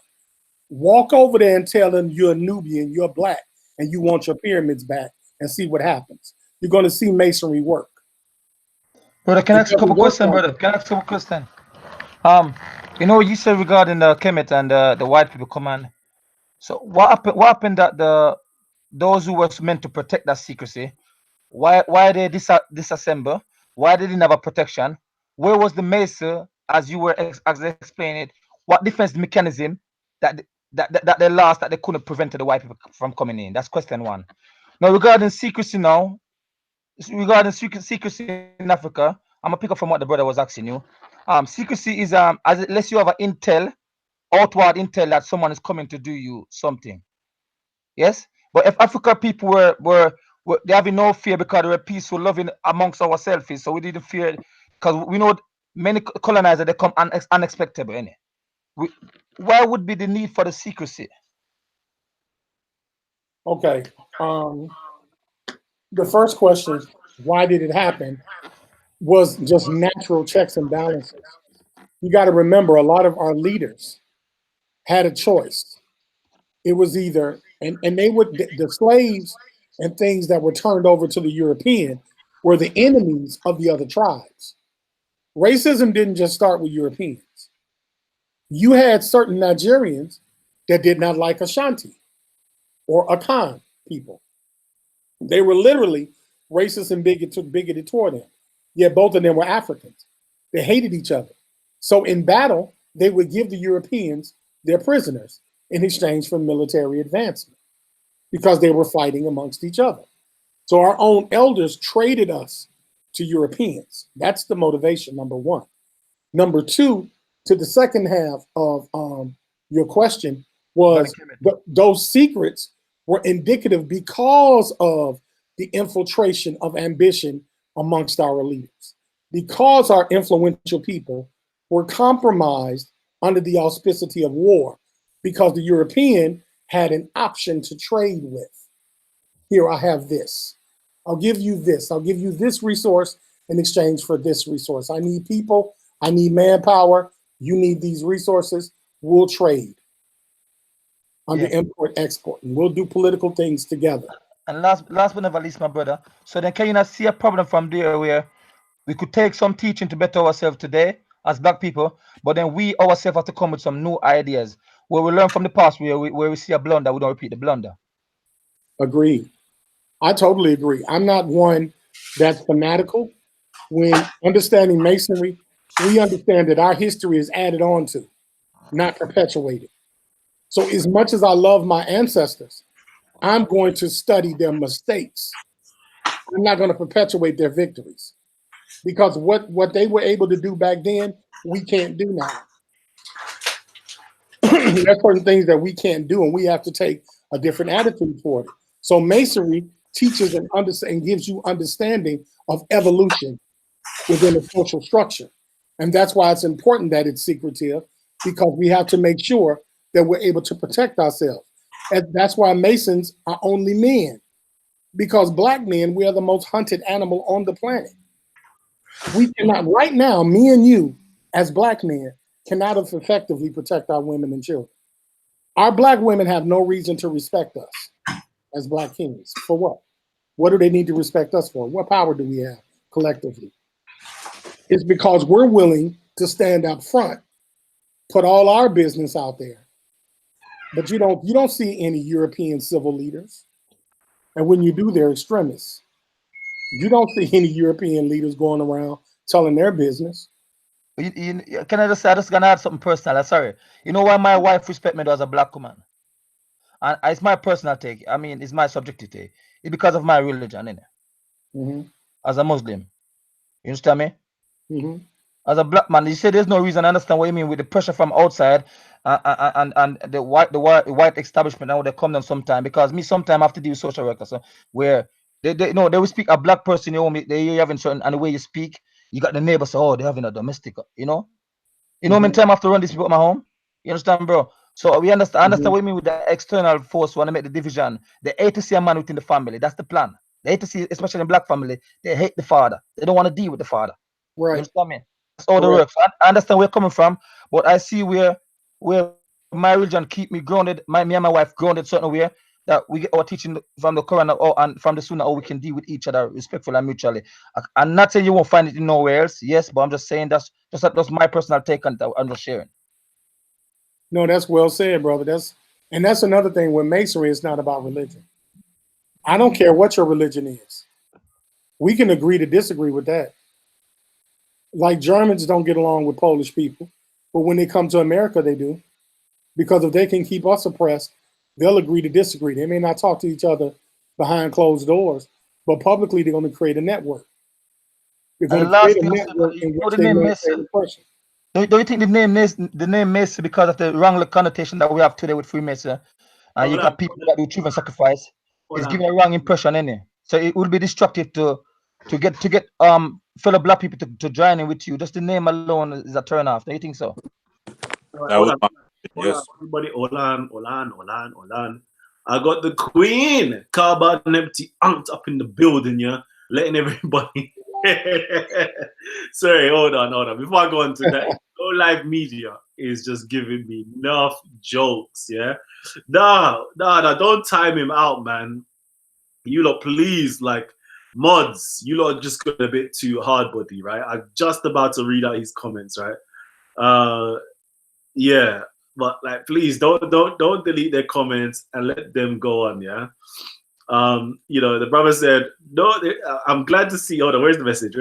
Walk over there and tell them you're a Nubian, you're black, and you want your pyramids back and see what happens. You're going to see masonry work. Brother, can I ask a couple questions, brother? Can I ask a couple questions? You know what you said regarding the Kemet and the white people command. So what happened that those who were meant to protect that secrecy, why they disassemble? Why they didn't have a protection? Where was the Mason, as you were explaining it? What defense mechanism that they lost that they couldn't prevent the white people from coming in? That's question one. Now regarding secrecy in Africa, I'm gonna pick up from what the brother was asking you. Secrecy is unless you have an outward intel that someone is coming to do you something. Yes, but if African people were they having no fear because they were peaceful, loving amongst ourselves, so we didn't fear because we know many colonizers they come unexpected. Why would be the need for the secrecy? Okay. The first question, why did it happen, was just natural checks and balances. You got to remember, a lot of our leaders had a choice. It was either And they would, the slaves and things that were turned over to the European were the enemies of the other tribes. Racism didn't just start with Europeans. You had certain Nigerians that did not like Ashanti or Akan people. They were literally racist and bigoted toward them. Yet both of them were Africans. They hated each other. So in battle, they would give the Europeans their prisoners in exchange for military advancement because they were fighting amongst each other. So our own elders traded us to Europeans. That's the motivation, number one. Number two, to the second half of your question was those secrets were indicative because of the infiltration of ambition amongst our leaders, because our influential people were compromised under the auspicity of war, because the European had an option to trade with. Here, I have this. I'll give you this. I'll give you this resource in exchange for this resource. I need people. I need manpower. You need these resources. We'll trade under import, export, and we'll do political things together. And last but not least, my brother. So then can you not see a problem from there where we could take some teaching to better ourselves today as Black people, but then we ourselves have to come with some new ideas where we learn from the past, where we see a blunder, we don't repeat the blunder. Agreed. I totally agree. I'm not one that's fanatical. When understanding Masonry, we understand that our history is added on to, not perpetuated. So as much as I love my ancestors, I'm going to study their mistakes. I'm not going to perpetuate their victories, because what they were able to do back then, we can't do now. There's certain things that we can't do, and we have to take a different attitude toward it. So Masonry teaches and gives you understanding of evolution within a social structure. And that's why it's important that it's secretive, because we have to make sure that we're able to protect ourselves. And that's why Masons are only men, because Black men, we are the most hunted animal on the planet. We cannot, right now, me and you, as Black men, cannot effectively protect our women and children. Our Black women have no reason to respect us as Black kings. For what? What do they need to respect us for? What power do we have collectively? It's because we're willing to stand up front, put all our business out there. But you don't see any European civil leaders. And when you do, they're extremists. You don't see any European leaders going around telling their business. Can I just say, I'm just gonna add something personal. Sorry. You know why my wife respect me as a Black woman? And it's my personal take. I mean, it's my subjective take. It's because of my religion, innit? Mm-hmm. As a Muslim. You understand me? Mm-hmm. As a Black man, you say there's no reason. I understand what you mean with the pressure from outside and the white establishment. Now they come down sometime, because me sometimes have to do social work, so where they will speak a Black person, they having certain, and the way you speak, you got the neighbors say, oh, they're having a domestic, you know how many time I have to run these people at my home. You understand, bro? So we understand. I understand what you mean with the external force when they make the division. They hate to see a man within the family. That's the plan. They hate to see, especially in Black family, they hate the father. They don't want to deal with the father. Right. You understand me? That's all the work. So I understand where you're coming from, but I see where my religion keep me grounded, me and my wife grounded certain way, that we get our teaching from the Quran and from the Sunni, how we can deal with each other respectfully and mutually. I'm not saying you won't find it in nowhere else, yes, but I'm just saying that's my personal take on that. I'm just sharing. No, that's well said, brother. That's another thing with Masonry. It's not about religion. I don't care what your religion is. We can agree to disagree with that. Like Germans don't get along with Polish people, but when they come to America, they do. Because if they can keep us oppressed, they'll agree to disagree. They may not talk to each other behind closed doors, but publicly they're going to create a network. They're going to create a network in which they maintain oppression. Don't you think the name Mason, because of the wrong connotation that we have today with Freemason, and you got people that do truth and sacrifice, it's giving a wrong impression, innit? So it would be destructive to get fellow Black people to join in with you. Just the name alone is a turn off. Do you think so? Yes. Everybody, hold on. I got the Queen, Carbon Empty Aunt up in the building, yeah, letting everybody. Sorry, hold on. Before I go on to that, Go Live Media is just giving me enough jokes, yeah? Nah, don't time him out, man. You lot, please, like, mods, you lot just got a bit too hard body, right? I'm just about to read out his comments, right? Yeah, but like, please don't delete their comments and let them go on, yeah? You know, the brother said, no, I'm glad to see, hold on, where's the message?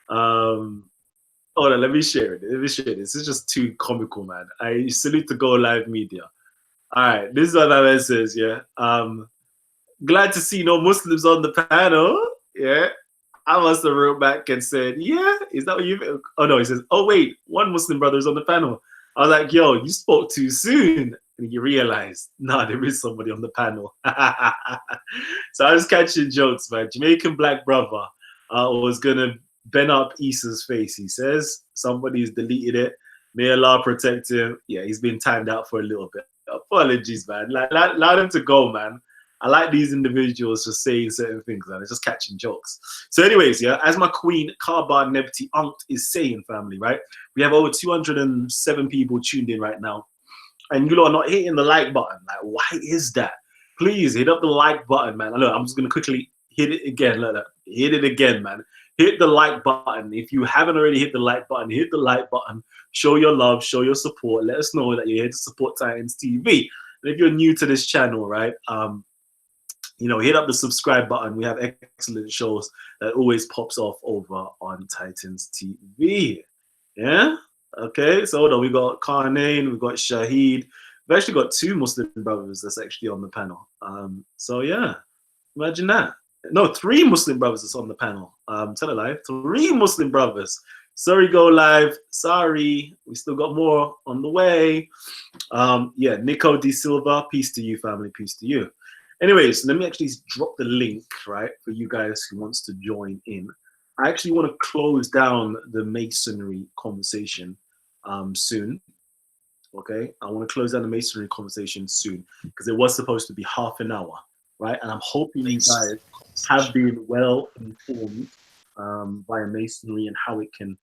Hold on, let me share it. This is just too comical, man. I salute the Go Live Media. All right, this is what that man says, yeah? Glad to see no Muslims on the panel, yeah? I must have wrote back and said, yeah, is that what you... Oh, no, he says, oh, wait, one Muslim brother is on the panel. I was like, yo, you spoke too soon. And you realize, nah, there is somebody on the panel. So I was catching jokes, man. Jamaican black brother was going to bend up Issa's face, he says. Somebody's deleted it. May Allah protect him. Yeah, he's been timed out for a little bit. Apologies, man. Allow him to go, man. I like these individuals just saying certain things, man. It's just catching jokes. So anyways, yeah, as my queen, Kaba Nebti Unct is saying, family, right? We have over 207 people tuned in right now. And you lot are not hitting the like button. Like, why is that? Please hit up the like button, man. Look, I'm just going to quickly hit it again. Look, hit it again, man. Hit the like button. If you haven't already hit the like button, hit the like button. Show your love, show your support. Let us know that you're here to support Titans TV. And if you're new to this channel, right, you know, hit up the subscribe button. We have excellent shows that always pops off over on Titans TV. Yeah? Okay, so hold on. We got Quarain, we got Shahid. We've actually got 2 Muslim brothers that's actually on the panel. So yeah, imagine that. No, 3 Muslim brothers that's on the panel. Tell a lie, 3 Muslim brothers. Sorry, Go Live. Sorry, we still got more on the way. Yeah, Nico D Silva. Peace to you, family. Peace to you. Anyways, let me actually drop the link, right, for you guys who wants to join in. I actually want to close down the masonry conversation soon. Okay, I want to close down the masonry conversation soon because it was supposed to be half an hour, right? And I'm hoping you guys have been well informed via masonry and how it can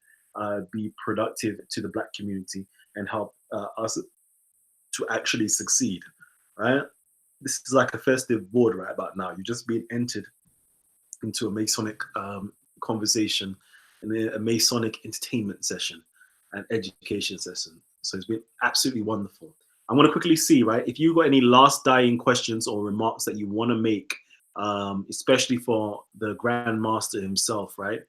be productive to the Black community and help us to actually succeed, right? This is like a festive board right about now. You're just being entered into a Masonic conversation and a Masonic entertainment session and education session. So it's been absolutely wonderful. I want to quickly see, right, if you've got any last dying questions or remarks that you want to make, especially for the Grand Master himself, right?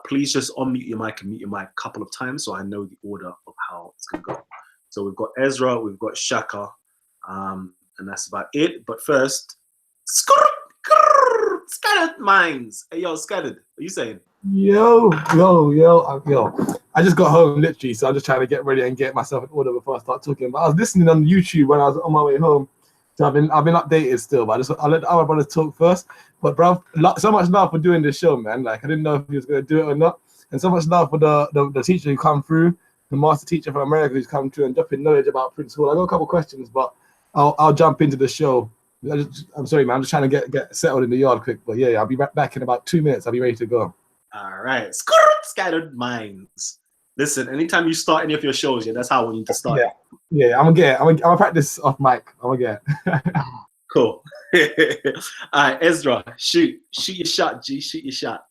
Please just unmute your mic and mute your mic a couple of times so I know the order of how it's going to go. So we've got Ezra, we've got Shaka, and that's about it. But first, scattered minds. Hey, yo, scattered. What are you saying? Yo. I just got home literally, so I'm just trying to get ready and get myself in order before I start talking. But I was listening on YouTube when I was on my way home, so I've been updated still. But I'll let the other brothers talk first. But bro, so much love for doing this show, man. Like I didn't know if he was gonna do it or not, and so much love for the teacher who come through, the master teacher from America who's come through and dropping knowledge about Prince Hall. I got a couple questions, but I'll jump into the show. I'm sorry, man. I'm just trying to get settled in the yard quick. But yeah, I'll be back in about 2 minutes. I'll be ready to go. All right. Scattered minds. Listen, anytime you start any of your shows, yeah, that's how we need to start. Yeah, I'm gonna practice off mic. I'm gonna get. Cool. All right, Ezra, shoot your shot, G. Shoot your shot.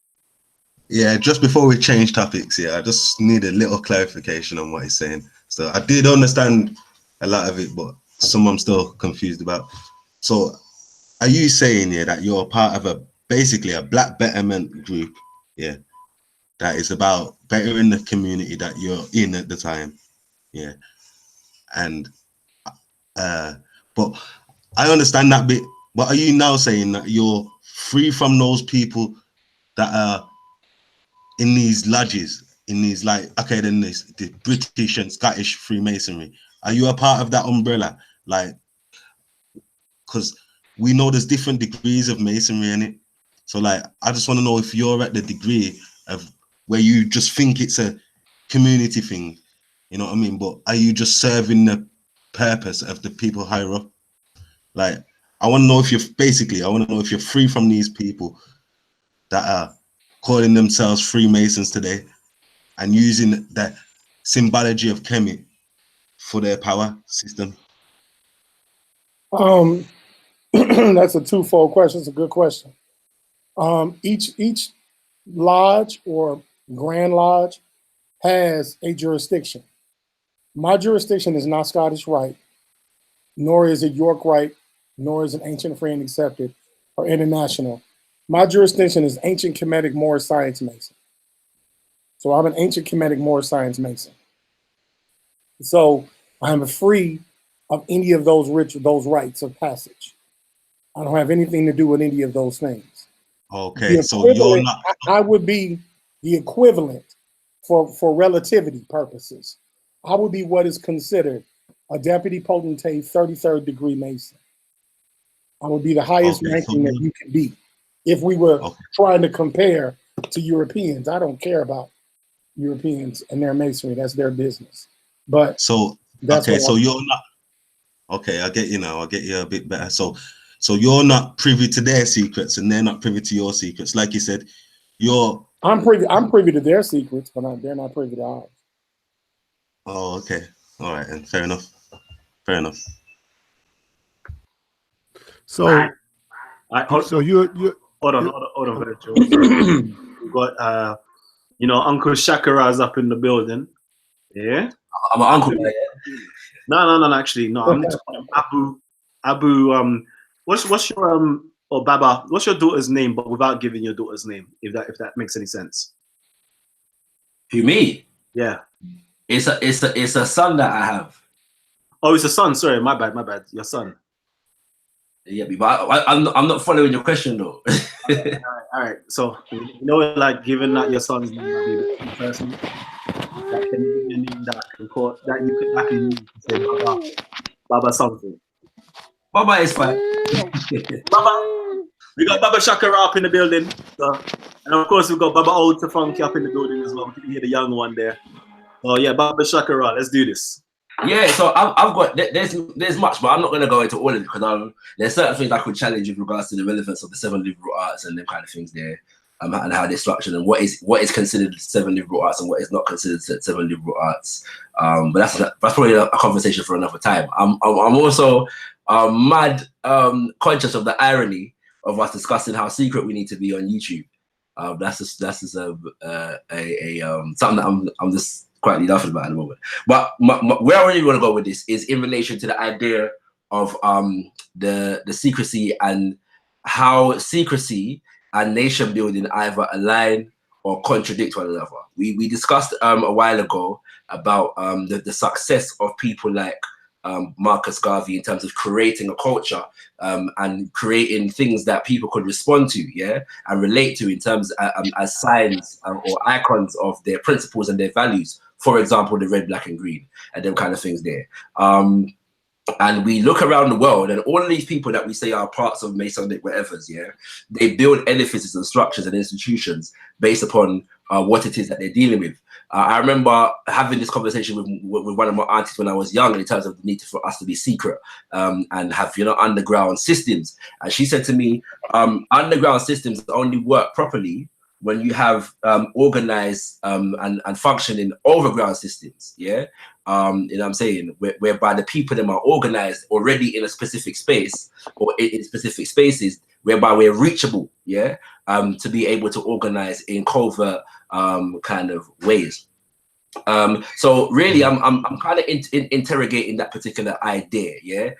Yeah, just before we change topics, yeah, I just need a little clarification on what he's saying. So I did understand a lot of it, but some I'm still confused about. So are you saying, yeah, that you're part of basically a Black Betterment group, yeah, that is about bettering the community that you're in at the time, yeah, and but I understand that bit, but are you now saying that you're free from those people that are in these lodges, in these, like, okay, then the British and Scottish Freemasonry, are you a part of that umbrella? Like, because we know there's different degrees of masonry in it. So like, I just want to know if you're at the degree of where you just think it's a community thing, you know what I mean? But are you just serving the purpose of the people higher up? Like, I want to know if you're free from these people that are calling themselves Freemasons today and using symbology of Kemet for their power system? That's a twofold question. It's a good question. Each lodge or Grand Lodge has a jurisdiction. My jurisdiction is not Scottish Rite, nor is it York Rite, nor is it Ancient Free and Accepted or International. My jurisdiction is Ancient Kemetic Moorish Science Mason. So I'm an Ancient Kemetic Moorish Science Mason. So I am free of any of those those rites of passage. I don't have anything to do with any of those things. Okay, so you're not. I would be the equivalent for relativity purposes. I would be what is considered a deputy potentate 33rd degree Mason. I would be the highest ranking that you could be. If we were trying to compare to Europeans, I don't care about Europeans and their masonry. That's their business. But so that's okay, so you're not. Okay, I get you now. I get you a bit better. So you're not privy to their secrets, and they're not privy to your secrets. Like you said, you're. I'm privy to their secrets, but they're not privy to ours. Oh, okay. All right, and fair enough. Fair enough. So, so you hold on, Virtual. We got Uncle Shakara's up in the building. Yeah, I'm an uncle. No, actually, no. I'm Abu. What's your or Baba? What's your daughter's name? But without giving your daughter's name, if that makes any sense. Who, me? Yeah. It's a son that I have. Oh, it's a son. Sorry, my bad. Your son. Yeah, but I'm not following your question though. All right. So like giving that your son's name might be the person that can give you a name that can call that you could actually use to say Baba something. Baba is fine. Baba. We got Baba Shakara up in the building. So, and of course we got Baba Old to Funky up in the building as well. We can hear the young one there. Oh yeah, Baba Shakara, let's do this. Yeah, so I've got there's much, but I'm not going to go into all of it because there's certain things I could challenge with regards to the relevance of the 7 liberal arts and them kind of things there, and how they're structured and what is considered 7 liberal arts and what is not considered 7 liberal arts. But that's probably a conversation for another time. I'm also mad conscious of the irony of us discussing how secret we need to be on YouTube. That's just something that I'm just quietly laughing about at the moment. But where I really want to go with this is in relation to the idea of the secrecy and how secrecy and nation building either align or contradict one another. We discussed a while ago about the success of people like Marcus Garvey in terms of creating a culture and creating things that people could respond to, and relate to in terms as signs or icons of their principles and their values. For example, the red, black, and green, and them kind of things there. And we look around the world, and all of these people that we say are parts of Masonic whatevers, they build edifices and structures and institutions based upon what it is that they're dealing with. I remember having this conversation with one of my aunties when I was young in terms of the need for us to be secret and have underground systems. And she said to me, underground systems only work properly when you have organized and functioning overground systems, you know what I'm saying, whereby the people them are organized already in a specific space or in specific spaces whereby we're reachable, to be able to organize in covert kind of ways. So really, I'm kind of interrogating that particular idea,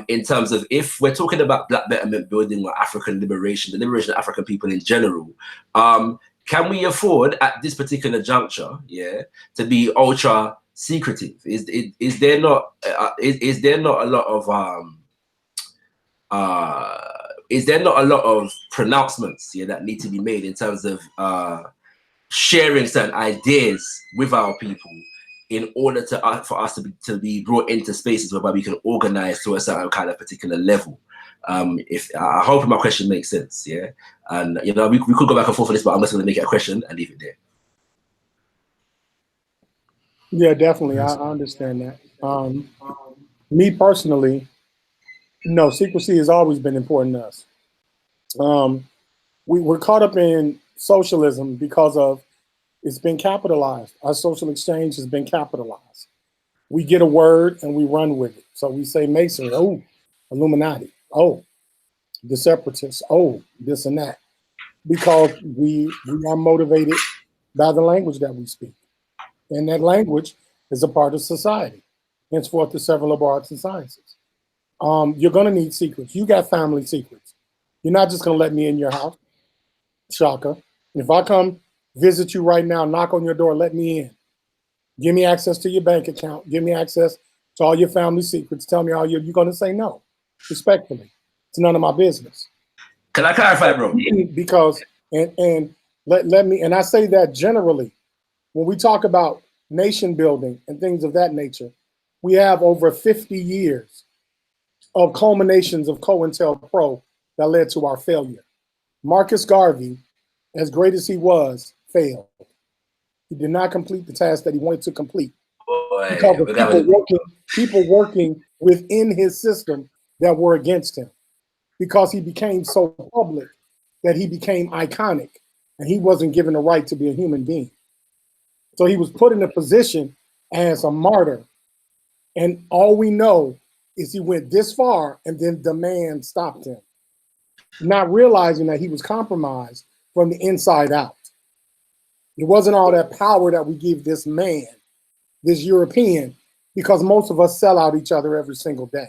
in terms of if we're talking about Black Betterment building or African liberation, the liberation of African people in general, can we afford at this particular juncture, to be ultra secretive? Is there not a lot of pronouncements that need to be made in terms of sharing certain ideas with our people in order for us to be brought into spaces whereby we can organize to a certain kind of particular level? If I hope my question makes sense, and we could go back and forth on this, but I'm just going to make it a question and leave it there. Yeah, definitely. I understand that. Me personally, no, secrecy has always been important to us. We're caught up in socialism because of It's been capitalized. Our social exchange has been capitalized. We get a word and we run with it. So we say Masonry, oh, Illuminati, oh, the separatists, oh, this and that. Because we are motivated by the language that we speak. And that language is a part of society. Henceforth, the several liberal arts and sciences. You're going to need secrets. You got family secrets. You're not just going to let me in your house. Shocker. If I come visit you right now, knock on your door, let me in. Give me access to your bank account. Give me access to all your family secrets. Tell me all you're going to say no, respectfully. It's none of my business. Can I clarify, bro? Because, and let me, and I say that generally, when we talk about nation building and things of that nature, we have over 50 years of culminations of COINTELPRO that led to our failure. Marcus Garvey, as great as he was, failed. He did not complete the task that he wanted to complete. Boy, Because of people working within his system that were against him. Because he became so public that he became iconic and he wasn't given the right to be a human being. So he was put in a position as a martyr. And all we know is he went this far and then the man stopped him, not realizing that he was compromised from the inside out. It wasn't all that power that we give this man, this European, because most of us sell out each other every single day.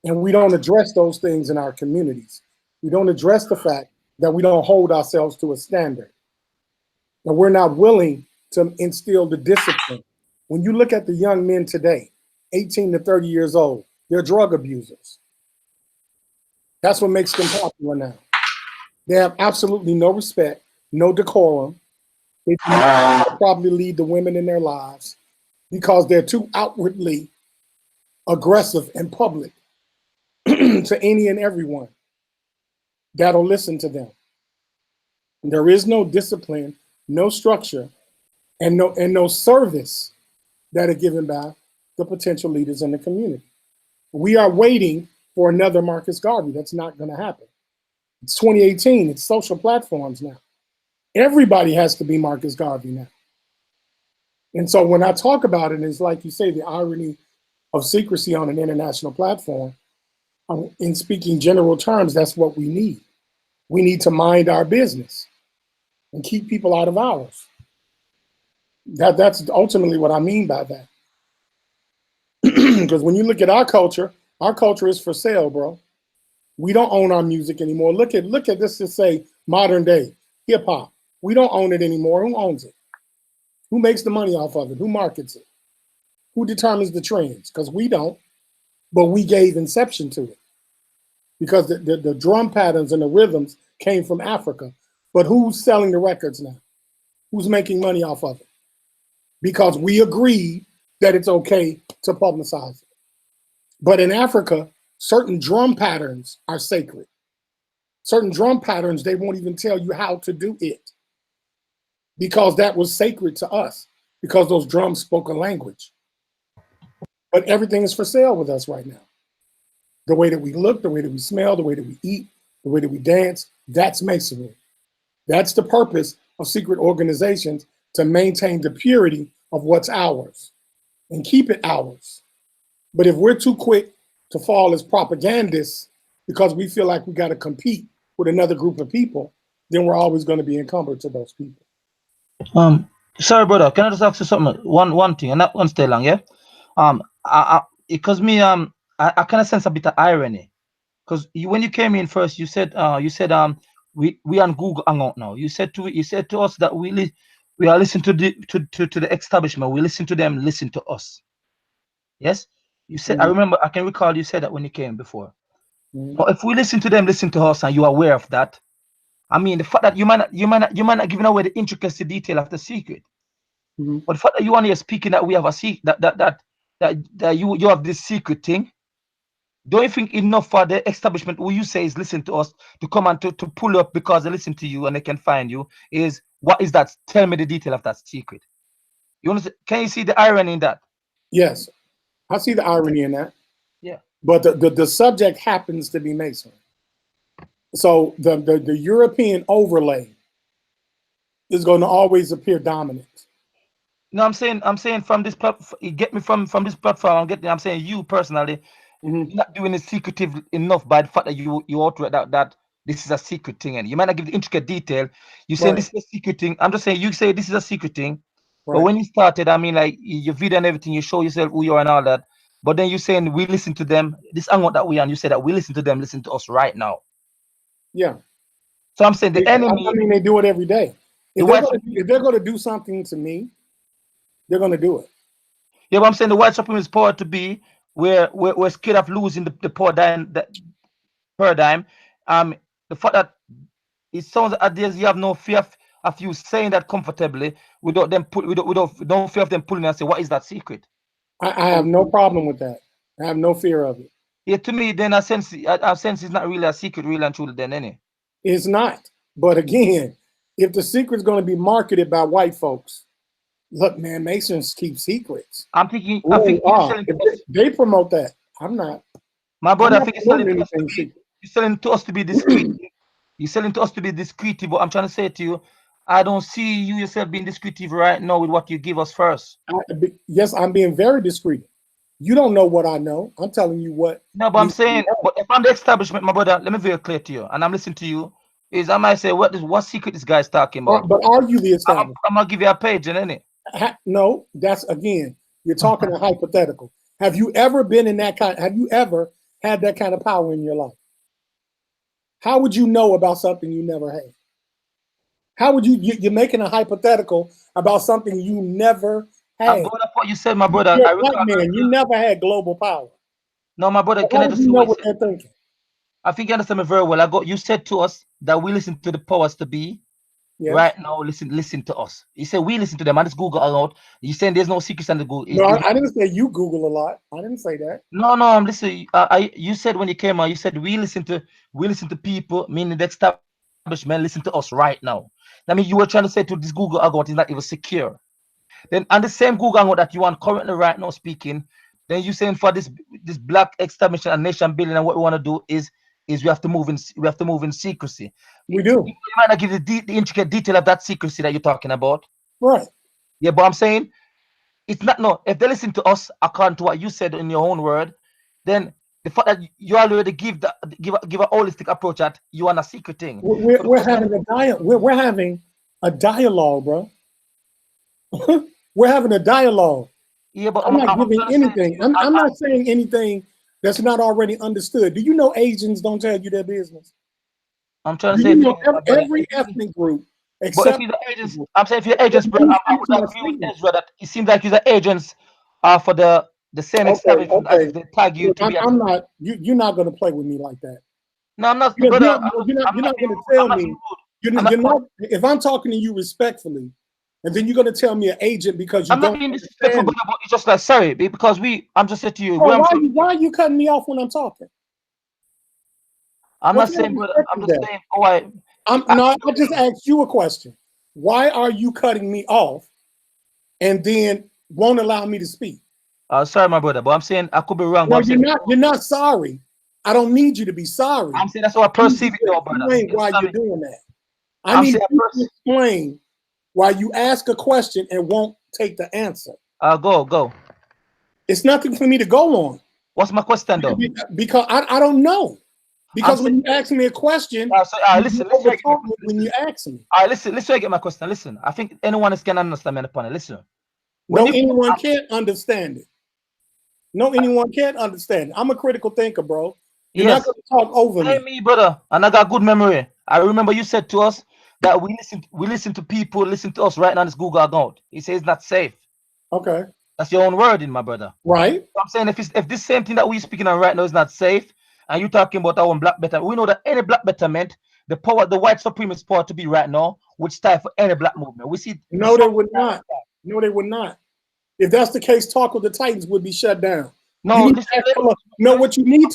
And we don't address those things in our communities. We don't address the fact that we don't hold ourselves to a standard. And we're not willing to instill the discipline. When you look at the young men today, 18 to 30 years old, they're drug abusers. That's what makes them popular now. They have absolutely no respect, no decorum. They do not probably lead the women in their lives because they're too outwardly aggressive and public to any and everyone that'll listen to them. There is no discipline, no structure, and no service that are given by the potential leaders in the community. We are waiting for another Marcus Garvey. That's not going to happen. It's 2018. It's social platforms now. Everybody has to be Marcus Garvey now. And so when I talk about it, it's like you say, the irony of secrecy on an international platform. In speaking general terms, that's what we need. We need to mind our business and keep people out of ours. That's ultimately what I mean by that. Because when you look at our culture is for sale, bro. We don't own our music anymore. Look at this to say modern day hip hop. We don't own it anymore. Who owns it? Who makes the money off of it? Who markets it? Who determines the trends? Because we don't, but we gave inception to it. Because the drum patterns and the rhythms came from Africa. But who's selling the records now? Who's making money off of it? Because we agreed that it's okay to publicize it. But in Africa, certain drum patterns are sacred. Certain drum patterns, they won't even tell you how to do it. Because that was sacred to us. Because those drums spoke a language. But everything is for sale with us right now. The way that we look, the way that we smell, the way that we eat, the way that we dance, that's masonry. That's the purpose of secret organizations, to maintain the purity of what's ours and keep it ours. But if we're too quick to fall as propagandists because we feel like we got to compete with another group of people, then we're always going to be encumbered to those people. Sorry, brother, can I just ask you something? One thing, and that one stay long, yeah? Because I kind of sense a bit of irony, because when you came in first, you said we on Google Hangout now. You said to us that we are listening to the establishment. We listen to them, listen to us. Yes, you said. I can recall you said that when you came before. But if we listen to them, listen to us, and you are aware of that, I mean, the fact that you might not giving away the intricacy detail of the secret, but the fact that you are here speaking that we have a secret, that you have this secret thing. Don't you think enough for the establishment who you say is listen to us to come and to pull up because they listen to you and they can find you? Is what is that? Tell me the detail of that secret. You understand? Can you see the irony in that? Yes, I see the irony in that. Yeah. But the subject happens to be Masonry. So the European overlay is going to always appear dominant. No, I'm saying from this platform, you get me from this platform. I'm saying you personally, you're not doing it secretive enough by the fact that you outright that this is a secret thing, and you might not give the intricate detail. You saying this is a secret thing. I'm just saying you say this is a secret thing, but when you started, I mean, like your video and everything, you show yourself who you are and all that. But then you saying we listen to them. This hangout that we on, you say that we listen to them, listen to us right now. Yeah. So I'm saying the enemy. I mean, they do it every day. If they're going to do something to me, they're going to do it. Yeah, but I'm saying the white supremacist power to be we're scared of losing the paradigm. The fact that it sounds as you have no fear of you saying that comfortably without them without no fear of them pulling and say, what is that secret? I have no problem with that. I have no fear of it. Yeah, to me, then I sense it's not really a secret, really and truly, then, any. It's not. But again, if the secret's going to be marketed by white folks, look, man, Masons keep secrets. I'm thinking they promote that. I'm not. My brother, I think you're selling to us to be discreet. You're selling to us to be discreet, but I'm trying to say to you, I don't see you yourself being discreet right now with what you give us first. Yes, I'm being very discreet. You don't know what I know. I'm telling you what. No, but I'm saying, but if I'm the establishment, my brother, let me be very clear to you, and I'm listening to you, is I might say, what secret this guy's talking about? But are you the establishment? I'm going to give you a page, innit? No, that's, again, you're talking a hypothetical. Have you ever been in that kind? Have you ever had that kind of power in your life? How would you know about something you never had? How would you're making a hypothetical about something you never had? I'm going off what you said, my brother. You're a white man. You never had global power. No, my brother, How do you know what they're thinking? I think you understand me very well. You said to us that we listen to the powers to be. Yes. Right now, listen to us. You said we listen to them. I just Google a lot. You saying there's no secrets on the Google. No, I didn't say you Google a lot. I didn't say that. No, I'm listening. You said when you came out, you said we listen to people, meaning the establishment listen to us right now. I mean, you were trying to say to this Google account is not even secure. Then on the same Google account that you are currently right now speaking, then you saying for this black establishment and nation building, and what we want to do is we have to move in secrecy. We do. You might not give the intricate detail of that secrecy that you're talking about. Right. Yeah, but I'm saying it's not, no, if they listen to us according to what you said in your own word, then the fact that you already give a holistic approach that you want a secret thing. We're having a dialogue. We're having a dialogue, bro. We're having a dialogue. Yeah, but I'm not giving anything. I'm not saying anything that's not already understood. Do you know Asians don't tell you their business? I'm trying to say, you know, every ethnic group. Except but if you're the agents, I'm saying if you're agents, bro, I would agree with Ezra that it seems like you're the agents for the same establishment as they tag you to be. I'm not. You're not going to play with me like that. No, I'm not. You're not going to tell me. You're not. If I'm talking to you respectfully, and then you're going to tell me an agent because you I'm not being disrespectful, but it's just like sorry because I'm just saying to you. Why are you cutting me off when I'm talking? I'm not saying, but I'm just saying. Oh, I just asked you a question. Why are you cutting me off, and then won't allow me to speak? Sorry, my brother, but I'm saying I could be wrong. No, you're not sorry. I don't need you to be sorry. I'm saying that's what I perceive it, though, brother. Explain why you're doing that. I need you to explain why you ask a question and won't take the answer. Go. It's nothing for me to go on. What's my question, though? Because I don't know. Because when you ask me a question, listen when you ask me. All right, listen, I get my question. Listen, I think anyone can understand me upon it. Listen. No, anyone can't understand it. No, anyone can't understand it. I'm a critical thinker, bro. You're not going to talk over me. Me, brother, and I got good memory. I remember you said to us that we listen to people, listen to us right now on this Google account. He says it's not safe. Okay. That's your own wording, my brother. Right. So I'm saying if this same thing that we're speaking on right now is not safe, and you're talking about our own black betterment, we know that any black betterment, the white supremacist power to be right now would stifle any black movement. We see. No, they would not. No, they would not. If that's the case, Talk with the Titans would be shut down. No, what you need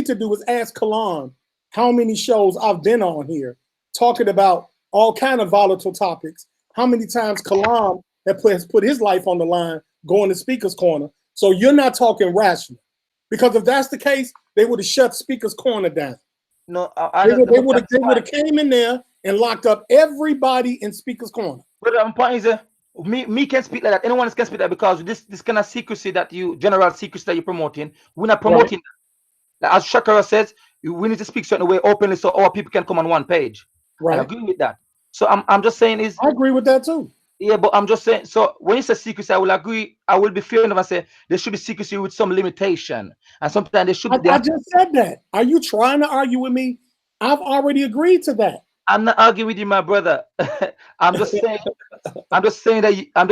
to do is ask Kalam how many shows I've been on here talking about all kind of volatile topics. How many times Kalam has put his life on the line going to Speaker's Corner. So you're not talking rational. Because if that's the case, they would have shut Speaker's Corner down. No, they would have came in there and locked up everybody in Speaker's Corner. But the point is, me can speak like that. Anyone can speak like that because this kind of secrecy that general secrecy that you're promoting, we're not promoting that. Like, as Shakara says, we need to speak certain way openly so our people can come on one page. Right. I agree with that. So I'm just saying is I agree with that too. Yeah, but I'm just saying. So when you say secrecy, I will agree. I will be fair enough and say there should be secrecy with some limitation, and sometimes there should. I just said that. Are you trying to argue with me? I've already agreed to that. I'm not arguing with you, my brother. I'm just saying. I'm just saying that. I'm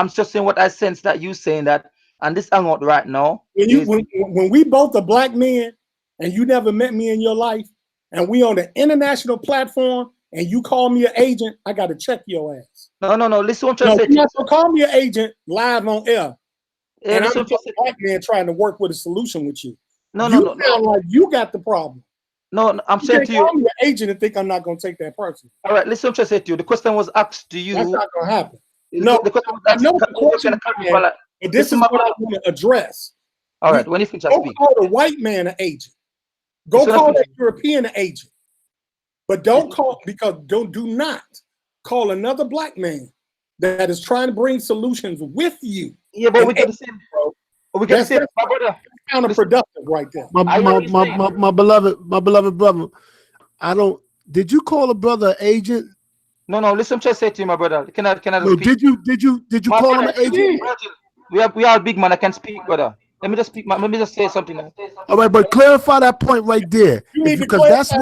just saying what I sense that you saying that, and this hangout right now. When we both are black men, and you never met me in your life, and we on the international platform, and you call me an agent, I got to check your ass. No. Listen, what I'm trying to say. You're not gonna call me an agent live on air. Yeah, and I'm listen, just a black man trying to work with a solution with you. No. Sound like you got the problem. No, I'm saying to you. Call me an agent and think I'm not going to take that person. All right, listen, what I'm trying to say to you. The question was asked to you. That's not going to happen. No, the question was I asked, know the question, but this is what I want to address. All right, when you finish, go call the white man an agent. Go call that European an agent. But don't call, because do not call another black man that is trying to bring solutions with you. Yeah, but we get the same, bro. We get the same, my brother. Counterproductive right there. My beloved brother. Did you call a brother agent? No. Listen, I'm trying to say to you, my brother. Can I no, speak? Did you call him an agent? We are big man. I can speak, brother. Let me just say something. All right, but clarify that point right there, because that's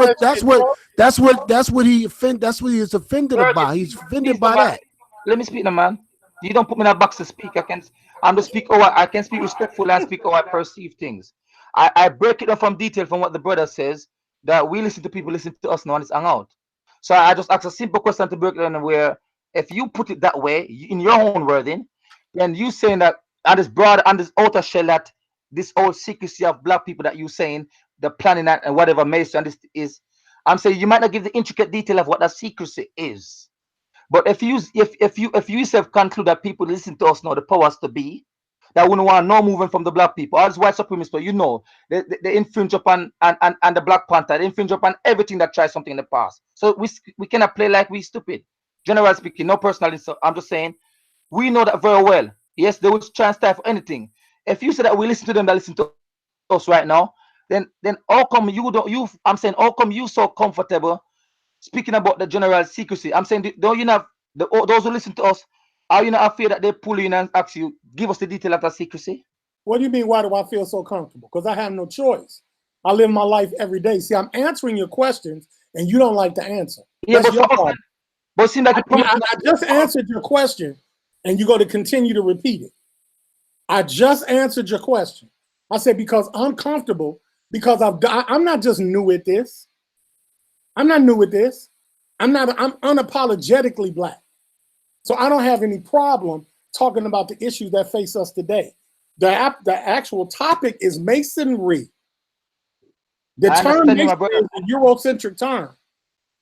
what he is offended about. He's offended by that. Let me speak, now, man. You don't put me in a box to speak. I can speak respectfully and speak how I perceive things. I break it down from detail from what the brother says, that we listen to people listen to us now and it's hang out. So I just ask a simple question to break it down, where if you put it that way in your own wording, then you saying that and this broad and this outer shell, that this old secrecy of black people that you saying the planning and whatever Mason this is, I'm saying you might not give the intricate detail of what that secrecy is. But if you yourself conclude that people listen to us now, the powers to be, that wouldn't want no movement from the black people, all these white supremacists, you know, they infringe upon and the Black Panther, they infringe upon everything that tries something in the past. So we cannot play like we stupid. Generally speaking, no personally. So I'm just saying, we know that very well. Yes, there was chance time for anything. If you say that we listen to them that listen to us right now, then how come I'm saying how come you so comfortable speaking about the general secrecy? I'm saying, don't you have those who listen to us, are you not afraid that they pull you in and ask you, give us the detail of that secrecy? What do you mean, why do I feel so comfortable? Because I have no choice. I live my life every day. See, I'm answering your questions and you don't like to answer. Yeah, but it seems like I just answered your question and you're going to continue to repeat it. I just answered your question. I said, because I'm comfortable, because I'm not just new at this. I'm not new at this. I'm unapologetically black. So I don't have any problem talking about the issues that face us today. The actual topic is masonry. The term masonry is a Eurocentric term.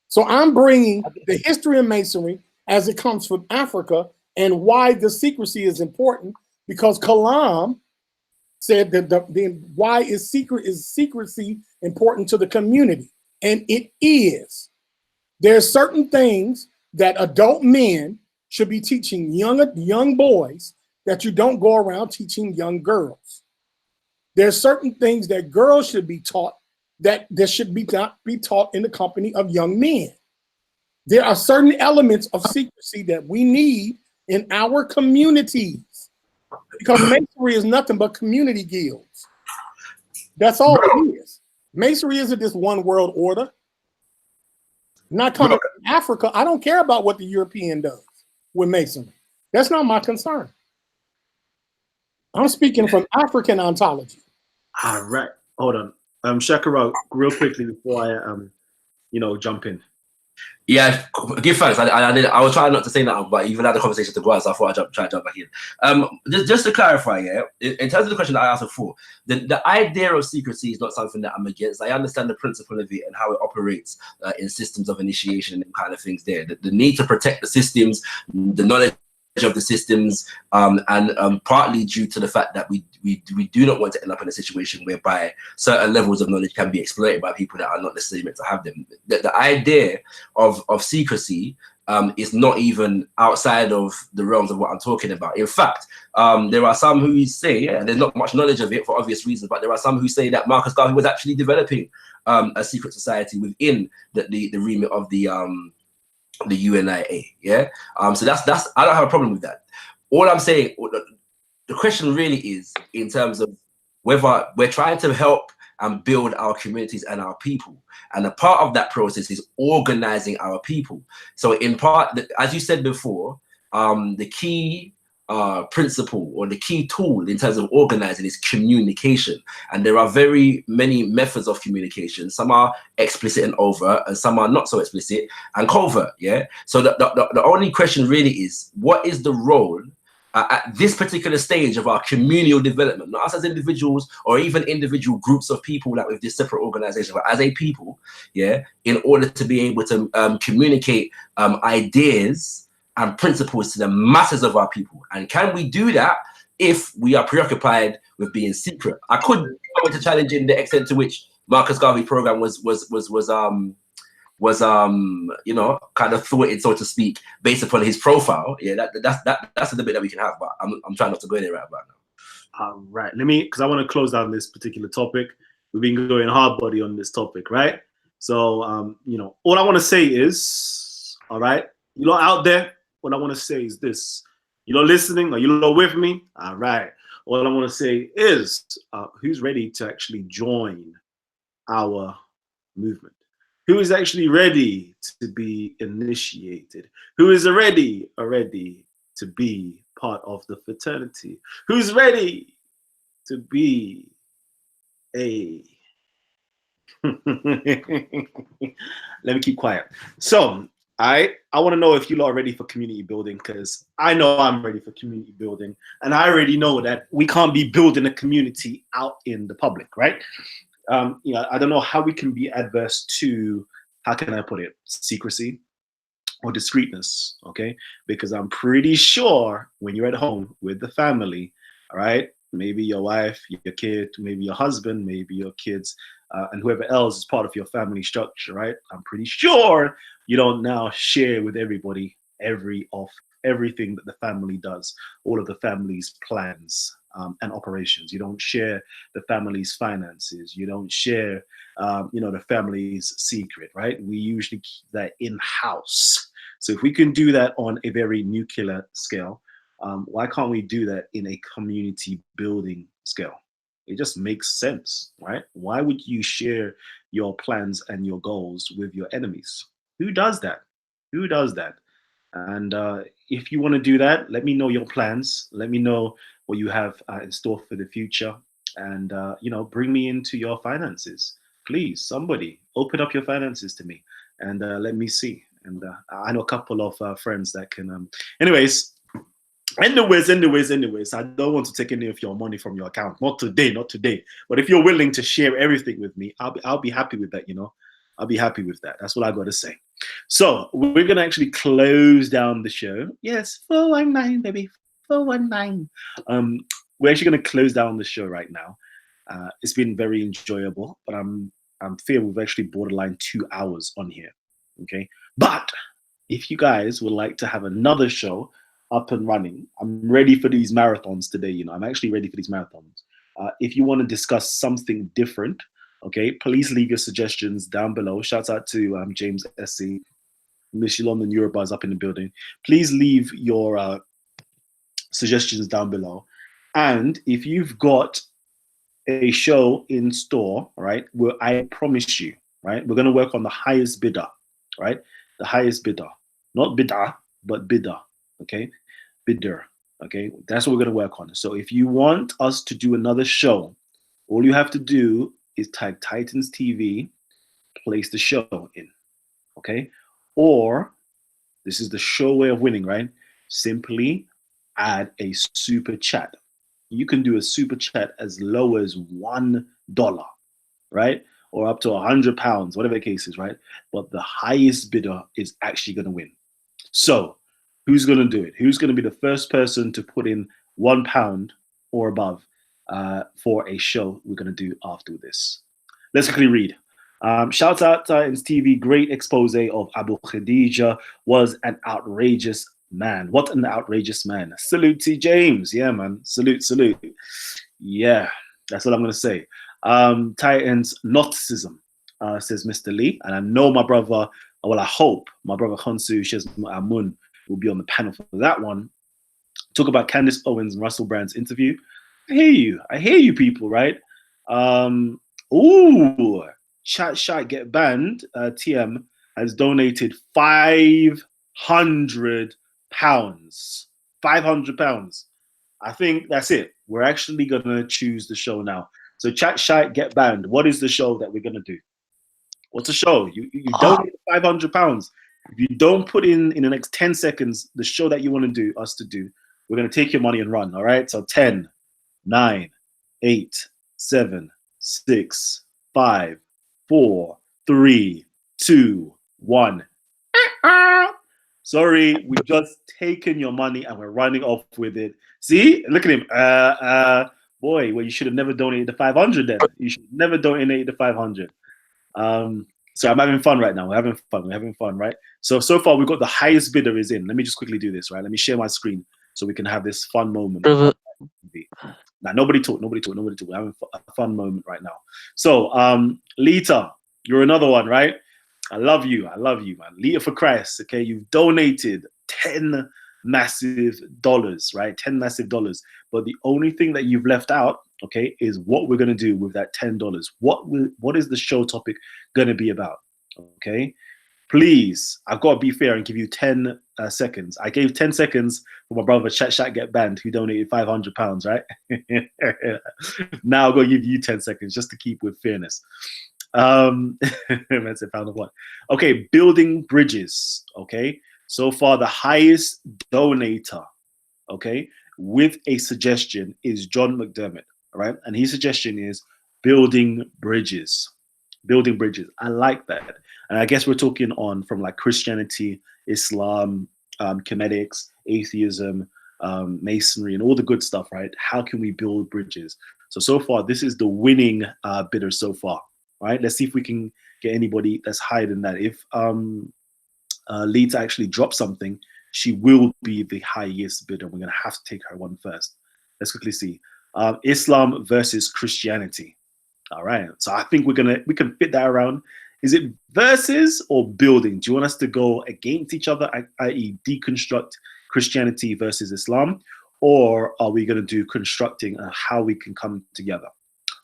So I'm bringing the history of masonry as it comes from Africa and why the secrecy is important, because Kalam said that why is secrecy important to the community? And it is. There's certain things that adult men should be teaching young boys that you don't go around teaching young girls. There's certain things that girls should be taught that should not be taught in the company of young men. There are certain elements of secrecy that we need in our communities, because masonry is nothing but community guilds. That's all it is. Masonry isn't this one world order. Not coming from Africa. I don't care about what the European does with masonry. That's not my concern. I'm speaking from African ontology. All right, hold on. Shakira, real quickly before I jump in. Yeah, give thanks. I was trying not to say that, but even had the conversation to go on, so I thought I'd try to jump back in. Just to clarify, yeah, in terms of the question that I asked before, the idea of secrecy is not something that I'm against. I understand the principle of it and how it operates in systems of initiation and kind of things there. The need to protect the systems, the knowledge of the systems, and partly due to the fact that we do not want to end up in a situation whereby certain levels of knowledge can be exploited by people that are not necessarily meant to have them. The idea of secrecy is not even outside of the realms of what I'm talking about. In fact, there are some who say, and there's not much knowledge of it for obvious reasons, but there are some who say that Marcus Garvey was actually developing a secret society within the remit of the UNIA. Yeah. So that's I don't have a problem with that. All I'm saying, the question really is in terms of whether we're trying to help and build our communities and our people. And a part of that process is organizing our people. So in part, as you said before, the key principle or the key tool in terms of organizing is communication. And there are very many methods of communication. Some are explicit and overt, and some are not so explicit and covert. Yeah. So the only question really is, what is the role at this particular stage of our communal development, not us as individuals or even individual groups of people like with this separate organization, but as a people, yeah, in order to be able to communicate ideas and principles to the masses of our people? And can we do that if we are preoccupied with being secret? I could go into challenging the extent to which Marcus Garvey program was you know, kind of thwarted, so to speak, based upon his profile. Yeah, that's a debate that we can have, but I'm trying not to go there right about now. All right, let me, because I want to close down this particular topic. We've been going hard body on this topic, right? So, you know, all I want to say is, all right, you lot out there, what I want to say is this. You lot listening? Are you lot with me? All right. All I want to say is, who's ready to actually join our movement? Who is actually ready to be initiated? Who is already to be part of the fraternity? Who's ready to be a... Let me keep quiet. So I want to know if you lot are ready for community building, because I know I'm ready for community building, and I already know that we can't be building a community out in the public, right? You know, I don't know how we can be adverse to, how can I put it, secrecy or discreetness, okay? Because I'm pretty sure when you're at home with the family, all right, maybe your wife, your kid, maybe your husband, maybe your kids, and whoever else is part of your family structure, right? I'm pretty sure you don't now share with everybody everything that the family does, all of the family's plans and operations. You don't share the family's finances. You don't share, you know, the family's secret, right? We usually keep that in-house. So if we can do that on a very nuclear scale, why can't we do that in a community building scale? It just makes sense, right? Why would you share your plans and your goals with your enemies? Who does that? Who does that? And if you want to do that, let me know your plans. Let me know what you have in store for the future. And, you know, bring me into your finances. Please, somebody, open up your finances to me and let me see. And I know a couple of friends that can... Anyways, I don't want to take any of your money from your account. Not today. But if you're willing to share everything with me, I'll be happy with that, you know. I'll be happy with that. That's what I got to say. So we're going to actually close down the show. Yes, 419, baby, 419. We're actually going to close down the show right now. It's been very enjoyable, but I'm fear we've actually borderline 2 hours on here. Okay, but if you guys would like to have another show up and running, I'm ready for these marathons today. You know, I'm actually ready for these marathons. If you want to discuss something different, okay, please leave your suggestions down below. Shout out to James SC, Miss London Yoruba is up in the building. Please leave your suggestions down below. And if you've got a show in store, right, where I promise you, right, we're going to work on the highest bidder, right? The highest bidder, not bidder, but bidder, okay? Bidder, okay? That's what we're going to work on. So if you want us to do another show, all you have to do is type Titans TV, place the show in, okay? Or, this is the sure way of winning, right? Simply add a super chat. You can do a super chat as low as $1, right? Or up to £100, whatever the case is, right? But the highest bidder is actually going to win. So Who's going to do it? Who's going to be the first person to put in £1 or above for a show we're going to do after this? Let's quickly read. Shout out Titans TV, great expose of Abu Khadija, was an outrageous man. What an outrageous man. Salute to James. Yeah, man. Salute, salute. Yeah, that's what I'm going to say. Titans Gnosticism, says Mr. Lee. And I know my brother, well, I hope my brother Khonsu Shesmun will be on the panel for that one. Talk about Candace Owens and Russell Brand's interview. I hear you. I hear you people, right? Ooh, Chat Shite Get Banned, TM, has donated £500. £500. I think that's it. We're actually going to choose the show now. So Chat Shite Get Banned. What is the show that we're going to do? What's the show? You donate £500. If you don't put in the next 10 seconds the show that you want to do, us to do, we're going to take your money and run. All right. So 10, 9, 8, 7, 6, 5, 4, 3, 2, 1. Sorry, we've just taken your money and we're running off with it. See, look at him. Boy, well, you should have never donated the 500 then. You should never donate the 500. So I'm having fun right now. We're having fun, right? So far we've got the highest bidder is in. Let me just quickly do this, right? Let me share my screen so we can have this fun moment. Now, nobody talk. We're having a fun moment right now. So, Lita, you're another one, right? I love you, man. Lita for Christ, okay? You've donated $10 massive, right? $10 massive. But the only thing that you've left out, okay, is what we're going to do with that $10. What is the show topic going to be about, okay? Please, I've got to be fair and give you 10 seconds. I gave 10 seconds for my brother Chat Get Banned, who donated £500, right? Now I've got to give you 10 seconds just to keep with fairness. That's a pound of one. Okay, building bridges. Okay, so far the highest donator, okay, with a suggestion is John McDermott. All right, and his suggestion is building bridges. Building bridges. I like that. And I guess we're talking on from like Christianity, Islam, Kemetics, atheism, masonry, and all the good stuff, right? How can we build bridges? So far, this is the winning bidder so far, right? Let's see if we can get anybody that's higher than that. If Lita actually drops something, she will be the highest bidder. We're going to have to take her one first. Let's quickly see. Islam versus Christianity. All right. So I think we can fit that around. Is it versus or building? Do you want us to go against each other, i.e. deconstruct Christianity versus Islam? Or are we going to do constructing how we can come together?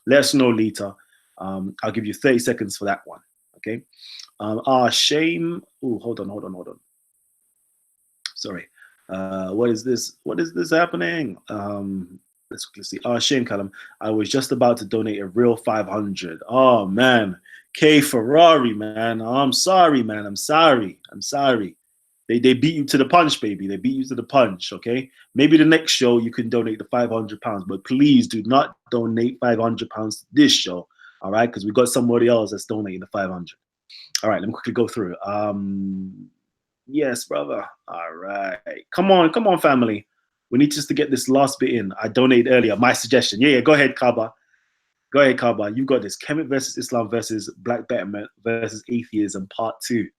Let us know, Lita. I'll give you 30 seconds for that one. Okay. Shame. Oh, hold on. Sorry. What is this? What is this happening? Let's quickly see. Shame, Kalam. I was just about to donate a real 500. Oh man. K Ferrari, man. Oh, I'm sorry, man. I'm sorry. They beat you to the punch, baby. They beat you to the punch, okay? Maybe the next show you can donate the £500, but please do not donate £500 to this show, all right? Because we got somebody else that's donating the 500. All right, let me quickly go through. Yes, brother. All right. Come on, family. We need just to get this last bit in. I donated earlier. My suggestion. Yeah, go ahead, Kaba. Go ahead, Kaba. You got this. Kemet versus Islam versus Black Betterment versus Atheism, part 2.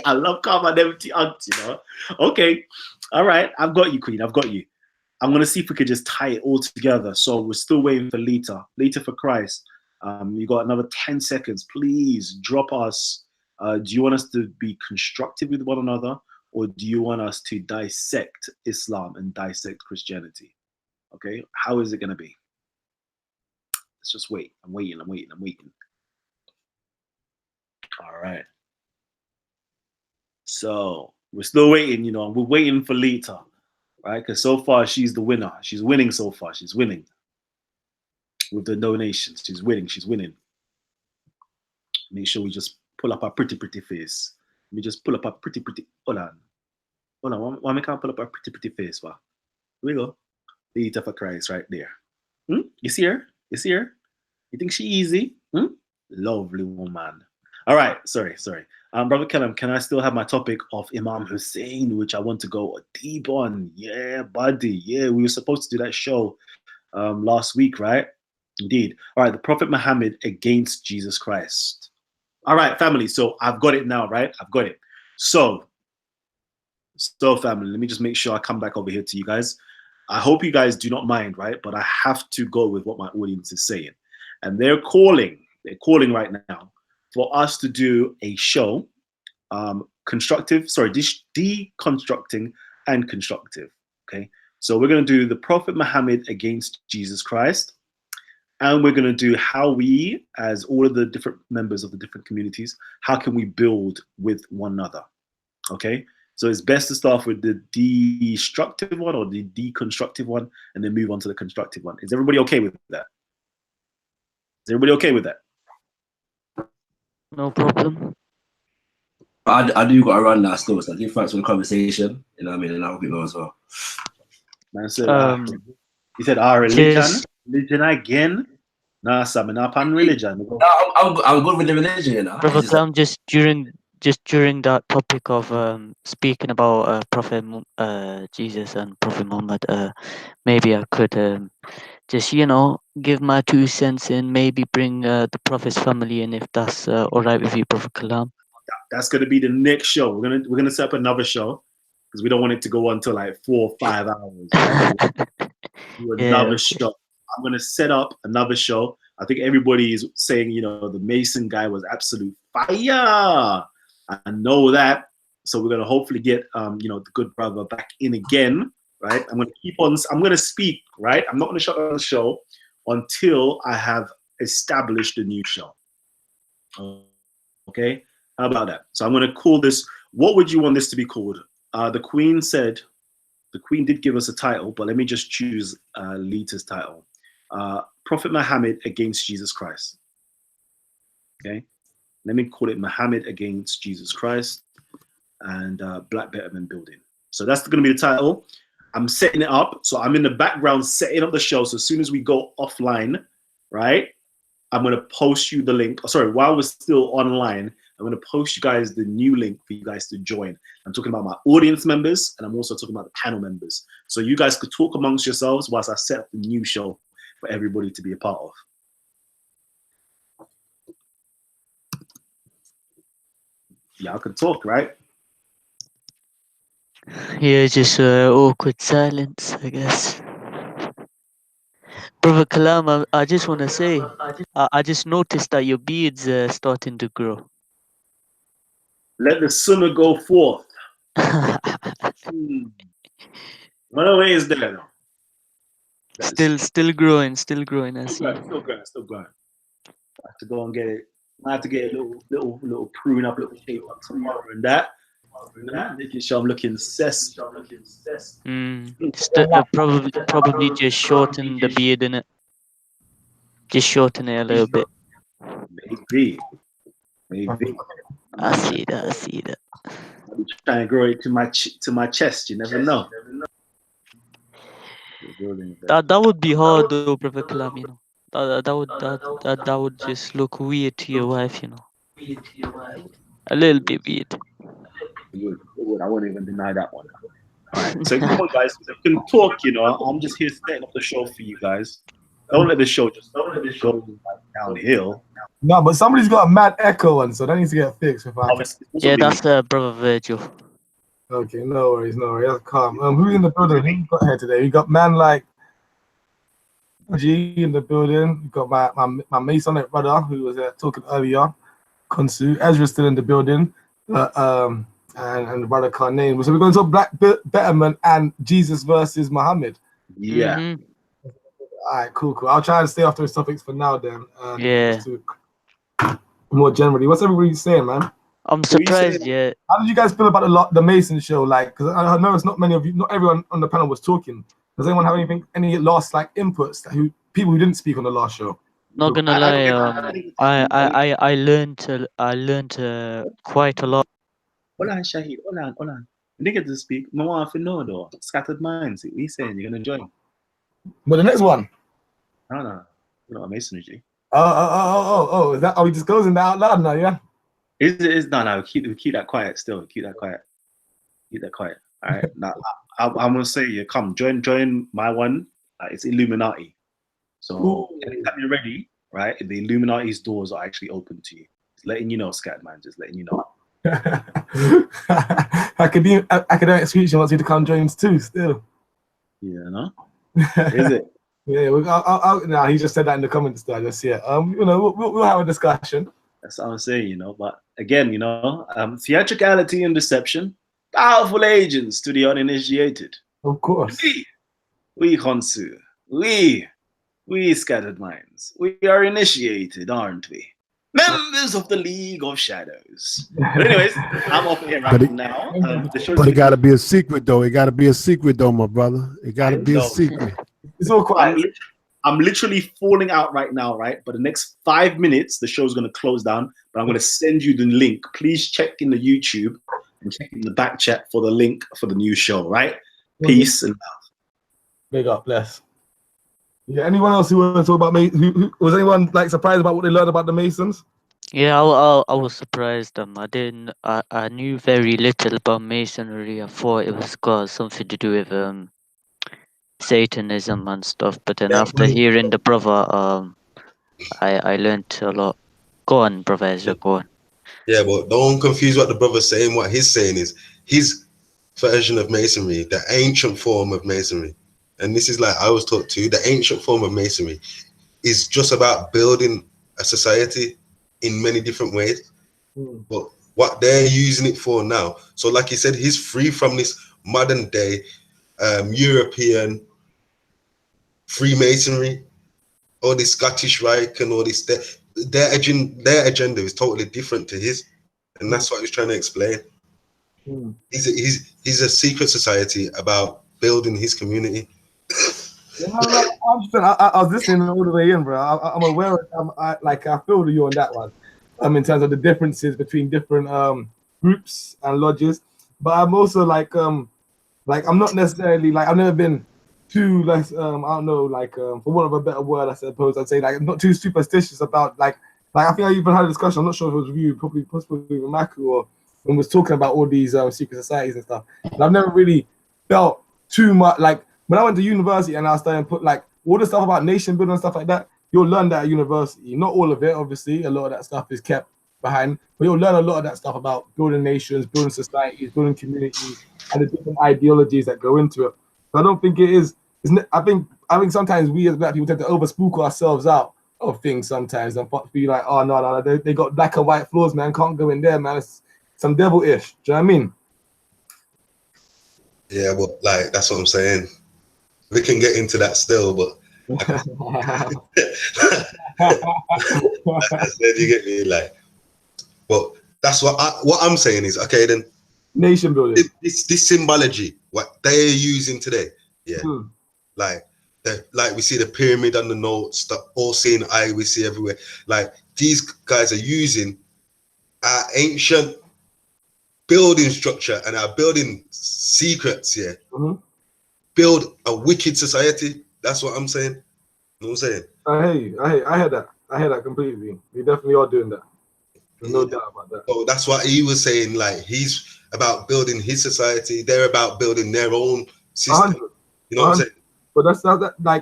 I love Kaba, them you know. Okay. All right. I've got you, Queen. I've got you. I'm going to see if we could just tie it all together. So we're still waiting for Lita. Lita for Christ. You got another 10 seconds. Please drop us. Do you want us to be constructive with one another? Or do you want us to dissect Islam and dissect Christianity? Okay. How is it going to be? Let's just wait. I'm waiting. All right. So we're still waiting, you know, we're waiting for Lita, right? Because so far she's the winner. She's winning so far. She's winning with the donations. She's winning. Make sure we just pull up our pretty face. Let me just pull up our pretty. Hold on. Why we can't pull up our pretty face? Wow. Here we go. Lita for Christ right there. You see her? You think she easy? Lovely woman. All right. Sorry. Brother Kalam, can I still have my topic of Imam Hussein, which I want to go deep on? Yeah, buddy. Yeah, we were supposed to do that show last week, right? Indeed. All right, the Prophet Muhammad against Jesus Christ. All right, family. So I've got it now, right? I've got it. So family, let me just make sure I come back over here to you guys. I hope you guys do not mind, right? But I have to go with what my audience is saying. And they're calling right now for us to do a show, deconstructing and constructive, okay? So we're going to do the Prophet Muhammad against Jesus Christ, and we're going to do how we, as all of the different members of the different communities, how can we build with one another, okay? So it's best to start with the destructive one or the deconstructive one, and then move on to the constructive one. Is everybody okay with that? Is everybody okay with that? No problem. I do got to run now still, so give thanks for the conversation. You know what I mean? And I hope it goes well. Man said, he said, religion again? Nah, I'm not on religion. No, I'm good with the religion, you know. Brother Kalam, just during that topic of speaking about Prophet Jesus and Prophet Muhammad, maybe I could just give my 2 cents in, maybe bring the Prophet's family in, if that's all right with you, Prophet Kalam. That's gonna be the next show. We're gonna set up another show because we don't want it to go on till like 4 or 5 hours. Do another show. I'm gonna set up another show. I think everybody is saying, the Mason guy was absolute fire. I know that. So we're gonna hopefully get the good brother back in again, right? I'm gonna speak, right? I'm not gonna shut down the show until I have established a new show. Okay? How about that? So I'm gonna call this, what would you want this to be called? The Queen did give us a title, but let me just choose Lita's title. Prophet Muhammad against Jesus Christ. Okay? Let me call it Muhammad against Jesus Christ and Black Betterment Building. So that's going to be the title. I'm setting it up. So I'm in the background setting up the show. So as soon as we go offline, right, I'm going to post you the link. Oh, sorry, while we're still online, I'm going to post you guys the new link for you guys to join. I'm talking about my audience members, and I'm also talking about the panel members. So you guys could talk amongst yourselves whilst I set up the new show for everybody to be a part of. Y'all can talk, right? Yeah, just awkward silence, I guess. Brother Kalam, I just want to say, I just noticed that your beard's starting to grow. Let the Sunni go forth. What away is there now? Still growing, I see. Still growing. I have to go and get it. I have to get a little prune up, little shape up tomorrow and that. Making sure I'm looking cess. Probably just shorten the beard, innit? Just shorten it a little bit. Maybe. I see that. I'll be trying to grow it to my chest. You never know. That would be hard though, Brother Kalam, That would just look weird to your wife, A little bit weird. It would. I wouldn't even deny that one. All right. So come on, guys. You can talk. I'm just here setting up the show for you guys. Don't let the show go downhill. No, but somebody's got a mad echo on, so that needs to get fixed. Yeah, that's Brother Virgil. Okay, no worries. That's calm. Who's in the building? Who you got here today? We got man like G in the building. We got my Masonic brother who was talking earlier. Konsu. Ezra's still in the building. And the brother Karnain. So we're going to talk Black Betterment and Jesus versus Muhammad. Yeah. Mm-hmm. All right, cool. I'll try and stay off those topics for now then. Yeah. More generally, what's everybody saying, man? I'm surprised. Yeah. How did you guys feel about the Mason show? Like, because I know it's not many of you, not everyone on the panel was talking. Does anyone have any last inputs people who didn't speak on the last show? Not gonna lie, I learned quite a lot. Hold on, Shahid. Hold on. Nigga to speak. No one to know though. Scattered minds. We saying you're gonna join. But the next one. No. You're not a masonry. Oh. Is that? Are we disclosing that out loud now? Yeah. Is no. Keep that quiet. Still, keep that quiet. Keep that quiet. All right. Now, I'm gonna say, yeah, come join my one. It's Illuminati. So anytime you're ready, right? The Illuminati's doors are actually open to you. Just letting you know, Scatman. Just letting you know. Academic speech wants you to come join us too. Still. Yeah. No. Is it? Yeah. Nah, he just said that in the comments. I just see it. You know, we'll have a discussion. That's what I'm saying, you know. But again, you know, theatricality and deception, powerful agents to the uninitiated. Of course. We Khonsu, we scattered minds. We are initiated, aren't we? Members of the League of Shadows. But anyways, I'm off here right now. But it got to be a secret, though. It got to be a secret, though, my brother. It got to be a secret. It's all quiet. I'm literally falling out right now, right? But the next 5 minutes, the show's going to close down. But I'm going to send you the link. Please check in the YouTube and check in the back chat for the link for the new show, right? Peace and love. Big up, bless. Yeah. Anyone else who wants to talk about who was anyone like surprised about what they learned about the Masons? Yeah, I was surprised. I knew very little about Masonry. I thought it was got something to do with Satanism and stuff. But then after hearing the brother, I learned a lot. Go on, brother Ezra, go on. Yeah, but don't confuse what the brother's saying. What he's saying is his version of Masonry, the ancient form of Masonry. And this is like I was taught too, the ancient form of Masonry is just about building a society in many different ways. But what they're using it for now, so like he said, he's free from this modern day European Freemasonry, all this Scottish Rite and all this. Their agenda is totally different to his, and that's what he's trying to explain. He's a secret society about building his community. I was listening all the way in, bro. I'm aware. I feel you on that one. In terms of the differences between different groups and lodges, but I'm also I'm not necessarily I've never been too I don't know for want of a better word, I suppose I'd say I'm not too superstitious about I think I even had a discussion. I'm not sure if it was with you, possibly with Maku, or when we was talking about all these secret societies and stuff. And I've never really felt too much when I went to university and I started to put all the stuff about nation building and stuff like that. You'll learn that at university. Not all of it, obviously. A lot of that stuff is kept behind, but you'll learn a lot of that stuff about building nations, building societies, building communities, and the different ideologies that go into it. So I don't think it is. I think sometimes we as black people tend to overspook ourselves out of things sometimes and be like, oh no, they got black and white floors, man. Can't go in there, man. It's some devil-ish. Do you know what I mean? Yeah, but that's what I'm saying. We can get into that still, but like I said, you get me, but that's what I'm saying is, okay, then nation building. This symbology, what they're using today, like we see the pyramid on the notes, the all-seeing eye we see everywhere. These guys are using our ancient building structure and our building secrets, build a wicked society. That's what I'm saying. You know what I'm saying? I hear that. I hear that completely. We definitely are doing that. There's no doubt about that. So that's what he was saying. He's about building his society. They're about building their own system. 100. You know what I'm saying? But that's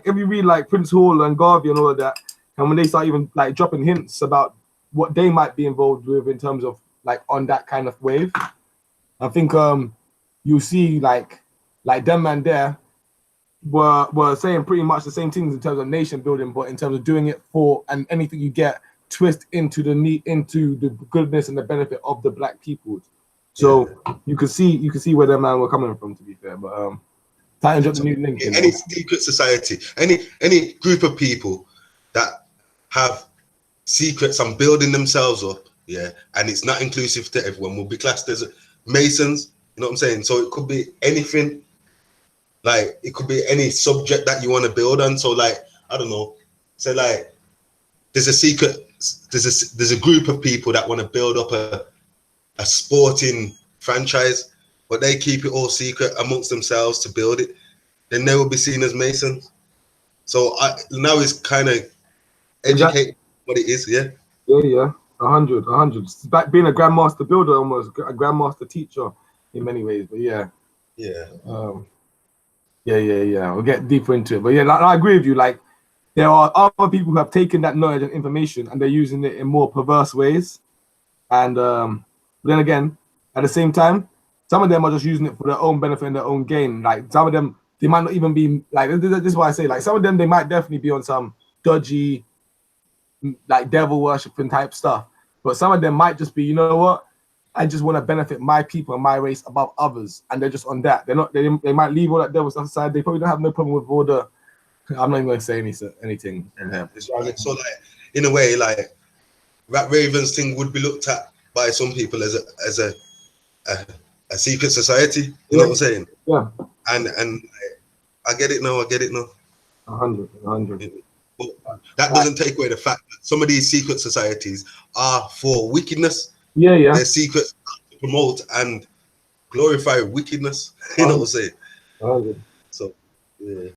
if you read Prince Hall and Garvey and all of that, and when they start even dropping hints about what they might be involved with in terms of on that kind of wave, I think you see them man there were saying pretty much the same things in terms of nation building, but in terms of doing it for and anything you get twist into the goodness and the benefit of the black people. So you can see where that man were coming from, to be fair. But Titan dropped the new link. Any secret society, any group of people that have secrets and building themselves up, and it's not inclusive to everyone, will be classed as Masons. You know what I'm saying? So it could be anything. It could be any subject that you want to build on. So I don't know. So there's a secret. There's a group of people that want to build up a sporting franchise, but they keep it all secret amongst themselves to build it. Then they will be seen as Masons. So now it's kind of educate what it is. Yeah. 100. It's like being a grandmaster builder, almost a grandmaster teacher in many ways. But yeah. We'll get deeper into it. But yeah, like, I agree with you. Like, there are other people who have taken that knowledge and information and they're using it in more perverse ways. And then again, at the same time, some of them are just using it for their own benefit and their own gain. Like, some of them, they might not even be like, this is why I say, like, some of them, they might definitely be on some dodgy, like, devil worshipping type stuff. But some of them might just be, you know what? I just want to benefit my people and my race above others, and they're just on that. They're not. They might leave all that devil stuff aside. They probably don't have no problem with all the. I'm not even going to say anything. It's right. So, like, in a way, like, Rat Ravens thing would be looked at by some people as a secret society. You know what I'm saying? Yeah. And I get it now. 100. But that doesn't take away the fact that some of these secret societies are for wickedness. Yeah. They're secrets to promote and glorify wickedness. You know what I'm saying? So, yeah.